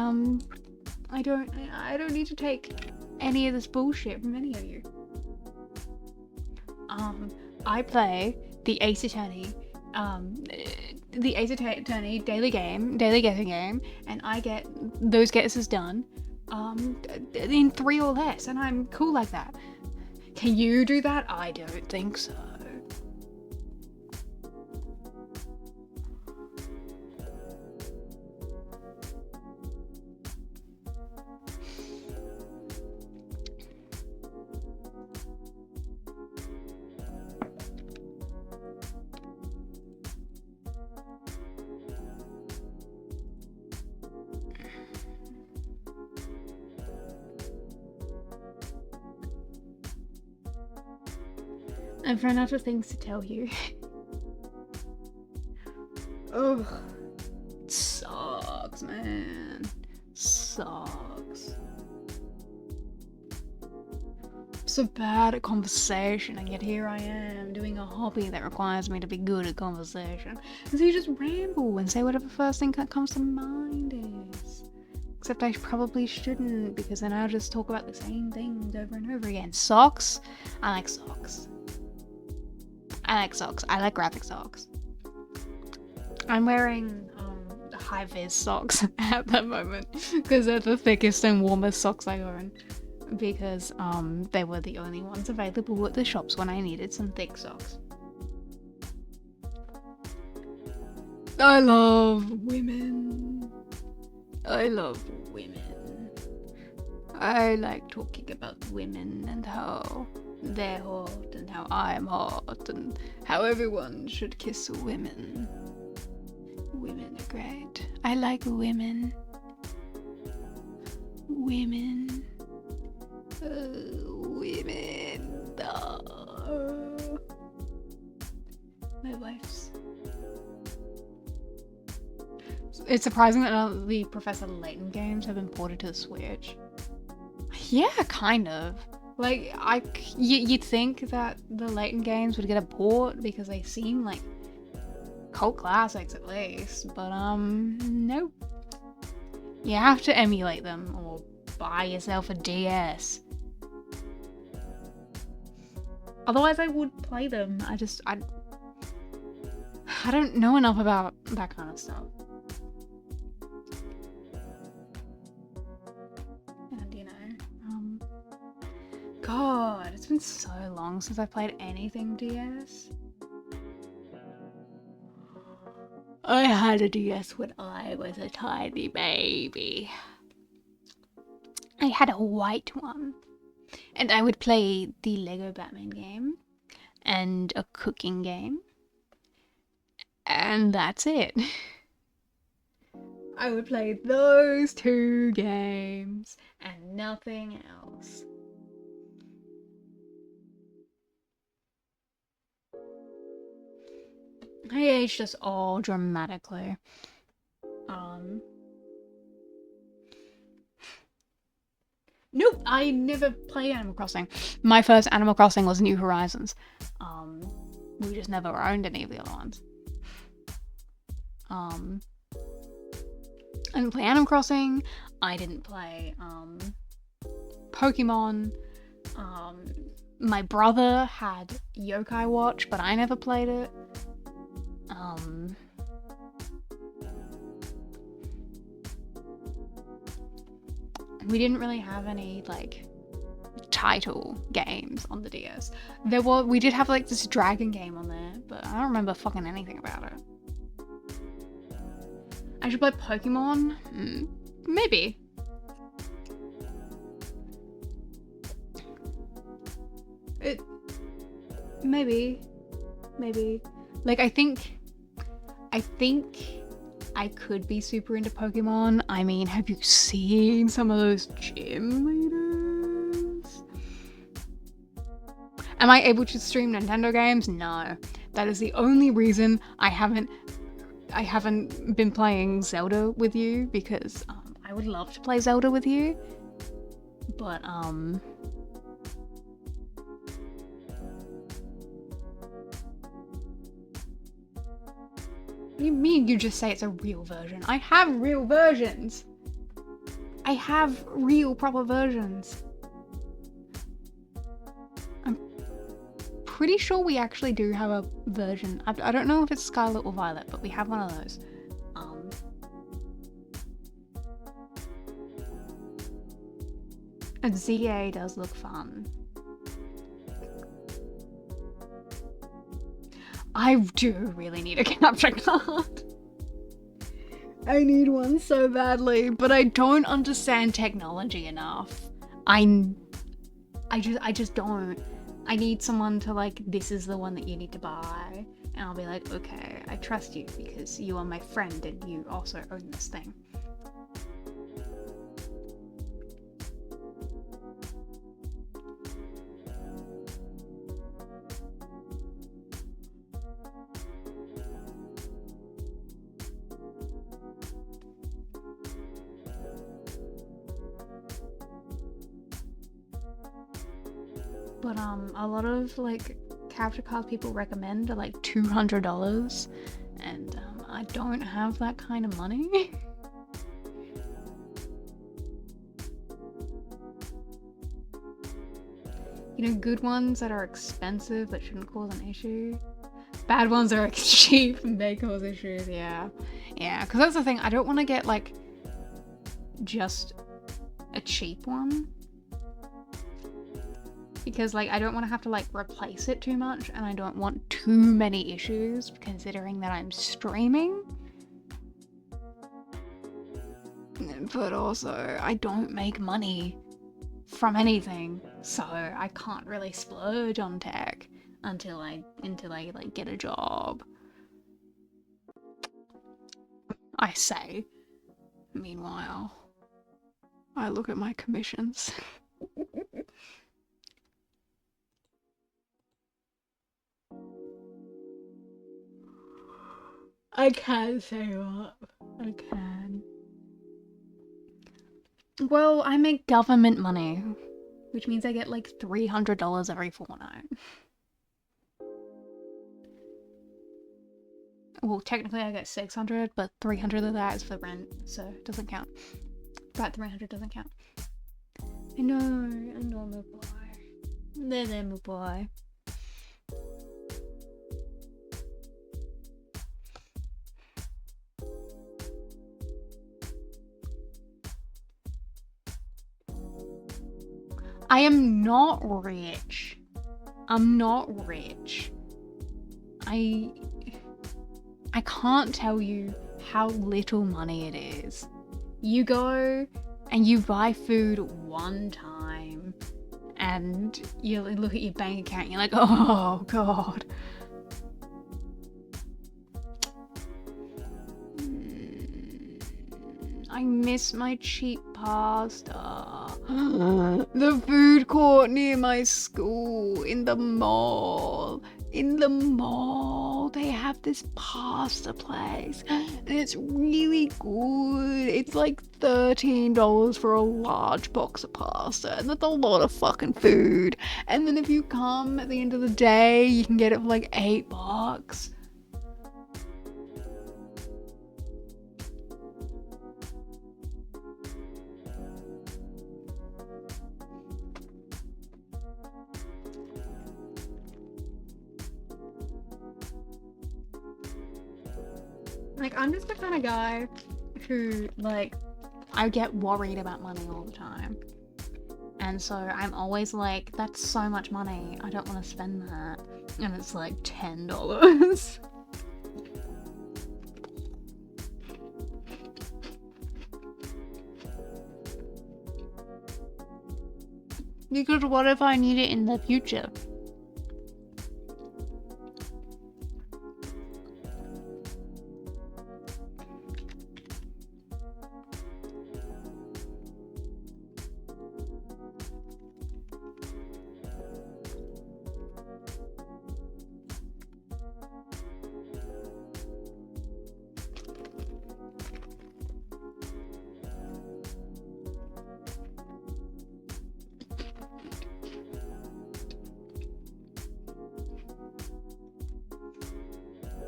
don't need to take any of this bullshit from any of you. I play the Ace Attorney daily guessing game, and I get those guesses done in 3 or less, and I'm cool like that. Can you do that? I don't think so. I've run out of things to tell you. Ugh. It sucks, man. Sucks. I'm so bad at conversation, and yet here I am doing a hobby that requires me to be good at conversation. And so you just ramble and say whatever first thing that comes to mind is. Except I probably shouldn't, because then I'll just talk about the same things over and over again. Socks? I like socks. I like socks. I like graphic socks. I'm wearing high-vis socks at the moment because they're the thickest and warmest socks I own, because they were the only ones available at the shops when I needed some thick socks. I love women. I love women. I like talking about women and how they're hot and how I'm hot and how everyone should kiss women. Women are great. I like women. Women. Women. My wife's. It's surprising that none of the Professor Layton games have been ported to the Switch. Yeah, kind of. Like, you'd think that the Layton games would get a port because they seem like cult classics at least, but nope. You have to emulate them or buy yourself a DS. Otherwise I would play them. I don't know enough about that kind of stuff. God, it's been so long since I played anything DS. I had a DS when I was a tiny baby. I had a white one. And I would play the Lego Batman game and a cooking game. And that's it. I would play those 2 games and nothing else. I aged us all dramatically. Nope, I never played Animal Crossing. My first Animal Crossing was New Horizons. We just never owned any of the other ones. I didn't play Animal Crossing. I didn't play Pokemon. My brother had Yokai Watch, but I never played it. We didn't really have any like title games on the DS. We did have like this dragon game on there, but I don't remember fucking anything about it. I should play Pokemon? Maybe. Maybe. Like, I think I could be super into Pokemon. I mean, have you seen some of those gym leaders? Am I able to stream Nintendo games? No. That is the only reason I haven't been playing Zelda with you, because I would love to play Zelda with you, but You mean you just say it's a real version? I have real versions. I have real proper versions. I'm pretty sure we actually do have a version. I don't know if it's Scarlet or Violet, but we have one of those. A ZA does look fun. I do really need a capture card. I need one so badly, but I don't understand technology enough. I just don't. I need someone to like, this is the one that you need to buy. And I'll be like, okay, I trust you because you are my friend and you also own this thing. But a lot of like capture cards people recommend are like $200, and I don't have that kind of money. You know, good ones that are expensive but shouldn't cause an issue. Bad ones are cheap and they cause issues. Yeah, because that's the thing. I don't want to get like just a cheap one. Because like I don't want to have to like replace it too much, and I don't want too many issues considering that I'm streaming. But also I don't make money from anything, so I can't really splurge on tech until I like get a job. I say. Meanwhile, I look at my commissions. I can save up. I can. Well, I make government money, which means I get like $300 every fortnight. Well, technically I get 600, but 300 of that is for rent, so it doesn't count. That 300 doesn't count. I know, my boy. There, my boy. I am not rich. I'm not rich. I can't tell you how little money it is. You go and you buy food one time and you look at your bank account and you're like, oh god. I miss my cheap pasta. The food court near my school, in the mall. In the mall, they have this pasta place, and it's really good. It's like $13 for a large box of pasta, and that's a lot of fucking food. And then if you come at the end of the day, you can get it for like $8. Like, I'm just the kind of guy who, like, I get worried about money all the time. And so I'm always like, that's so much money, I don't want to spend that. And it's like $10. Because what if I need it in the future?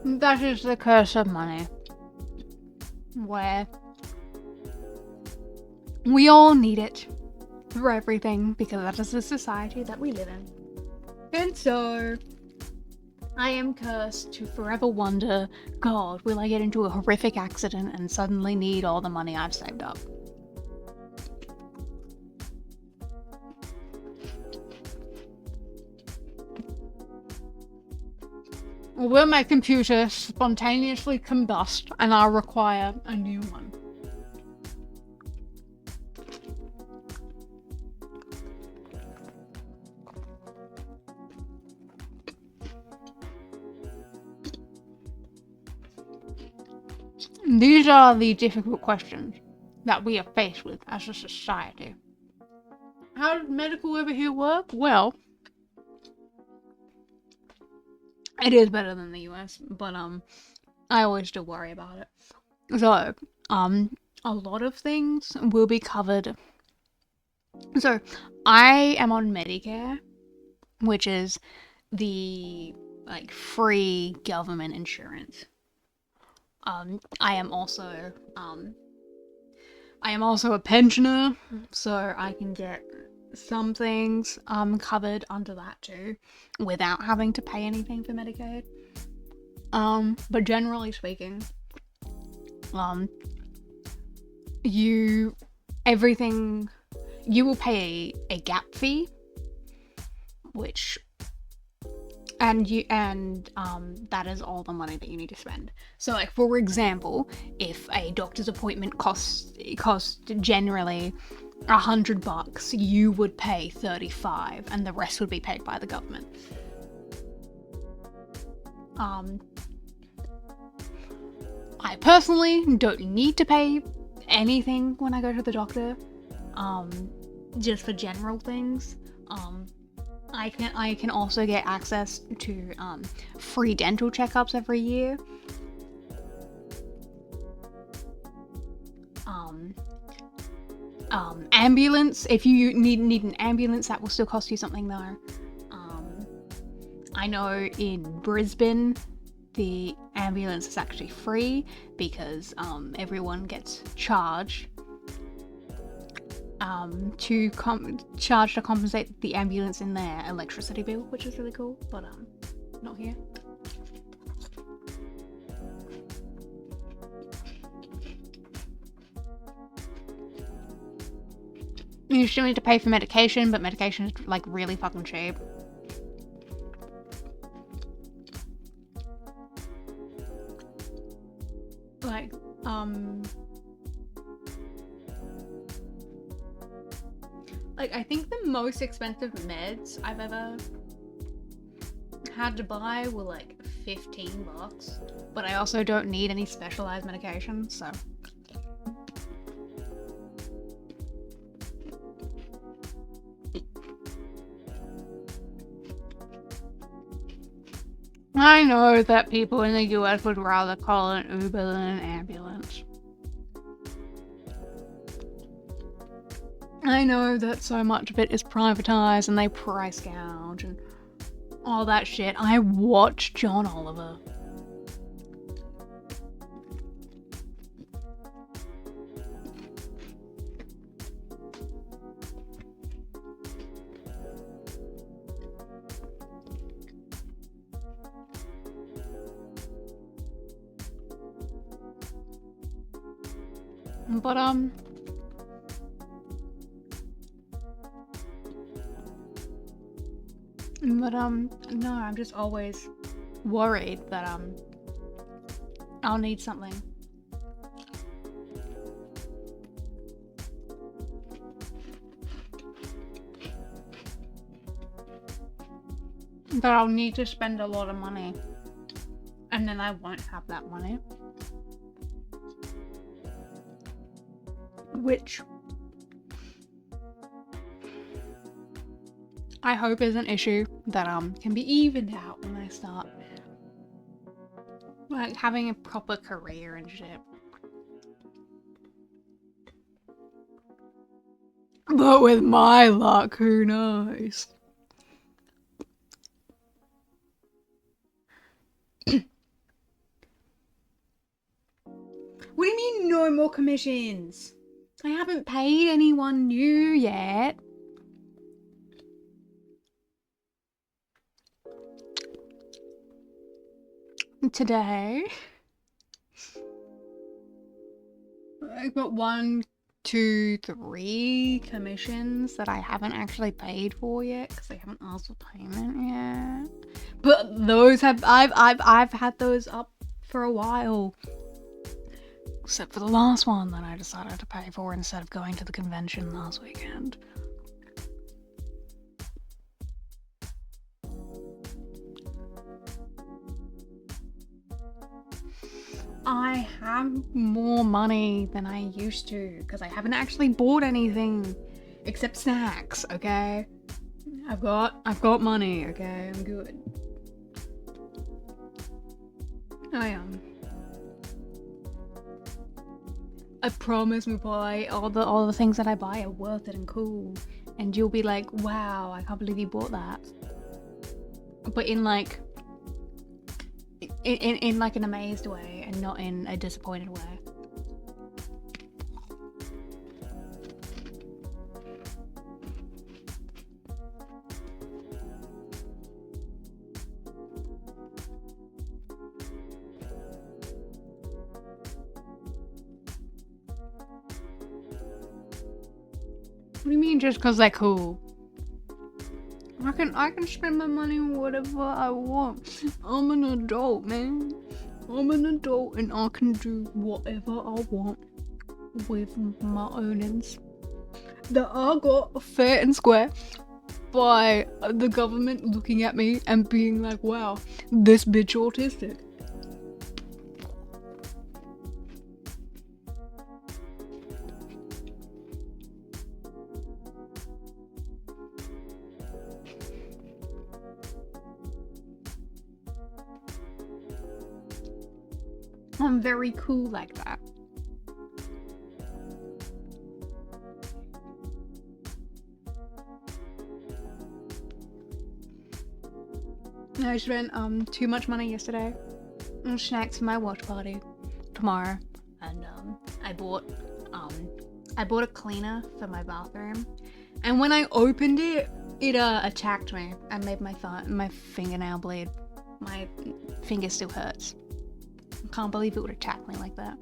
That is the curse of money. Where we all need it for everything, because that is the society that we live in. And so I am cursed to forever wonder, God, will I get into a horrific accident and suddenly need all the money I've saved up? Or will my computer spontaneously combust and I'll require a new one? These are the difficult questions that we are faced with as a society. How does medical over here work? Well, it is better than the US, but I always still worry about it. So, a lot of things will be covered. So, I am on Medicare, which is the free government insurance. I am also a pensioner, so I can get some things covered under that too, without having to pay anything for Medicaid. But generally speaking, you will pay a gap fee, which that is all the money that you need to spend. So, like, for example, if a doctor's appointment costs generally $100, you would pay $35, and the rest would be paid by the government. I personally don't need to pay anything when I go to the doctor, just for general things. I can also get access to free dental checkups every year. Ambulance, if you need an ambulance, that will still cost you something though. I know in Brisbane the ambulance is actually free because everyone gets charged to compensate the ambulance in their electricity bill, which is really cool, but not here. You still need to pay for medication, but medication is like really fucking cheap. Like, I think the most expensive meds I've ever had to buy were like $15, but I also don't need any specialized medication, so. I know that people in the US would rather call an Uber than an ambulance. I know that so much of it is privatized and they price gouge and all that shit. I watch John Oliver. But no, I'm just always worried that I'll need something. That I'll need to spend a lot of money, and then I won't have that money. Which I hope is an issue that can be evened out when I start like having a proper career and shit. But with my luck, who knows? more commissions. I haven't paid anyone new yet. Today, I've got 1, 2, 3 commissions that I haven't actually paid for yet because they haven't asked for payment yet. But those have I've had those up for a while. Except for the last one that I decided to pay for instead of going to the convention last weekend. I have more money than I used to because I haven't actually bought anything except snacks, okay? I've got money, okay? I'm good. I promise, Mupai, all the things that I buy are worth it and cool. And you'll be like, wow, I can't believe you bought that. But in like an amazed way and not in a disappointed way. What do you mean just because they're cool? I can spend my money on whatever I want. I'm an adult, man. I'm an adult and I can do whatever I want with my earnings that I got fair and square by the government looking at me and being like, wow, this bitch autistic. I'm very cool like that. I spent too much money yesterday on snacks for my watch party tomorrow, and I bought a cleaner for my bathroom, and when I opened it, it attacked me and made my fingernail bleed. My finger still hurts. I can't believe it would attack me like that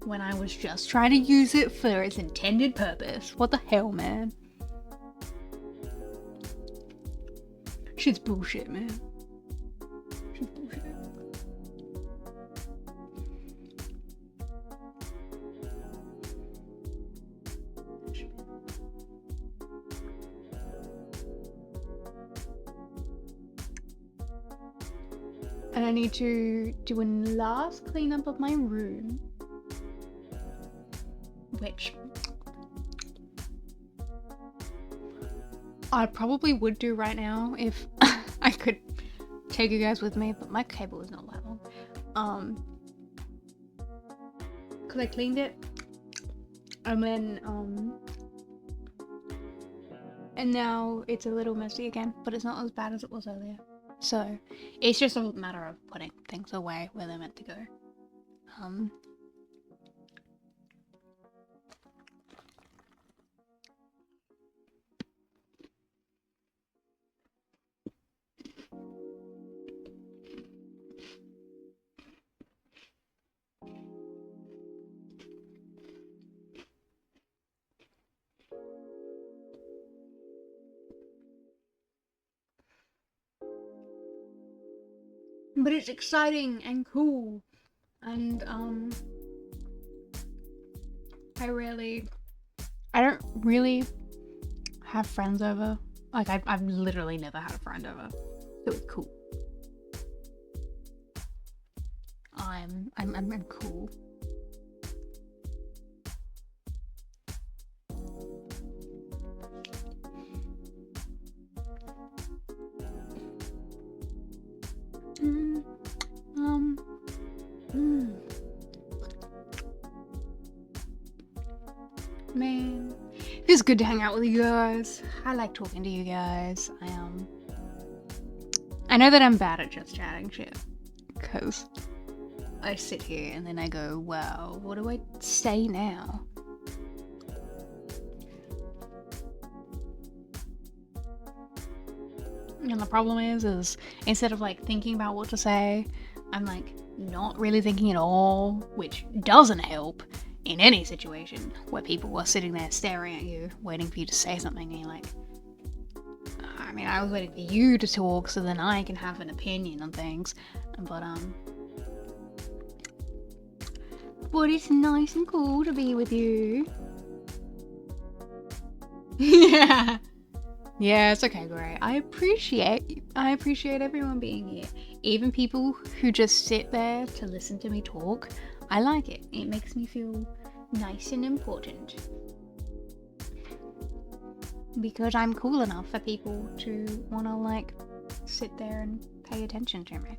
when I was just trying to use it for its intended purpose. What the hell, man? Shit's bullshit, man. Shit's bullshit. And I need to do a last cleanup of my room, which I probably would do right now if I could take you guys with me, but my cable is not that long. Cause I cleaned it, and then and now it's a little messy again, but it's not as bad as it was earlier. So it's just a matter of putting things away where they're meant to go. But it's exciting and cool, and I don't really have friends over. Like I've literally never had a friend over, so it's cool. I'm cool. Man, it's good to hang out with you guys. I like talking to you guys. I know that I'm bad at just chatting shit, because I sit here and then I go, wow, what do I say now? And the problem is instead of like thinking about what to say, I'm like not really thinking at all, which doesn't help in any situation where people are sitting there staring at you, waiting for you to say something, and you're like, I mean, I was waiting for you to talk so then I can have an opinion on things, but it's nice and cool to be with you. Yeah. Yeah, it's okay, great. I appreciate everyone being here. Even people who just sit there to listen to me talk. I like it. It makes me feel nice and important. Because I'm cool enough for people to want to, like, sit there and pay attention to me.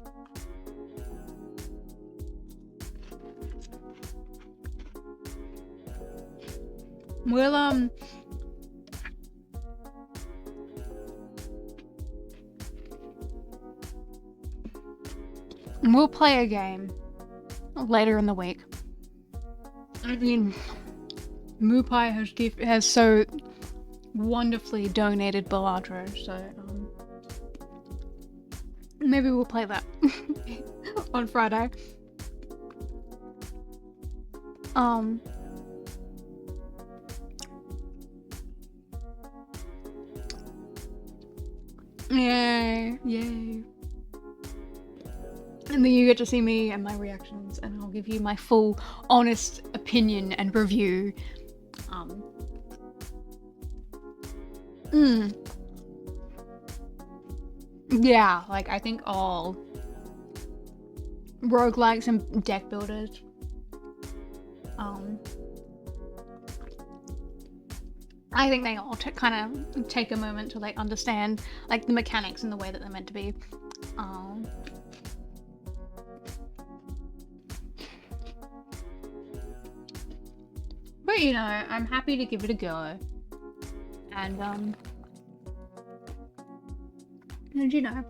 We'll play a game later in the week. I mean, Mupai has so wonderfully donated Baladro, so maybe we'll play that on Friday. Yay. And then you get to see me and my reactions, and I'll give you my full, honest opinion and review. Yeah, like, I think all roguelikes and deck builders, I think they all kind of take a moment to, like, understand, like, the mechanics and the way that they're meant to be. But, you know, I'm happy to give it a go. And, you know,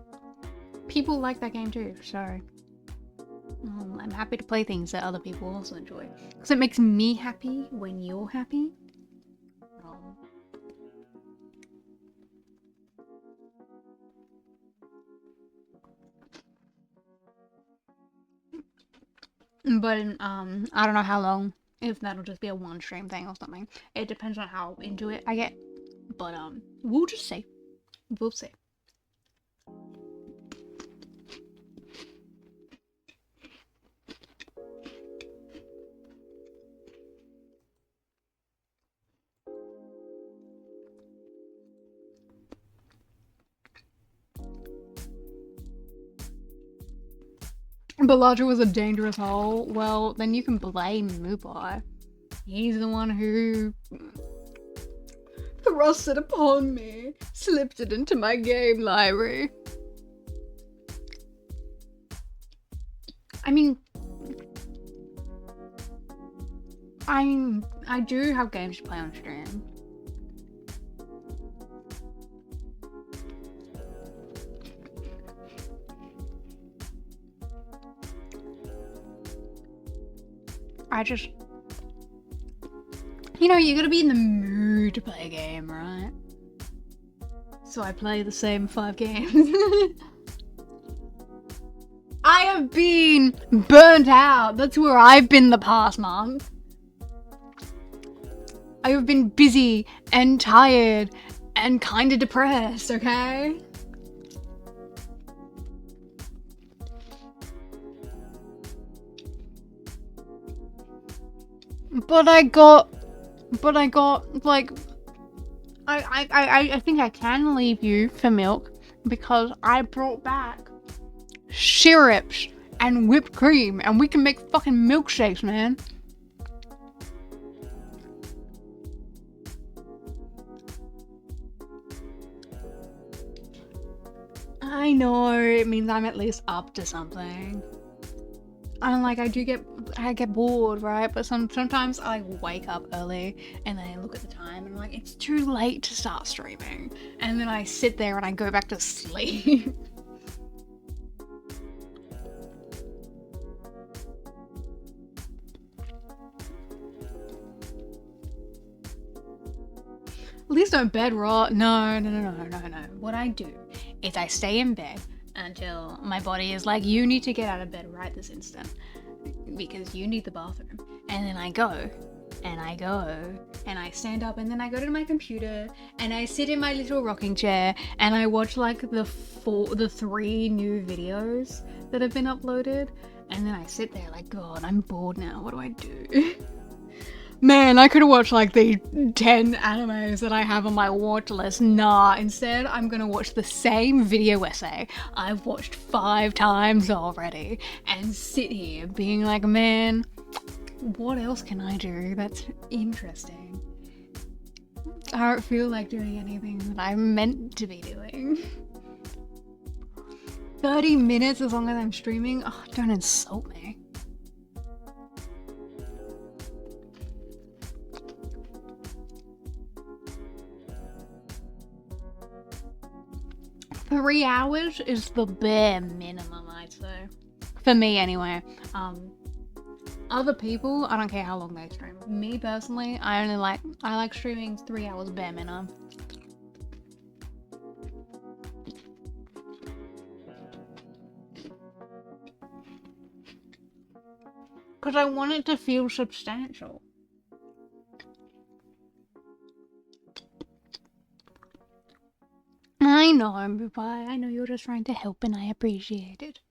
people like that game too, so I'm happy to play things that other people also enjoy. Because it makes me happy when you're happy. But, I don't know how long, if that'll just be a one stream thing or something. It depends on how into it I get. But, we'll just see. We'll see. Baladra was a dangerous hole. Well, then you can blame Mupai. He's the one who thrust it upon me, slipped it into my game library. I mean, I do have games to play on stream. I just, you know, you gotta be in the mood to play a game, right? So I play the same 5 games. I have been burnt out. That's where I've been the past month. I have been busy and tired and kinda depressed, okay? But I got, like, I think I can leave you for milk because I brought back syrups and whipped cream and we can make fucking milkshakes, man. I know, it means I'm at least up to something. I'm like, I get bored, right? But sometimes I wake up early and then I look at the time and I'm like, it's too late to start streaming. And then I sit there and I go back to sleep. least don't bed rot. No. What I do is I stay in bed until my body is like, you need to get out of bed right this instant because you need the bathroom. And then I go and I stand up and then I go to my computer and I sit in my little rocking chair and I watch like the 3 new videos that have been uploaded, and then I sit there like, God, I'm bored now. What do I do? Man, I could have watched like the 10 animes that I have on my watch list. Nah, instead I'm gonna watch the same video essay I've watched 5 times already and sit here being like, man, what else can I do that's interesting? I don't feel like doing anything that I'm meant to be doing. 30 minutes as long as I'm streaming? Oh, don't insult me. Three hours is the bare minimum, I'd say. For me, anyway. Other people, I don't care how long they stream. Me personally, I like streaming 3 hours bare minimum. Because I want it to feel substantial. I know, Bye. I know you're just trying to help and I appreciate it.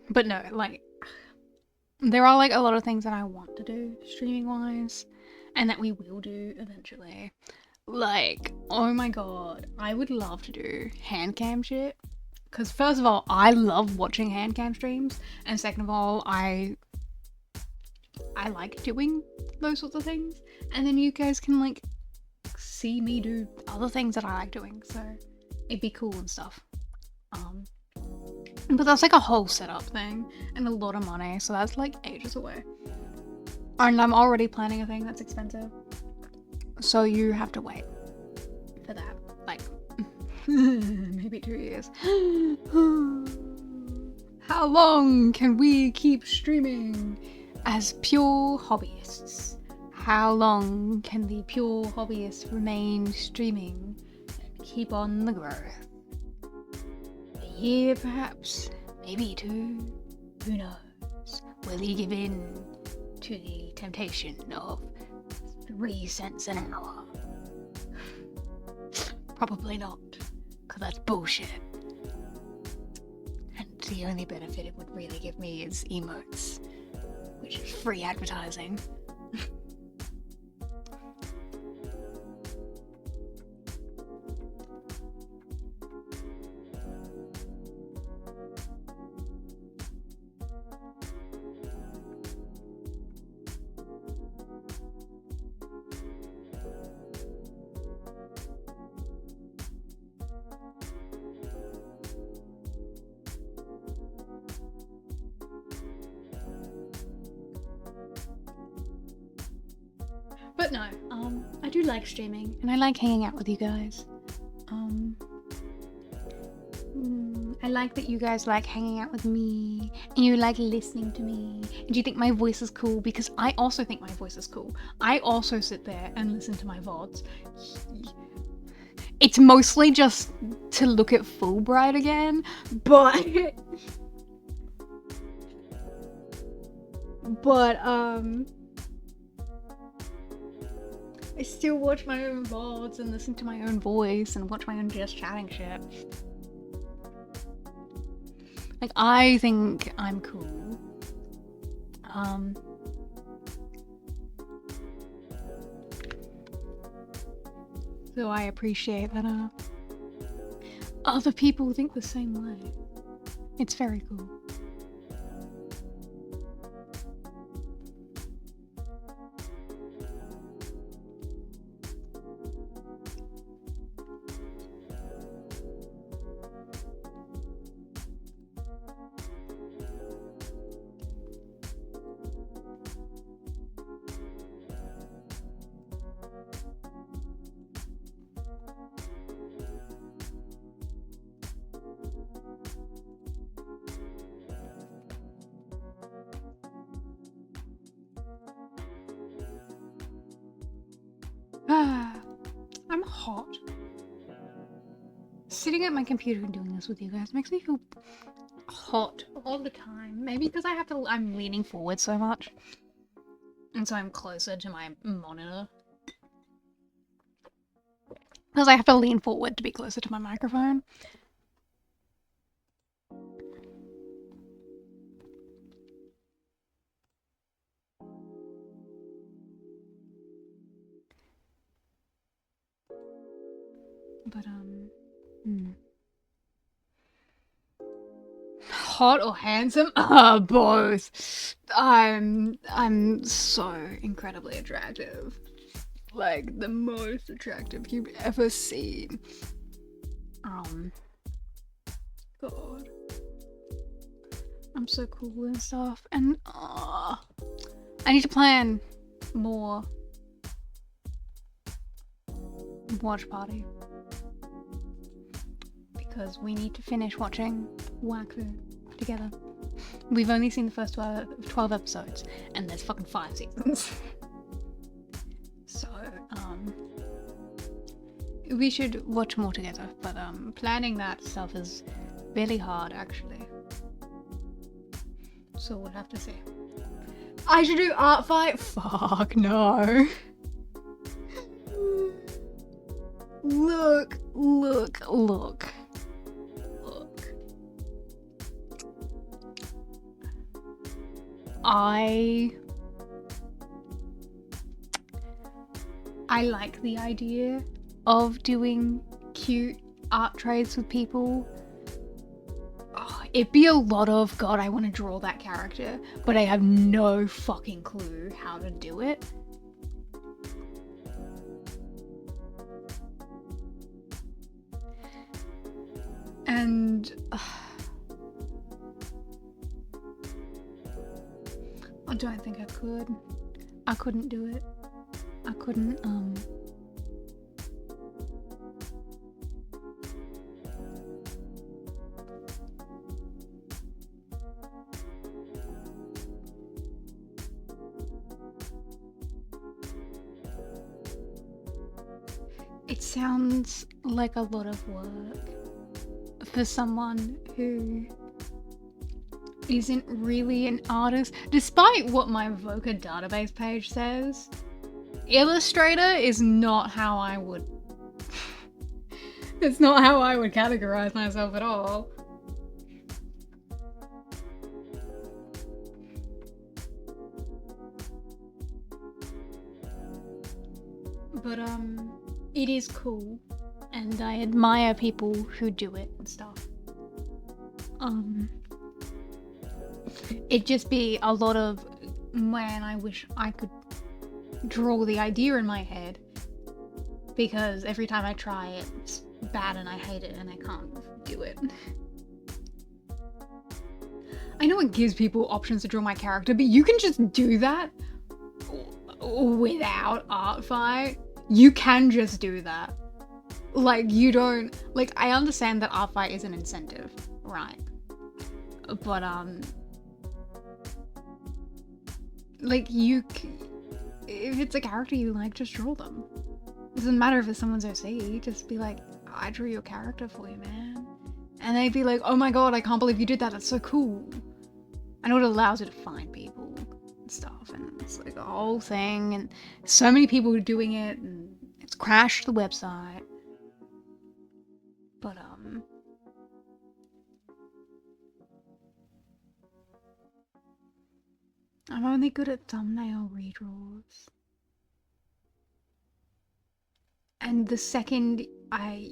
But no, like, there are like a lot of things that I want to do streaming wise and that we will do eventually. Like, oh my god, I would love to do hand cam shit. Because first of all, I love watching hand cam streams, and second of all, I like doing those sorts of things. And then you guys can like see me do other things that I like doing, so it'd be cool and stuff. But that's like a whole setup thing and a lot of money, so that's like ages away. And I'm already planning a thing that's expensive, so you have to wait for that, like maybe 2 years. How long can we keep streaming as pure hobbyists? How long can the pure hobbyists remain streaming and keep on the growth? A year, perhaps? Maybe 2? Who knows? Will he give in to the temptation of 3 cents an hour? Probably not, because that's bullshit. And the only benefit it would really give me is emotes, which is free advertising. But no, I do like streaming and I like hanging out with you guys. I like that you guys like hanging out with me and you like listening to me and you think my voice is cool, because I also think my voice is cool. I also sit there and listen to my VODs. It's mostly just to look at Fulbright again, but I still watch my own VODs and listen to my own voice and watch my own just chatting shit. Like, I think I'm cool. So I appreciate that other people think the same way. It's very cool. I'm hot. Sitting at my computer and doing this with you guys makes me feel hot all the time. Maybe because I'm leaning forward so much. And so I'm closer to my monitor. Because I have to lean forward to be closer to my microphone. But, hot or handsome? Both. I'm so incredibly attractive. Like, the most attractive you've ever seen. God. I'm so cool and stuff. And, I need to plan more watch party. Because we need to finish watching Wakfu together. We've only seen the first 12 episodes, and there's fucking 5 seasons. So, we should watch more together, but planning that stuff is really hard, actually. So we'll have to see. I should do art fight? Fuck no. Look. I like the idea of doing cute art trades with people. Oh, it'd be a lot of, God, I want to draw that character, but I have no fucking clue how to do it. And I don't think I could. I couldn't do it. I couldn't, It sounds like a lot of work for someone who isn't really an artist. Despite what my Voca database page says, Illustrator is not how I would... It's not how I would categorize myself at all. But, it is cool, and I admire people who do it and stuff. It'd just be a lot of, man, I wish I could draw the idea in my head, because every time I try it's bad and I hate it and I can't do it. I know it gives people options to draw my character, but you can just do that without art fight. You can just do that. Like, you don't... Like, I understand that art fight is an incentive, right? But, like, if it's a character you like, just draw them. It doesn't matter if it's someone's OC, just be like, I drew your character for you, man. And they'd be like, oh my god, I can't believe you did that, that's so cool. I know it allows you to find people and stuff, and it's like a whole thing, and so many people are doing it, and it's crashed the website. But, I'm only good at thumbnail redraws. And the second I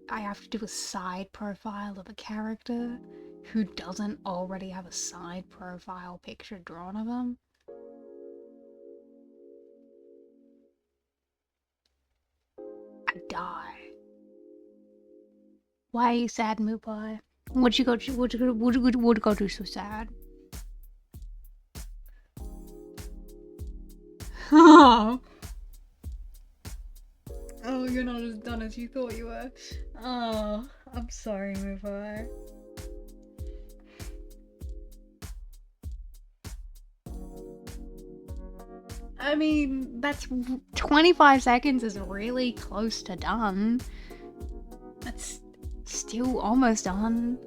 have to do a side profile of a character who doesn't already have a side profile picture drawn of them, I die. Why are you sad, Moopai? What'd you go do so sad? Oh, you're not as done as you thought you were. Oh, I'm sorry, Moopai. I mean, that's 25 seconds is really close to done. That's still almost done.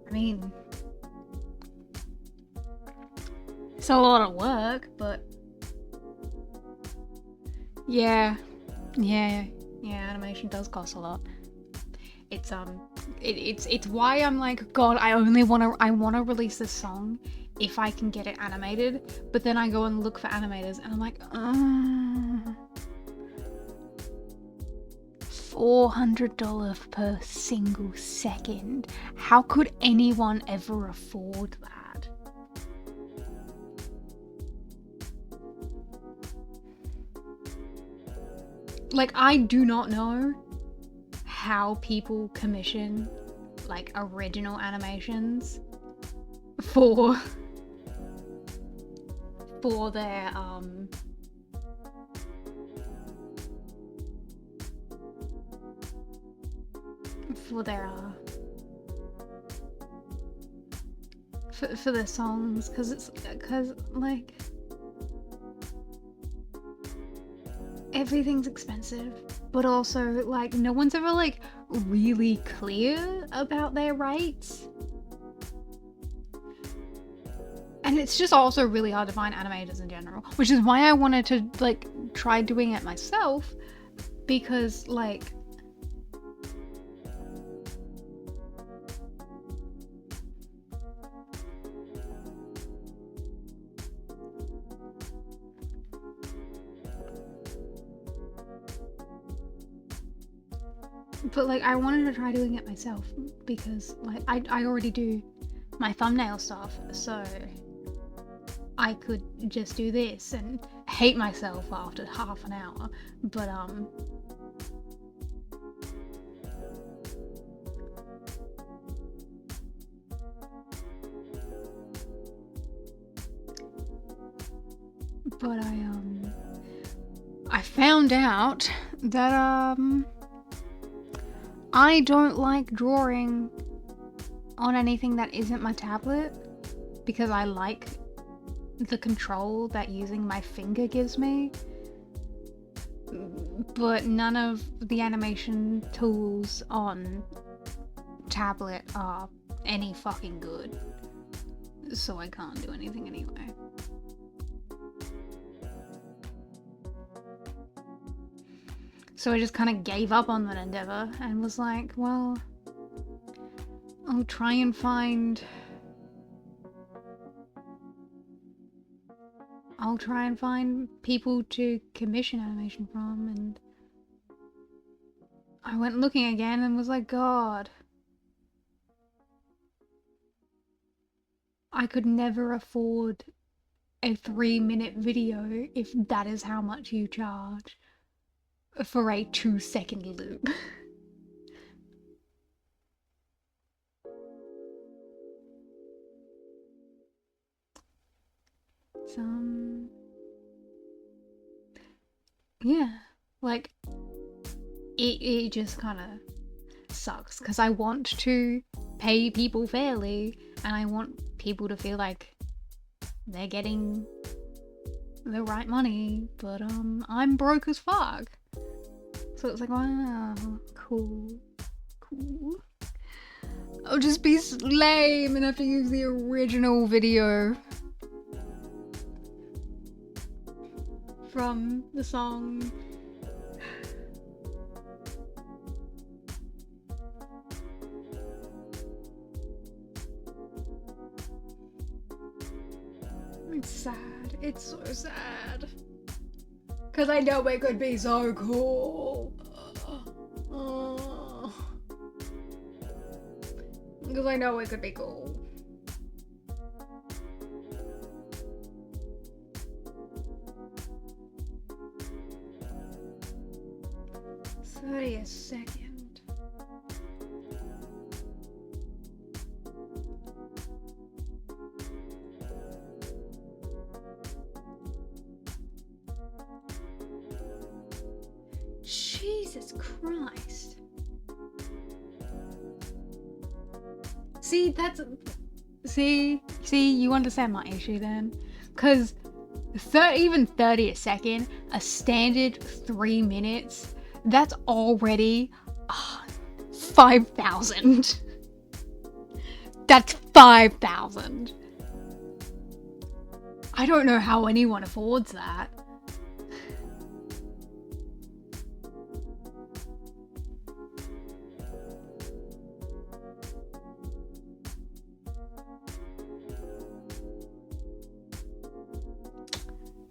I mean, it's a lot of work, but yeah, animation does cost a lot. It's why I'm like, God, I wanna release this song if I can get it animated, but then I go and look for animators and I'm like, $400 per single second. How could anyone ever afford that? Like, I do not know how people commission like original animations for their for their songs, because like everything's expensive, but also like no one's ever like really clear about their rates. And it's just also really hard to find animators in general, which is why I wanted to like try doing it myself, because like I wanted to try doing it myself because like I already do my thumbnail stuff, so I could just do this and hate myself after half an hour, but I found out that I don't like drawing on anything that isn't my tablet because I like the control that using my finger gives me, but none of the animation tools on tablet are any fucking good, so I can't do anything anyway. So I just kind of gave up on that endeavor and was like, well, I'll try and find people to commission animation from, and I went looking again and was like, God, I could never afford a 3-minute video if that is how much you charge for a 2-second loop. Yeah, like it just kind of sucks because I want to pay people fairly and I want people to feel like they're getting the right money, but I'm broke as fuck. So it's like, wow, cool. I'll just be lame and have to use the original video from the song. It's sad. It's so sad. Because I know it could be so cool. Because I know it could be cool. Sorry, a second. Jesus Christ. See, you understand my issue then? Because even 30 a second, a standard 3 minutes, that's already 5,000. That's 5,000. I don't know how anyone affords that.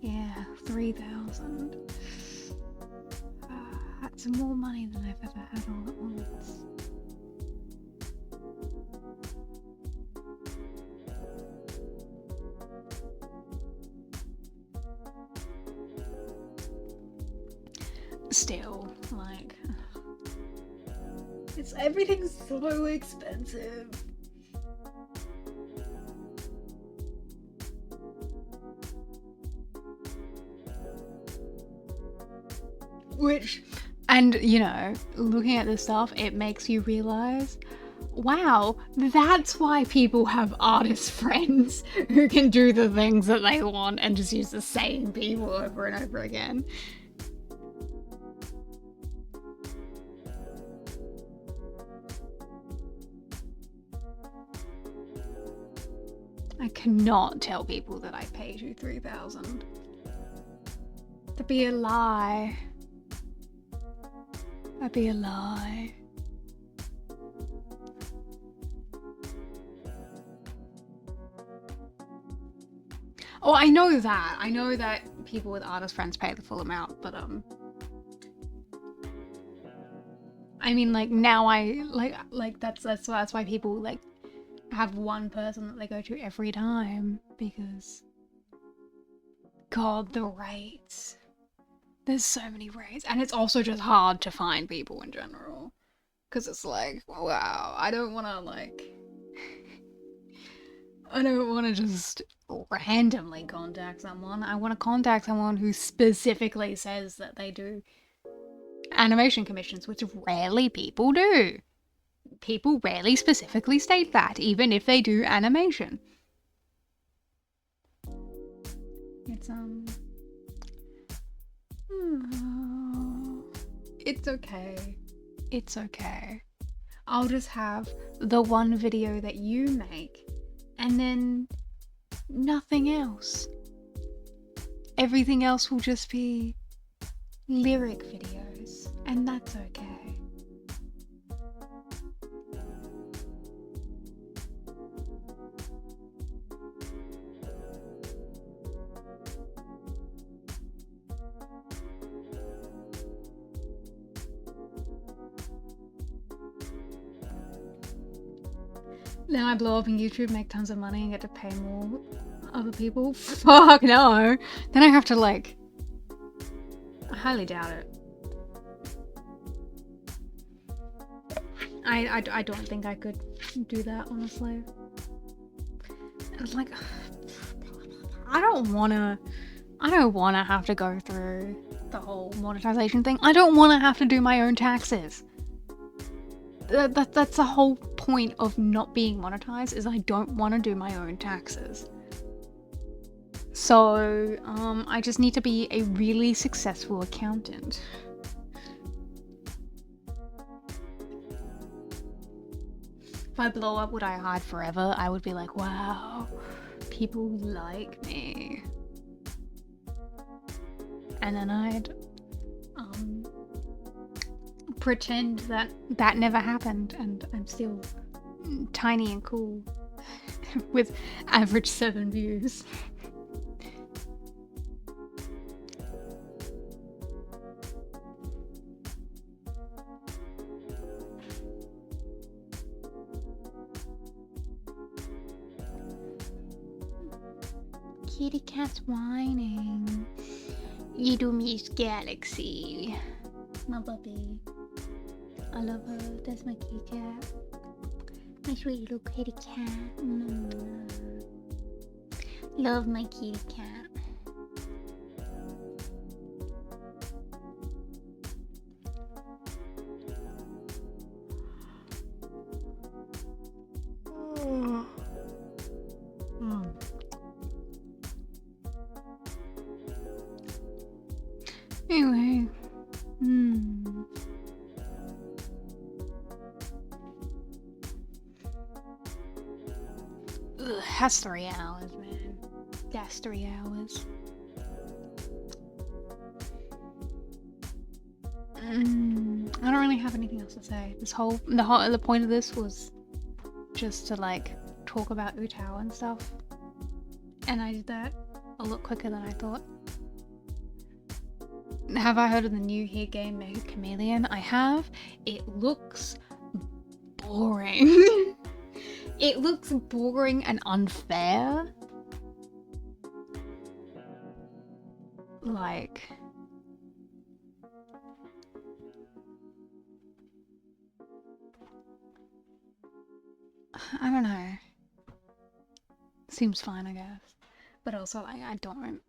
Yeah, 3,000. That's more money than I've ever had all at once. Still, like, everything's so expensive. And you know, looking at this stuff, it makes you realize, wow, that's why people have artist friends who can do the things that they want and just use the same people over and over again. I cannot tell people that I paid you 3,000. That'd be a lie. That'd be a lie. Oh, I know that. I know that people with artist friends pay the full amount, but I mean, like, now I like that's why people like have one person that they go to every time, because God, the rates. There's so many rates, and it's also just hard to find people in general, because it's like, wow, I don't want to just randomly contact someone. I want to contact someone who specifically says that they do animation commissions, which rarely people do. People rarely specifically state that, even if they do animation. It's okay. It's okay. I'll just have the one video that you make, and then nothing else. Everything else will just be lyric videos, and that's okay. Then I blow up on YouTube, make tons of money, and get to pay more other people? Fuck no! Then I have to, like... I highly doubt it. I don't think I could do that, honestly. It's like... I don't wanna have to go through the whole monetization thing. I don't wanna have to do my own taxes. That's the whole point of not being monetized, is I don't want to do my own taxes. So, I just need to be a really successful accountant. If I blow up, would I hide forever? I would be like, wow, people like me. And then I'd, pretend that that never happened, and I'm still tiny and cool with average 7 views. Kitty cat's whining. Little Miss Galaxy. My puppy. I love her. That's my kitty cat. My sweet little kitty cat. Love my kitty cat. Anyway. Ugh, that's 3 hours, man. That's 3 hours. I don't really have anything else to say. The point of this was just to like talk about UTAU and stuff. And I did that a lot quicker than I thought. Have I heard of the new hit game Mega Chameleon? I have. It looks boring. It looks boring and unfair. Like, I don't know. Seems fine, I guess. But also, like, I don't.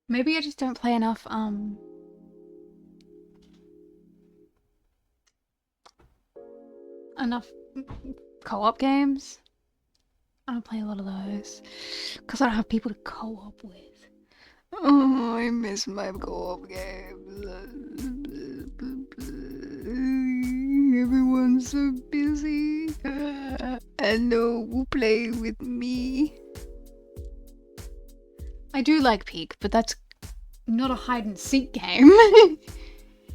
Maybe I just don't play enough, co-op games. I don't play a lot of those. Because I don't have people to co-op with. Oh, I miss my co-op games. Everyone's so busy. And no one will play with me. I do like Peak, but that's not a hide and seek game.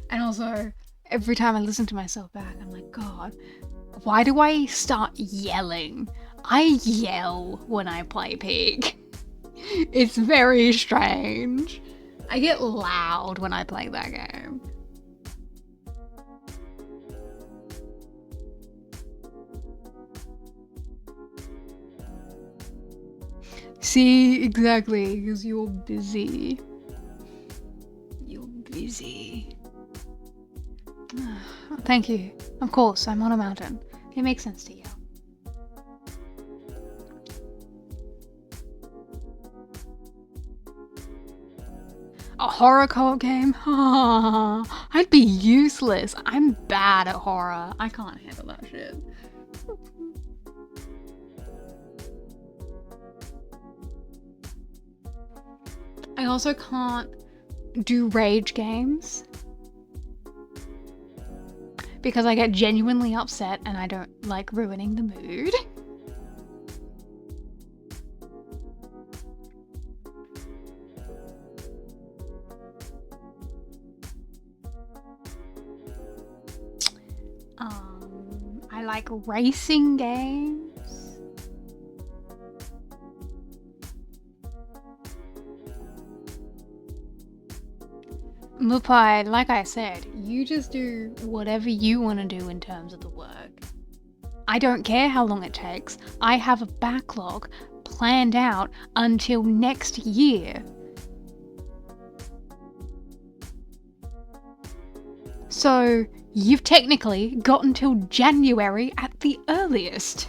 And also, every time I listen to myself back, I'm like, God, why do I start yelling? I yell when I play Peak. It's very strange. I get loud when I play that game. See, exactly, because you're busy. You're busy. Thank you. Of course, I'm on a mountain. It makes sense to you. A horror co-op game? I'd be useless. I'm bad at horror. I can't handle that shit. I also can't do rage games because I get genuinely upset and I don't like ruining the mood. I like racing games. Mupai, like I said, you just do whatever you want to do in terms of the work. I don't care how long it takes. I have a backlog planned out until next year. So, you've technically got until January at the earliest.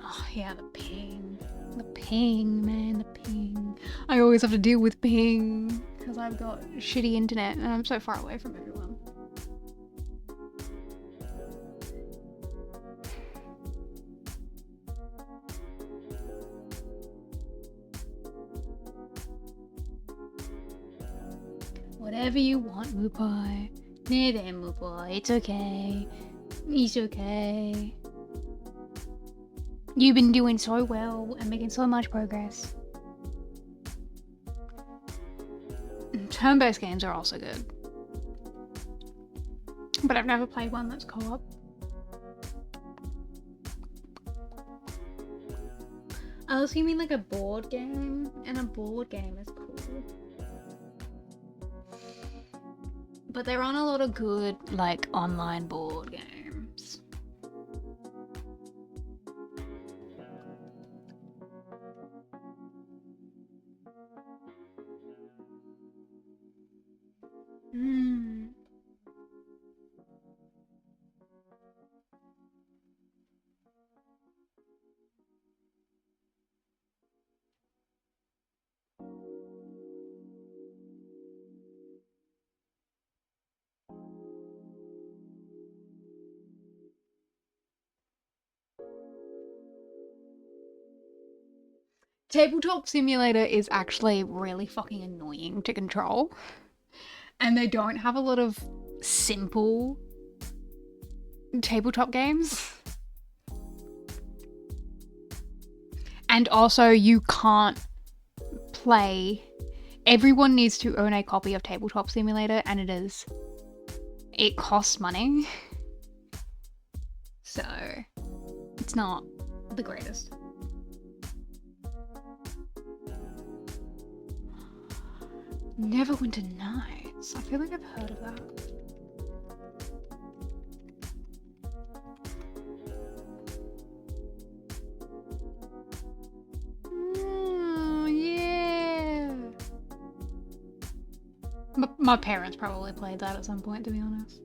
Oh yeah, the ping. The ping, man, the ping. I always have to deal with ping because I've got shitty internet and I'm so far away from everyone. Whatever you want, Mupai. Nah then, Mupai. It's okay. It's okay. You've been doing so well and making so much progress. Turn-based games are also good. But I've never played one that's co-op. Unless you mean like a board game, and a board game is cool. But there aren't a lot of good, like, online board games. Tabletop Simulator is actually really fucking annoying to control. And they don't have a lot of simple tabletop games. And also, you can't play. Everyone needs to own a copy of Tabletop Simulator, and it costs money. So, it's not the greatest. Neverwinter Nights. I feel like I've heard of that. Oh, yeah. My parents probably played that at some point, to be honest.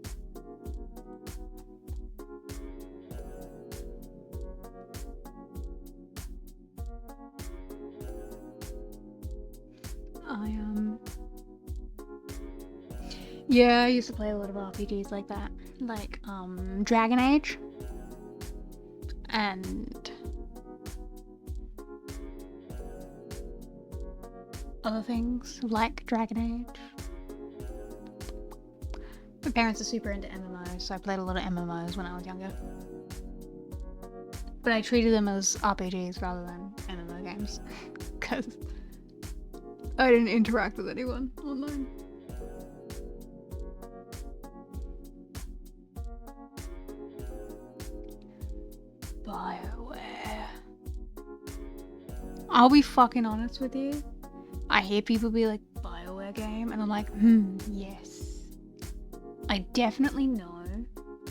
Yeah, I used to play a lot of RPGs like that. Like, Dragon Age. And other things like Dragon Age. My parents are super into MMOs, so I played a lot of MMOs when I was younger. But I treated them as RPGs rather than MMO games. Because I didn't interact with anyone online. BioWare. I'll be fucking honest with you. I hear people be like, BioWare game, and I'm like, yes. I definitely know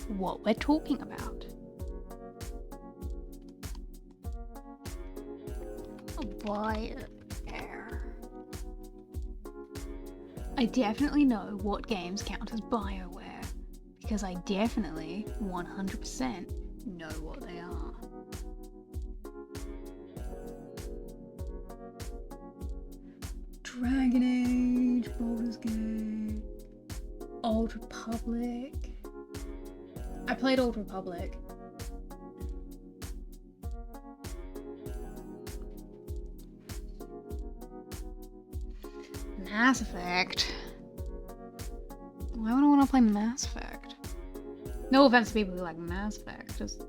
what we're talking about. BioWare. I definitely know what games count as BioWare, because I definitely 100% know what they are. Dragon Age, Baldur's Gate, Old Republic. I played Old Republic. Mass Effect. Why would I want to play Mass Effect? No offense to people who like Mass Effect, just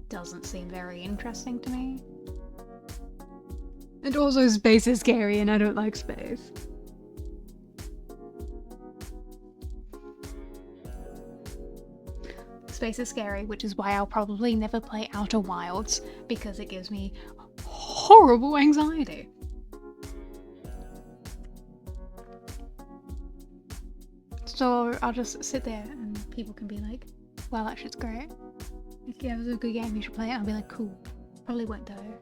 doesn't seem very interesting to me. And also space is scary and I don't like space. Space is scary, which is why I'll probably never play Outer Wilds, because it gives me horrible anxiety. So I'll just sit there and people can be like, wow, that shit's great. If you have a good game, you should play it. I'll be like, cool. Probably won't though.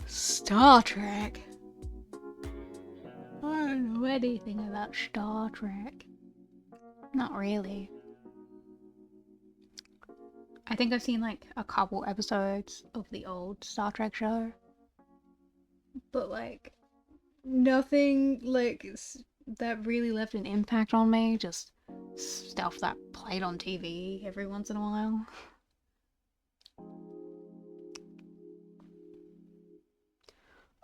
Star Trek. I don't know anything about Star Trek. Not really. I think I've seen like a couple episodes of the old Star Trek show. But like, nothing like that really left an impact on me. Just stuff that played on TV every once in a while.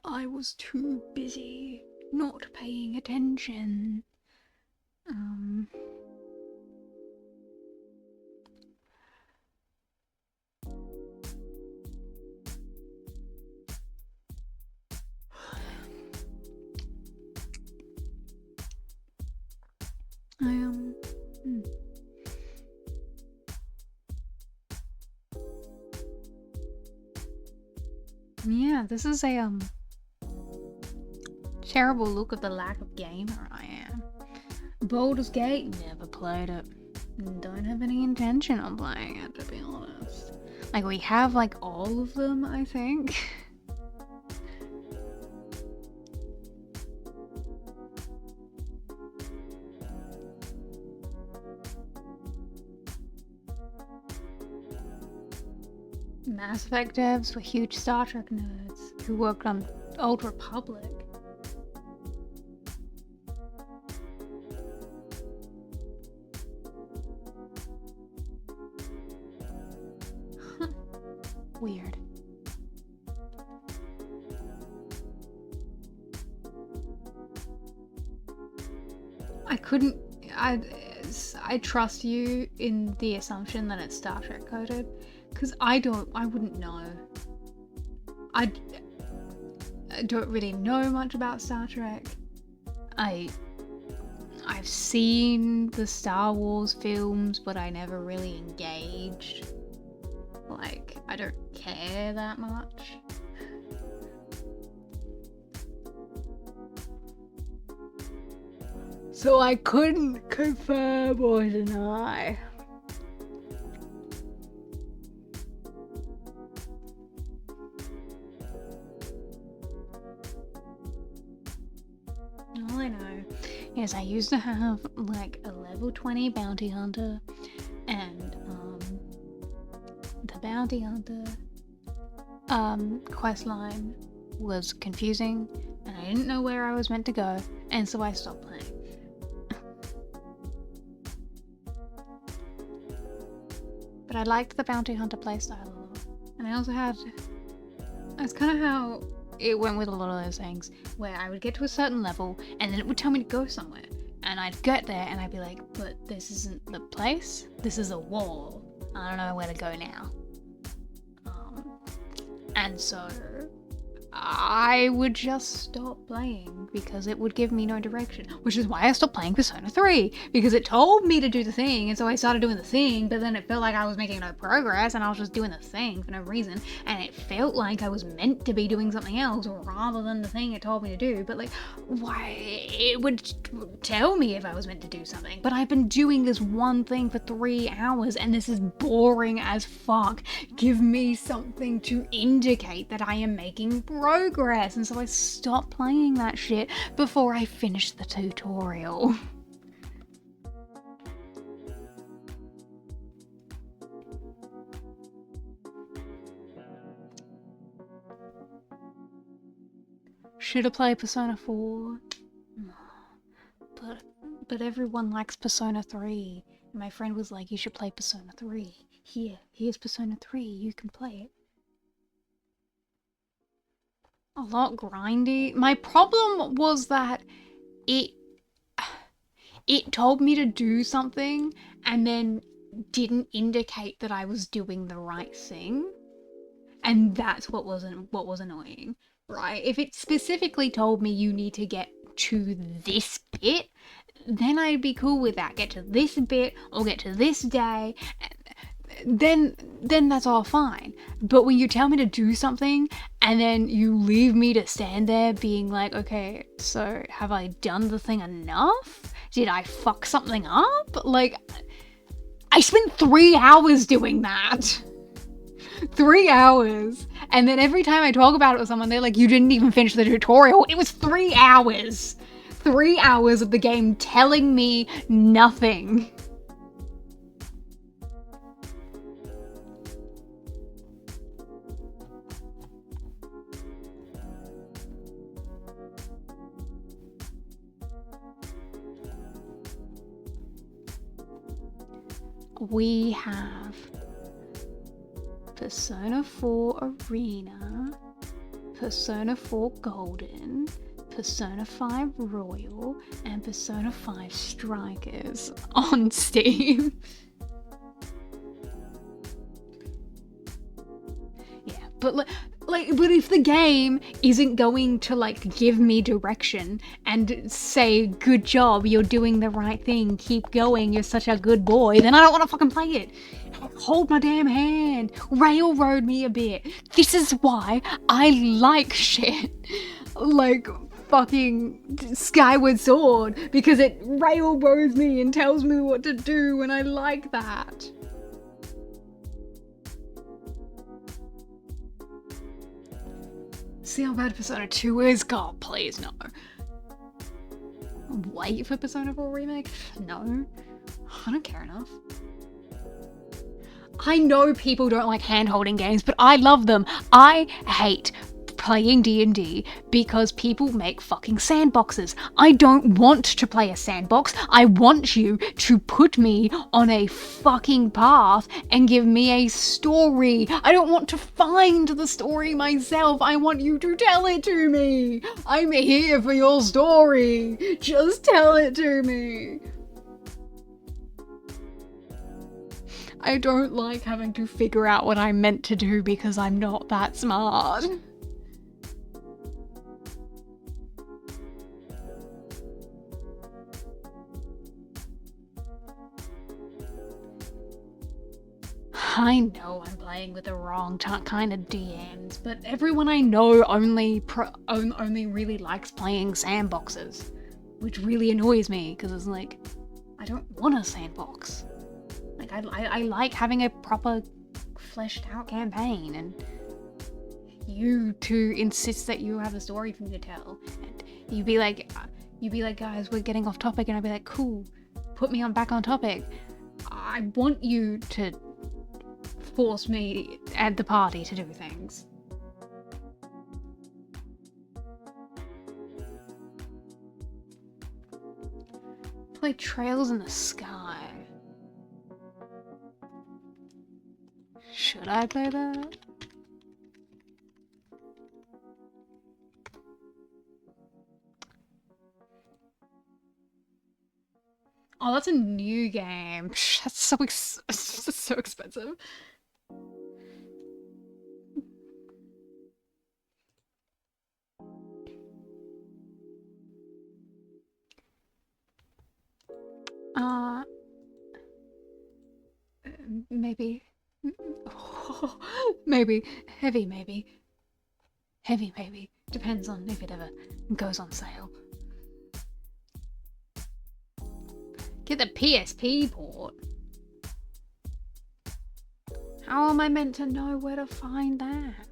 I was too busy not paying attention. Yeah, this is a terrible look at the lack of gamer I am. Baldur's Gate, never played it. Don't have any intention on playing it, to be honest. Like, we have like all of them, I think. Mass Effect devs were huge Star Trek nerds who worked on Old Republic. I couldn't. I trust you in the assumption that it's Star Trek coded, because I wouldn't know. I don't really know much about Star Trek. I've seen the Star Wars films, but I never really engaged. Like, I don't care that much. So I couldn't confirm or deny. All I know is I used to have like a level 20 bounty hunter, and the bounty hunter quest line was confusing, and I didn't know where I was meant to go, and so I stopped playing. But I liked the bounty hunter playstyle a lot, and I also had. That's kind of how it went with a lot of those things, where I would get to a certain level and then it would tell me to go somewhere, and I'd get there and I'd be like, but this isn't the place, this is a wall, I don't know where to go now. And so I would just stop playing because it would give me no direction, which is why I stopped playing Persona 3, because it told me to do the thing, and so I started doing the thing, but then it felt like I was making no progress and I was just doing the thing for no reason, and it felt like I was meant to be doing something else rather than the thing it told me to do. But like, why? It would tell me if I was meant to do something, but I've been doing this one thing for 3 hours and this is boring as fuck. Give me something to indicate that I am making progress. And so I stopped playing that shit before I finished the tutorial. Should have played Persona 4, but everyone likes Persona 3. My friend was like, you should play Persona 3. Here's Persona 3, you can play it. A lot grindy. My problem was that it told me to do something and then didn't indicate that I was doing the right thing. And that's what was annoying, right? If it specifically told me you need to get to this bit, then I'd be cool with that. Get to this bit or get to this day. Then that's all fine. But when you tell me to do something and then you leave me to stand there being like, okay, so have I done the thing enough? Did I fuck something up? Like, I spent 3 hours doing that. 3 hours. And then every time I talk about it with someone, they're like, you didn't even finish the tutorial. It was 3 hours. 3 hours of the game telling me nothing. We have Persona 4 Arena, Persona 4 Golden, Persona 5 Royal, and Persona 5 Strikers on Steam. Yeah, but but if the game isn't going to like give me direction and say, good job, you're doing the right thing, keep going, you're such a good boy, then I don't want to fucking play it. Hold my damn hand, railroad me a bit. This is why I like shit like fucking Skyward Sword, because it railroads me and tells me what to do, and I like that. See how bad Persona 2 is? God, please, no. Wait for Persona 4 Remake? No. I don't care enough. I know people don't like hand-holding games, but I love them. I hate playing D&D because people make fucking sandboxes. I don't want to play a sandbox. I want you to put me on a fucking path and give me a story. I don't want to find the story myself. I want you to tell it to me. I'm here for your story. Just tell it to me. I don't like having to figure out what I'm meant to do because I'm not that smart. I know I'm playing with the wrong kind of DMs, but everyone I know only really likes playing sandboxes, which really annoys me because it's like, I don't want a sandbox. Like, I like having a proper fleshed out campaign, and you to insist that you have a story for me to tell, and you'd be like, guys, we're getting off topic, and I'd be like, cool, put me back on topic. I want you to force me and the party to do things. Play Trails in the Sky. Should I play that? Oh, that's a new game. That's so expensive. Maybe. Maybe. Heavy maybe. Heavy maybe. Depends on if it ever goes on sale. Get the PSP port. How am I meant to know where to find that?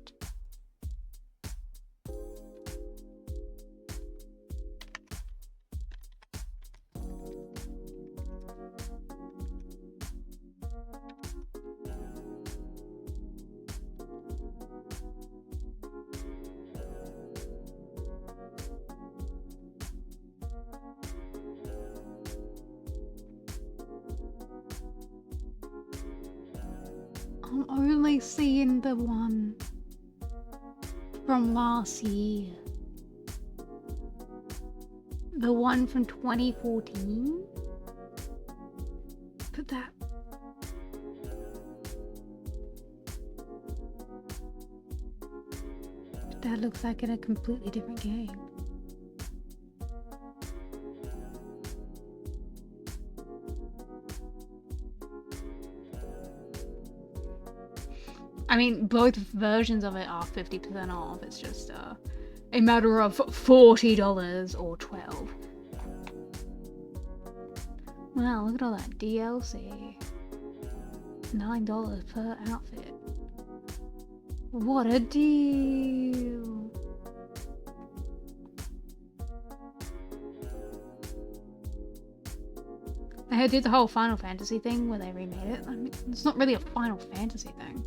I'm only seeing the one from last year. The one from 2014? But that looks like a completely different game. I mean, both versions of it are 50% off. It's just a matter of $40 or $12. Wow, look at all that DLC. $9 per outfit. What a deal! They did the whole Final Fantasy thing where they remade it. I mean, it's not really a Final Fantasy thing.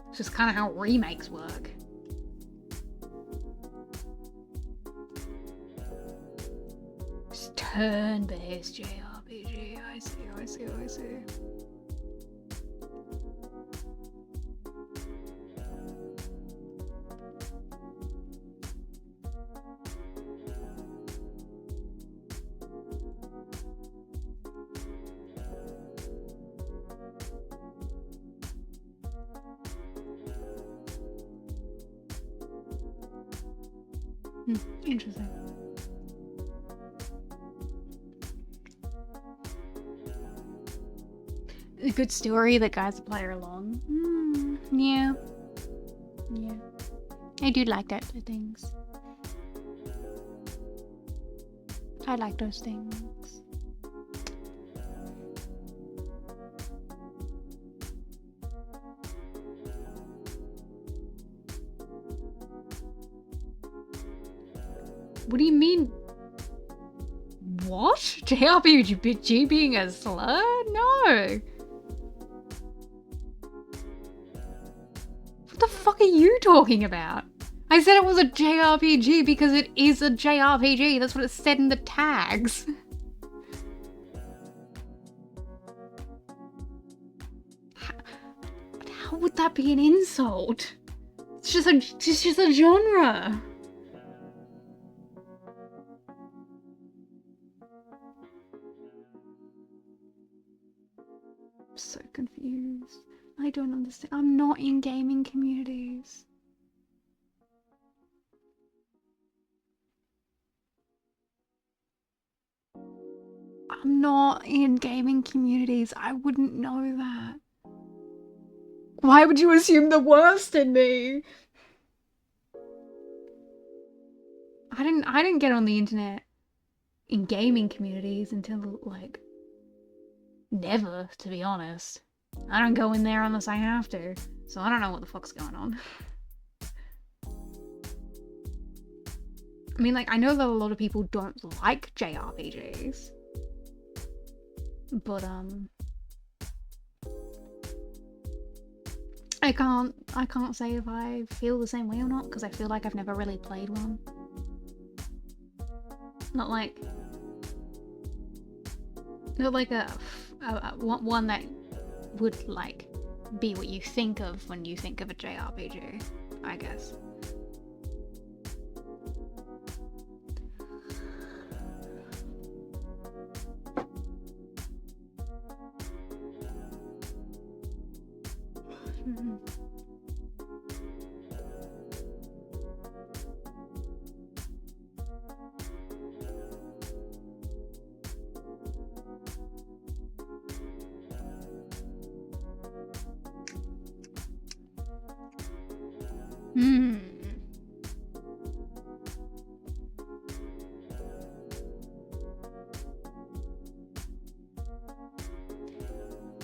It's just kind of how remakes work. It's turn-based JRPG. I see. Interesting. A good story that guides the player along. Yeah. I do like that things. I like those things. What do you mean? What? JRPG being a slur? No. What the fuck fuck are you talking about? I said it was a JRPG because it is a JRPG. That's what it said in the tags. How would that be an insult? It's just a genre. I'm so confused. I don't understand. I'm not in gaming communities. I'm not in gaming communities. I wouldn't know that. Why would you assume the worst in me? I didn't get on the internet in gaming communities until, like, never, to be honest. I don't go in there unless I have to, so I don't know what the fuck's going on. I mean, like, I know that a lot of people don't like JRPGs, but, I can't say if I feel the same way or not, because I feel like I've never really played one. Not like a one that would, like, be what you think of when you think of a JRPG, I guess.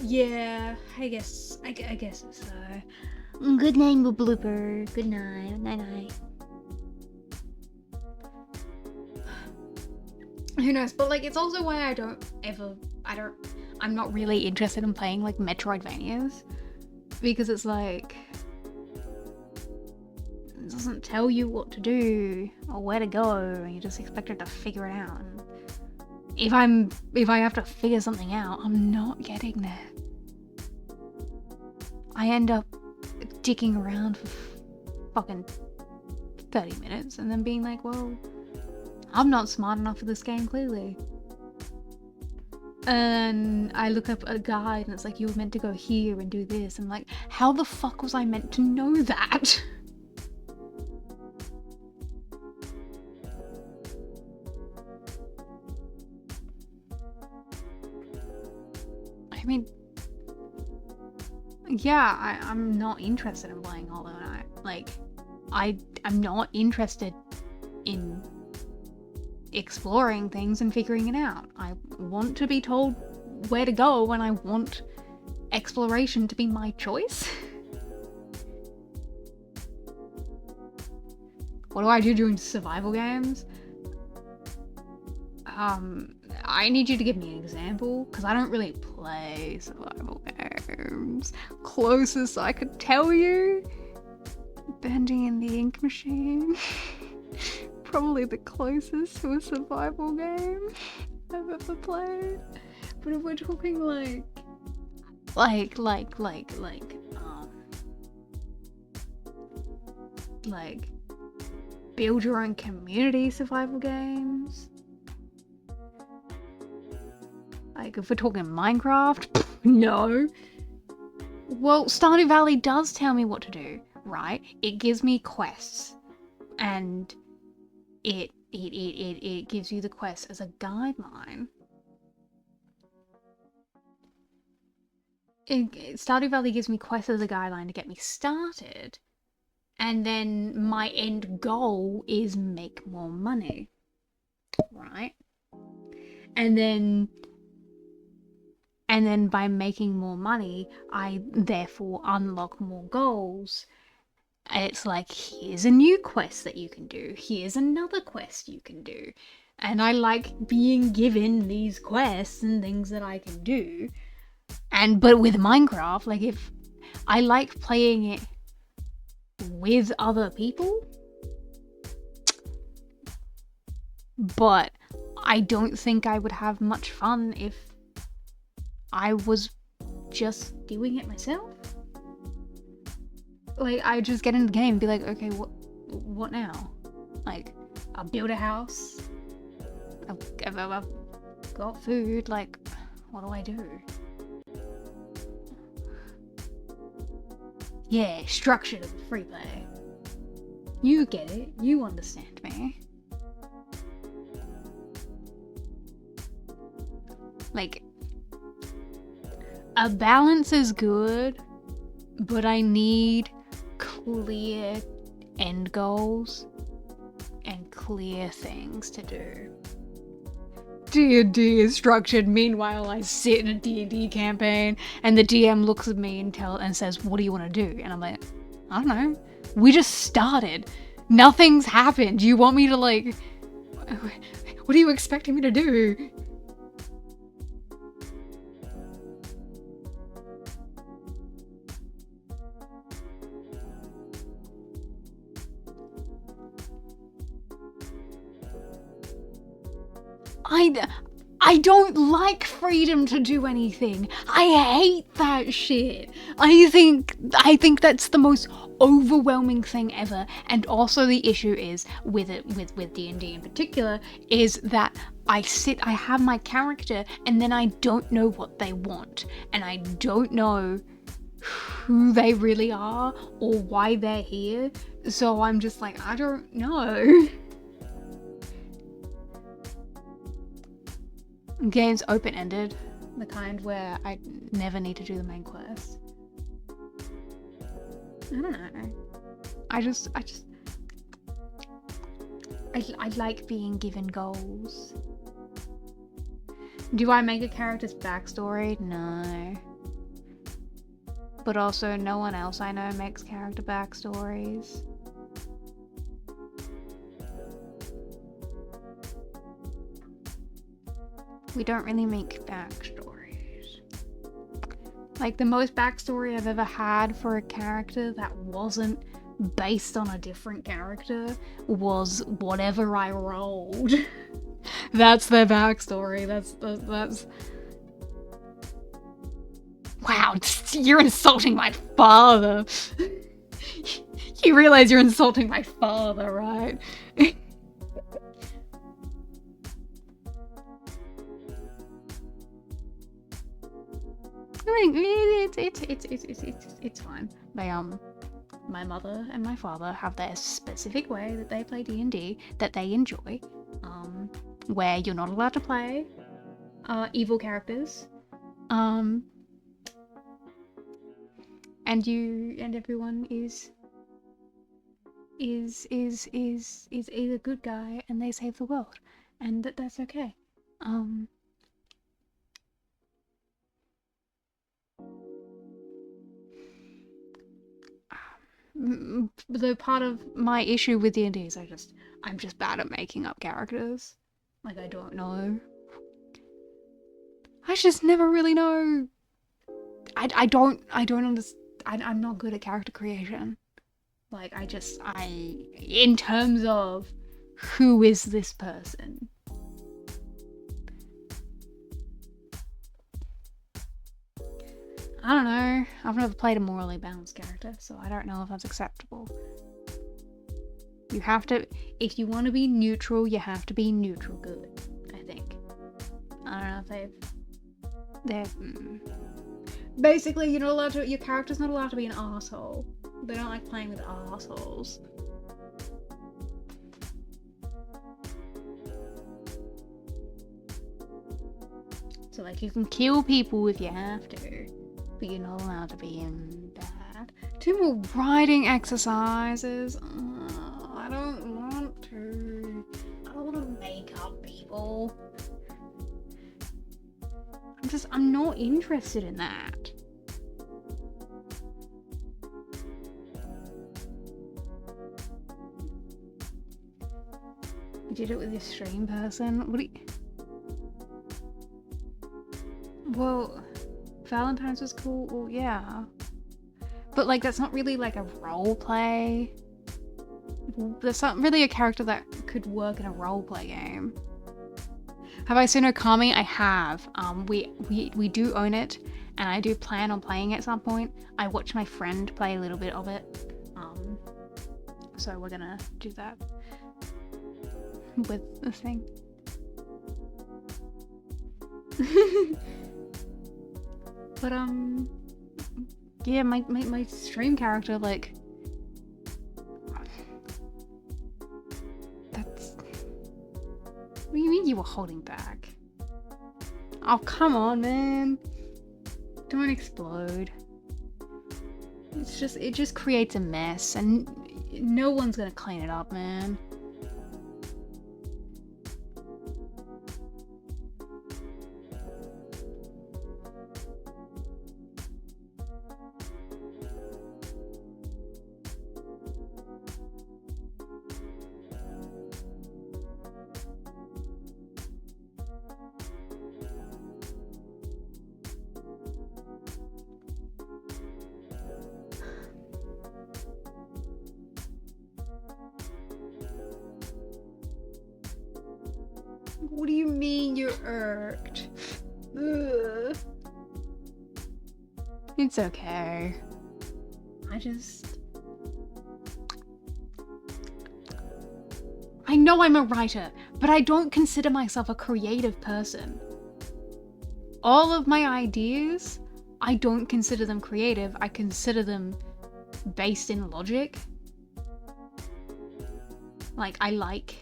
Yeah, I guess so. Good night, blooper. Good night. Night. Who knows? But, like, it's also why I'm not really interested in playing, like, Metroidvanias, because it's like, it doesn't tell you what to do or where to go, and you're just expected to figure it out. And if I have to figure something out, I'm not getting there. I end up dicking around for fucking 30 minutes and then being like, well, I'm not smart enough for this game, clearly. And I look up a guide and it's like, you were meant to go here and do this. I'm like, how the fuck was I meant to know that? I mean, yeah, I'm not interested in playing Hollow Knight. Like, I'm not interested in exploring things and figuring it out. I want to be told where to go and I want exploration to be my choice. What do I do during survival games? I need you to give me an example, because I don't really play survival games. Closest I could tell you, Bending in the Ink Machine. Probably the closest to a survival game I've ever played. But if we're talking like build your own community survival games, like if we're talking Minecraft, no. Well, Stardew Valley does tell me what to do, right? It gives me quests, and it gives you the quest as a guideline. Stardew Valley gives me quests as a guideline to get me started, and then my end goal is make more money, right? And then by making more money, I therefore unlock more goals. It's like, here's a new quest that you can do. Here's another quest you can do. And I like being given these quests and things that I can do. But with Minecraft, like, if I like playing it with other people. But I don't think I would have much fun if I was just doing it myself. Like, I just get in the game and be like, okay, what now? Like, I'll build a house. I've got food. Like, what do I do? Yeah, structured free play. You get it. You understand me. Like, a balance is good, but I need clear end goals and clear things to do. D&D is structured. Meanwhile, I sit in a D&D campaign and the DM looks at me and says, what do you want to do? And I'm like, I don't know. We just started. Nothing's happened. You want me to, like... What are you expecting me to do? I don't like freedom to do anything. I hate that shit. I think that's the most overwhelming thing ever. And also the issue is with D&D in particular is that I have my character and then I don't know what they want and I don't know who they really are or why they're here. So I'm just like, I don't know. Game's open-ended, the kind where I never need to do the main quest. I don't know. I like being given goals. Do I make a character's backstory? No. But also, no one else I know makes character backstories. We don't really make backstories. Like, the most backstory I've ever had for a character that wasn't based on a different character was whatever I rolled. That's their backstory. That's... Wow, you're insulting my father. You realize you're insulting my father, right? I mean, it's fine. My mother and my father have their specific way that they play D&D that they enjoy, where you're not allowed to play evil characters, and everyone is a good guy and they save the world, and that's okay. The part of my issue with D&D is I'm just bad at making up characters. Like, I don't know. I just never really know. I don't understand. I'm not good at character creation. Like, in terms of who is this person? I don't know. I've never played a morally balanced character, so I don't know if that's acceptable. You have to, if you want to be neutral, you have to be neutral good, I think. I don't know if they're basically, you're not allowed to, your character's not allowed to be an arsehole. They don't like playing with arseholes. So, like, you can kill people if you have to, but you're not allowed to be in bad. 2 more writing exercises. I don't want to. I don't want to make up people. I'm not interested in that. You did it with your stream person? What do you... Well, Valentine's was cool. Well, yeah. But like, that's not really like a role play. That's not really a character that could work in a role play game. Have I seen Okami? I have. We do own it, and I do plan on playing it at some point. I watched my friend play a little bit of it. So we're gonna do that with the thing. But yeah, my stream character, like, that's, what do you mean you were holding back? Oh, come on, man. Don't explode. It just creates a mess, and no one's gonna clean it up, man. What do you mean you're irked? Ugh. It's okay. I know I'm a writer, but I don't consider myself a creative person. All of my ideas, I don't consider them creative. I consider them based in logic. Like, I like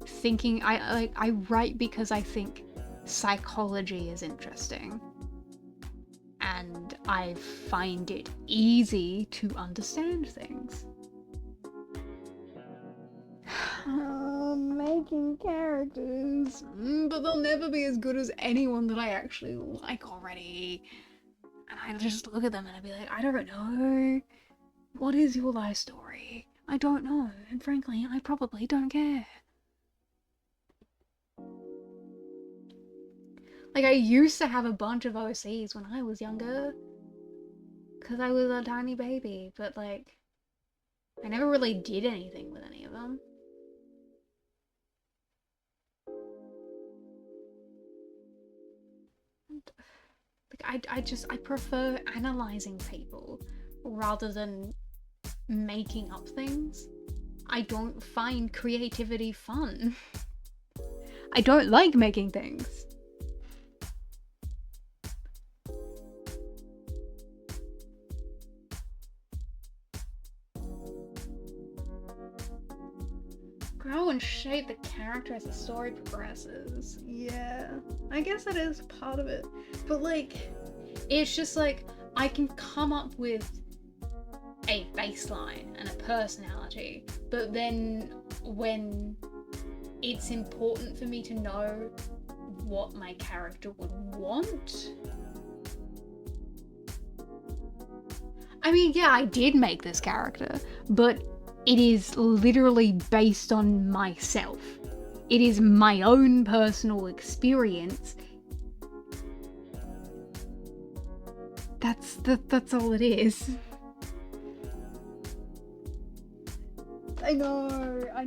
thinking, I write because I think psychology is interesting, and I find it easy to understand things. Making characters, but they'll never be as good as anyone that I actually like already. And I just look at them and I'd be like, I don't know. What is your life story? I don't know, and frankly, I probably don't care. Like, I used to have a bunch of OCs when I was younger, because I was a tiny baby, but like, I never really did anything with any of them. Like, I prefer analyzing people rather than making up things. I don't find creativity fun. I don't like making things. Grow and shape the character as the story progresses. Yeah, I guess that is part of it. But like, it's just like, I can come up with a baseline and a personality, but then when it's important for me to know what my character would want. I mean, yeah, I did make this character, but it is literally based on myself. It is my own personal experience. That's all it is. I know. I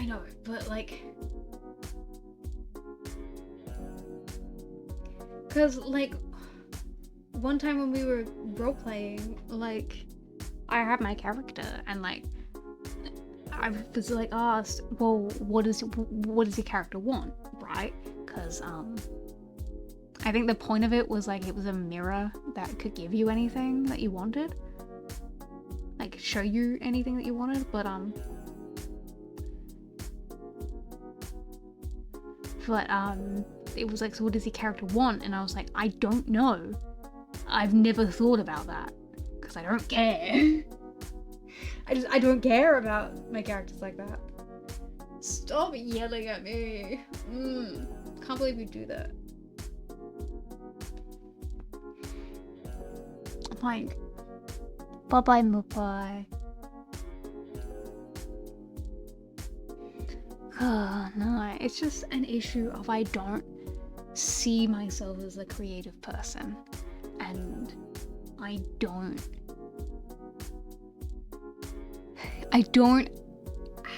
know, but like, cause like, one time when we were role-playing, like, I had my character, and like, I was like asked, well, what does your character want, right? Cause I think the point of it was like, it was a mirror that could give you anything that you wanted, like show you anything that you wanted, but it was like, so what does your character want? And I was like, I don't know. I've never thought about that because I don't care. I don't care about my characters like that. Stop yelling at me. Can't believe you do that. I'm like, bye-bye, Mupai. No, it's just an issue of I don't see myself as a creative person, and I don't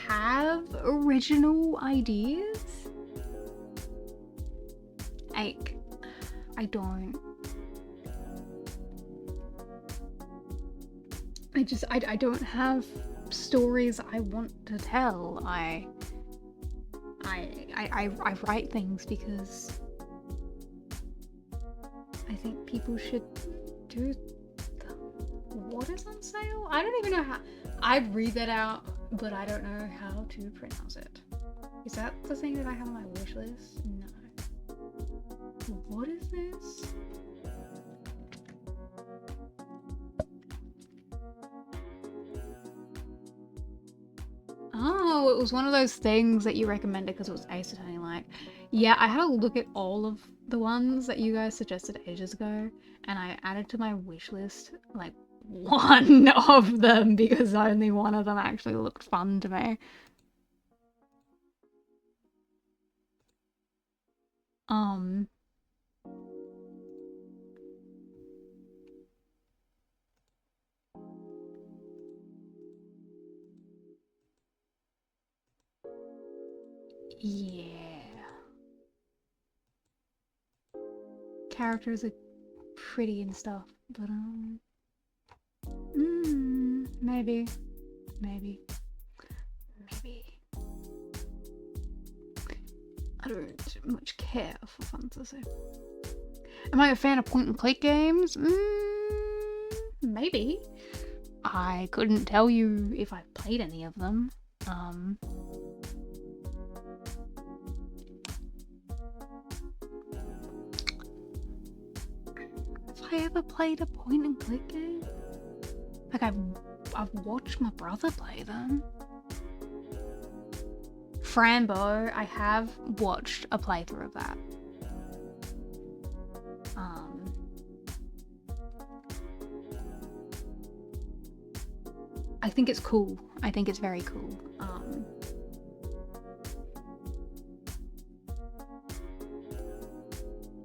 have original ideas. Like, I don't have stories I want to tell. I write things because I think people should do them. What is on sale? I don't even know how. I'd read that out, but I don't know how to pronounce it. Is that the thing that I have on my wish list? No. What is this? Oh, it was one of those things that you recommended because it was Ace Attorney like. Yeah, I had a look at all of the ones that you guys suggested ages ago, and I added to my wish list like one of them because only one of them actually looked fun to me. Yeah. Characters are pretty and stuff, but maybe. I don't much care for fantasy. Am I a fan of point and click games? Maybe. I couldn't tell you if I've played any of them. Have I ever played a point and click game? Like I've watched my brother play them. Frambo, I have watched a playthrough of that. I think it's cool. I think it's very cool.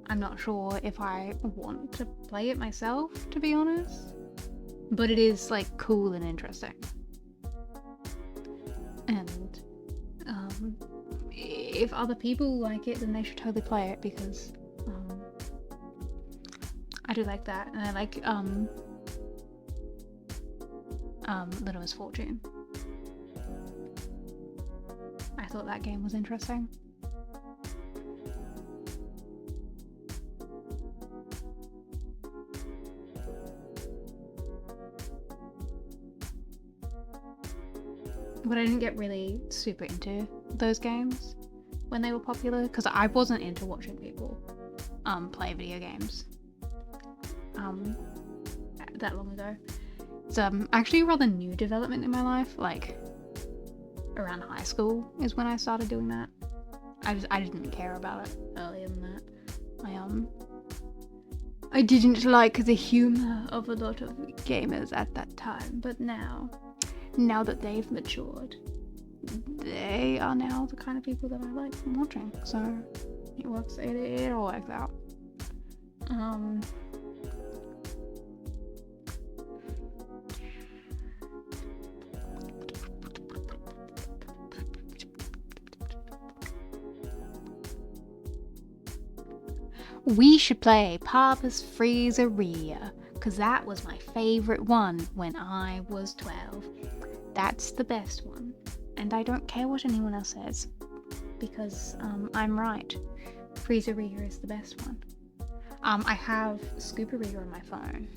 I'm not sure if I want to play it myself, to be honest, but it is like cool and interesting. And if other people like it, then they should totally play it because I do like that, and I like Little Misfortune. I thought that game was interesting. But I didn't get really super into those games when they were popular because I wasn't into watching people play video games that long ago. It's actually a rather new development in my life. Like around high school is when I started doing that. I didn't care about it earlier than that. I didn't like the humor of a lot of gamers at that time, but now that they've matured, they are now the kind of people that I like watching. So it works. It all works out. We should play Papa's Freezeria, because that was my favourite one when I was 12. That's the best one, and I don't care what anyone else says, because I'm right. Freezeria is the best one. I have Scooperia on my phone,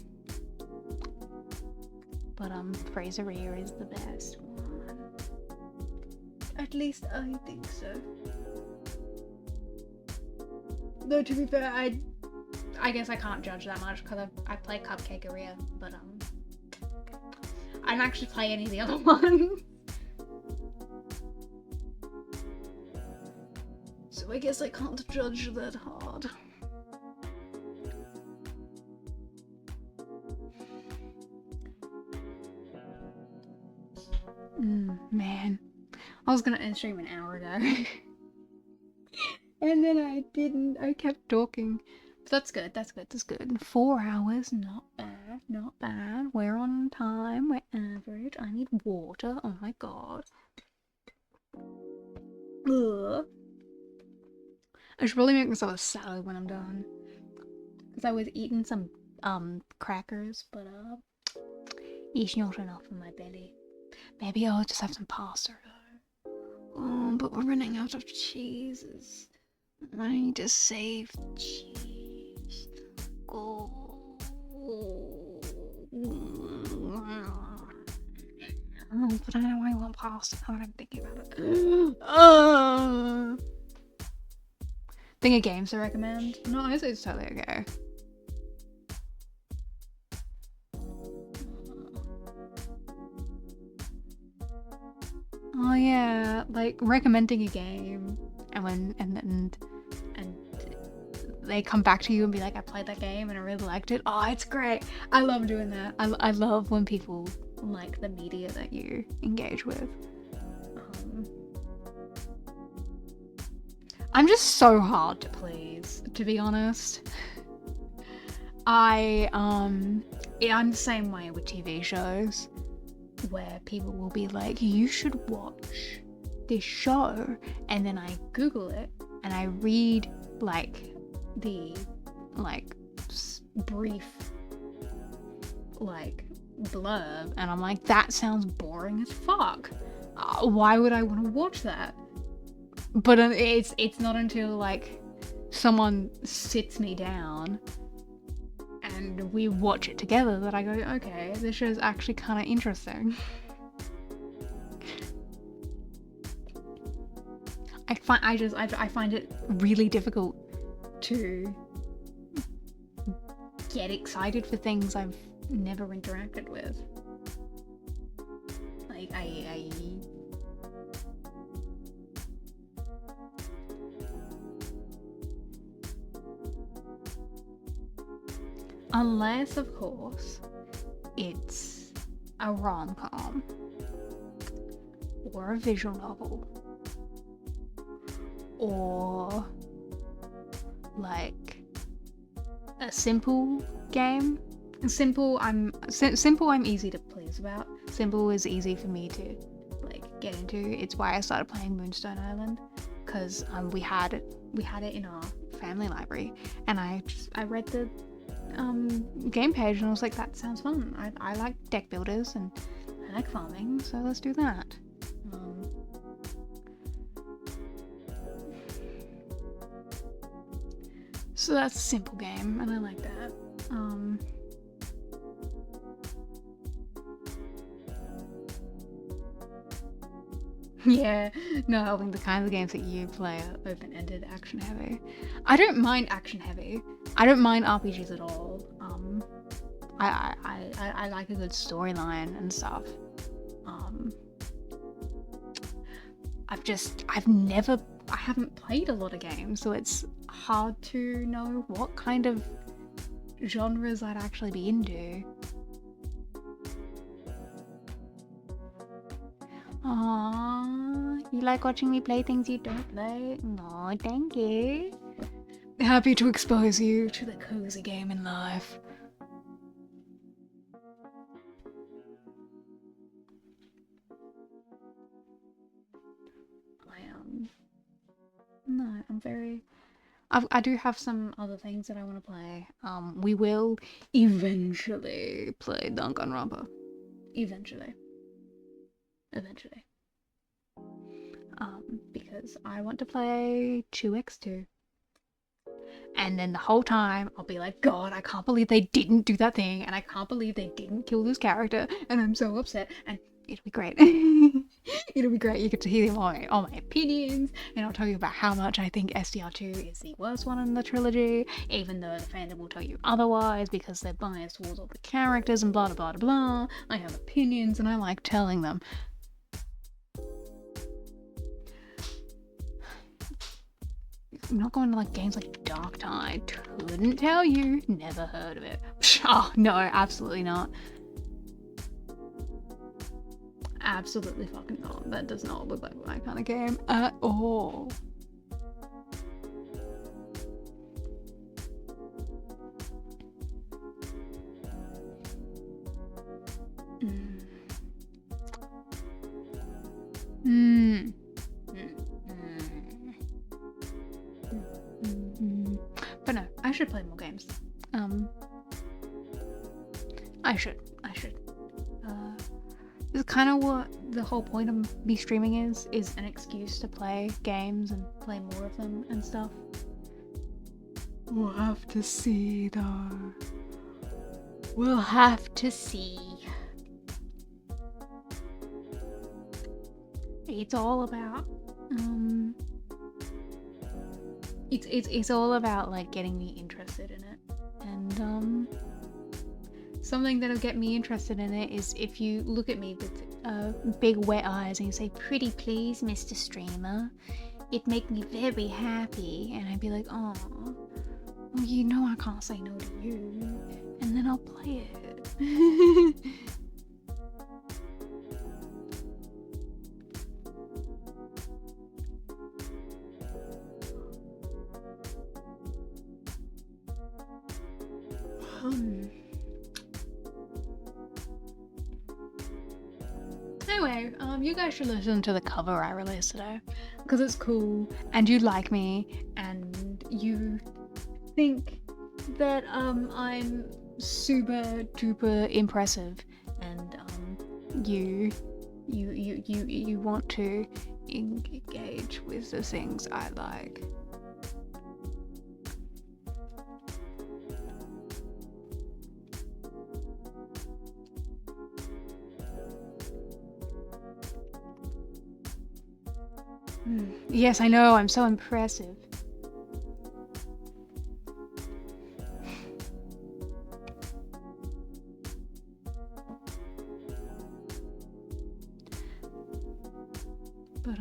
but Freezeria is the best one. At least I think so. Though to be fair, I guess I can't judge that much because I play Cupcakeria, but I don't actually play any of the other ones. So I guess I can't judge that hard. Man, I was gonna end stream an hour ago. And then I didn't. I kept talking. But that's good. That's good. That's good. 4 hours. Not bad. Not bad. We're on time. We're average. I need water. Oh my god. Ugh. I should probably make myself a salad when I'm done. Because I was eating some crackers, but it's not enough for my belly. Maybe I'll just have some pasta though. Oh, but we're running out of cheeses. I need to save the cheese. Oh, but I know I want pasta now that I'm thinking about it. Think of games to recommend? No, honestly, it's totally okay. Oh yeah, like recommending a game, and they come back to you and be like, I played that game and I really liked it. Oh, it's great. I love doing that. I love when people like the media that you engage with. I'm just so hard to please, to be honest. I'm the same way with TV shows, where people will be like, you should watch this show, and then I Google it and I read like the brief like blurb, and I'm like, that sounds boring as fuck. Why would I want to watch that? But it's not until like someone sits me down and we watch it together that I go, okay, this show's actually kind of interesting. I find it really difficult to get excited for things I've never interacted with. Like unless, of course, it's a rom-com or a visual novel or like a simple game. Simple I'm easy to please about. Simple is easy for me to like get into. It's why I started playing Moonstone Island, because we had it in our family library, and I read the game page and I was like, that sounds fun. I like deck builders and I like farming, so let's do that. So that's a simple game and I like that. Yeah, no, I think the kinds of games that you play are open-ended, action-heavy. I don't mind action-heavy. I don't mind RPGs at all. I like a good storyline and stuff. I haven't played a lot of games, so it's hard to know what kind of genres I'd actually be into. Aww, you like watching me play things you don't play? No, thank you. Happy to expose you to the cozy game in life. No, I'm very... I do have some other things that I want to play. We will eventually play Danganronpa. Eventually. Because I want to play 2x2. And then the whole time I'll be like, God, I can't believe they didn't do that thing, and I can't believe they didn't kill this character, and I'm so upset, and it'll be great. It'll be great. You get to hear all my opinions, and I'll tell you about how much I think SDR2 is the worst one in the trilogy, even though the fandom will tell you otherwise because they're biased towards all the characters and blah blah blah blah. I have opinions and I like telling them. I'm not going to like games like Dark Tide. Couldn't tell you. Never heard of it. Oh, no, absolutely not. Absolutely fucking not. That does not look like my kind of game at all. But no, I should play more games. I should. It's kind of what the whole point of me streaming is an excuse to play games and play more of them and stuff. We'll have to see, though. We'll have to see. It's all about it's all about like getting me interested in it, and something that'll get me interested in it is if you look at me with big wet eyes and you say, "Pretty please, Mr. Streamer," it'd make me very happy, and I'd be like, "Oh, well, you know I can't say no to you," and then I'll play it. Anyway, you guys should listen to the cover I released today because it's cool and you like me and you think that I'm super duper impressive and you want to engage with the things I like. Yes, I know, I'm so impressive. But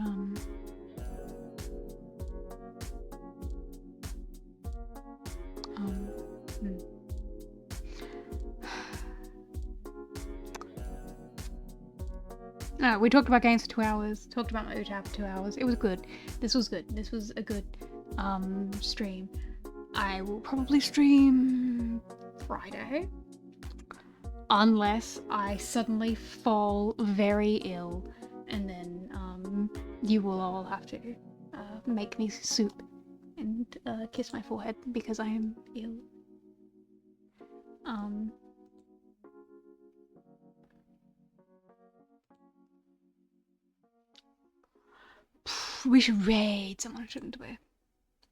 No, we talked about games for 2 hours, talked about my UTAU for 2 hours. It was good. This was good. This was a good stream. I will probably stream Friday. Unless I suddenly fall very ill and then you will all have to make me soup and kiss my forehead because I am ill. We should raid someone, shouldn't we?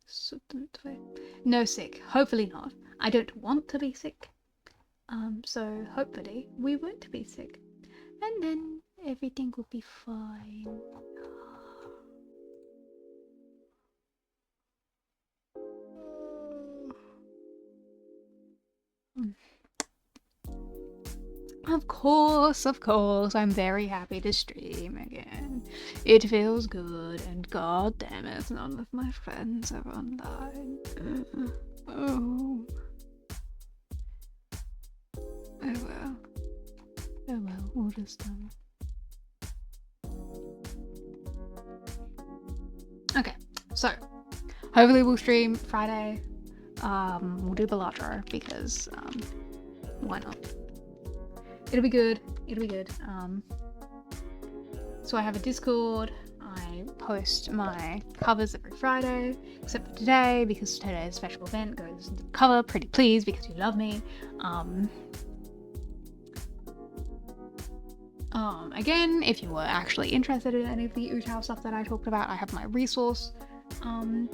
Shouldn't we? No sick. Hopefully not. I don't want to be sick. So hopefully we won't be sick. And then everything will be fine. Of course, I'm very happy to stream again. It feels good, and god damn it, none of my friends are online. Oh well, we'll just Okay, so hopefully we'll stream Friday. We'll do Balatro because why not? It'll be good. So I have a Discord. I post my covers every Friday, except for today because today's special event goes into the cover. Pretty please because you love me. Again, if you were actually interested in any of the UTAU stuff that I talked about, I have my resources. And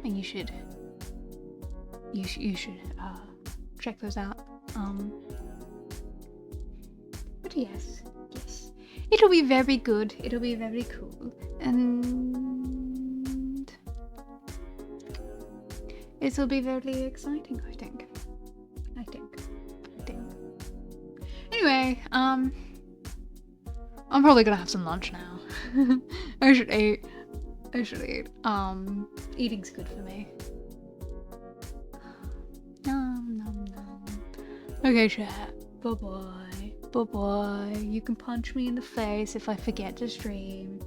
you should check those out. But yes, it'll be very good. It'll be very cool, and it'll be very exciting. I think. Anyway, I'm probably gonna have some lunch now. I should eat. Eating's good for me. Nom nom nom. Okay, chat. Bye-bye. Bye-bye. You can punch me in the face if I forget to stream.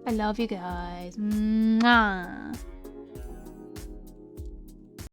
I love you guys. Mwah.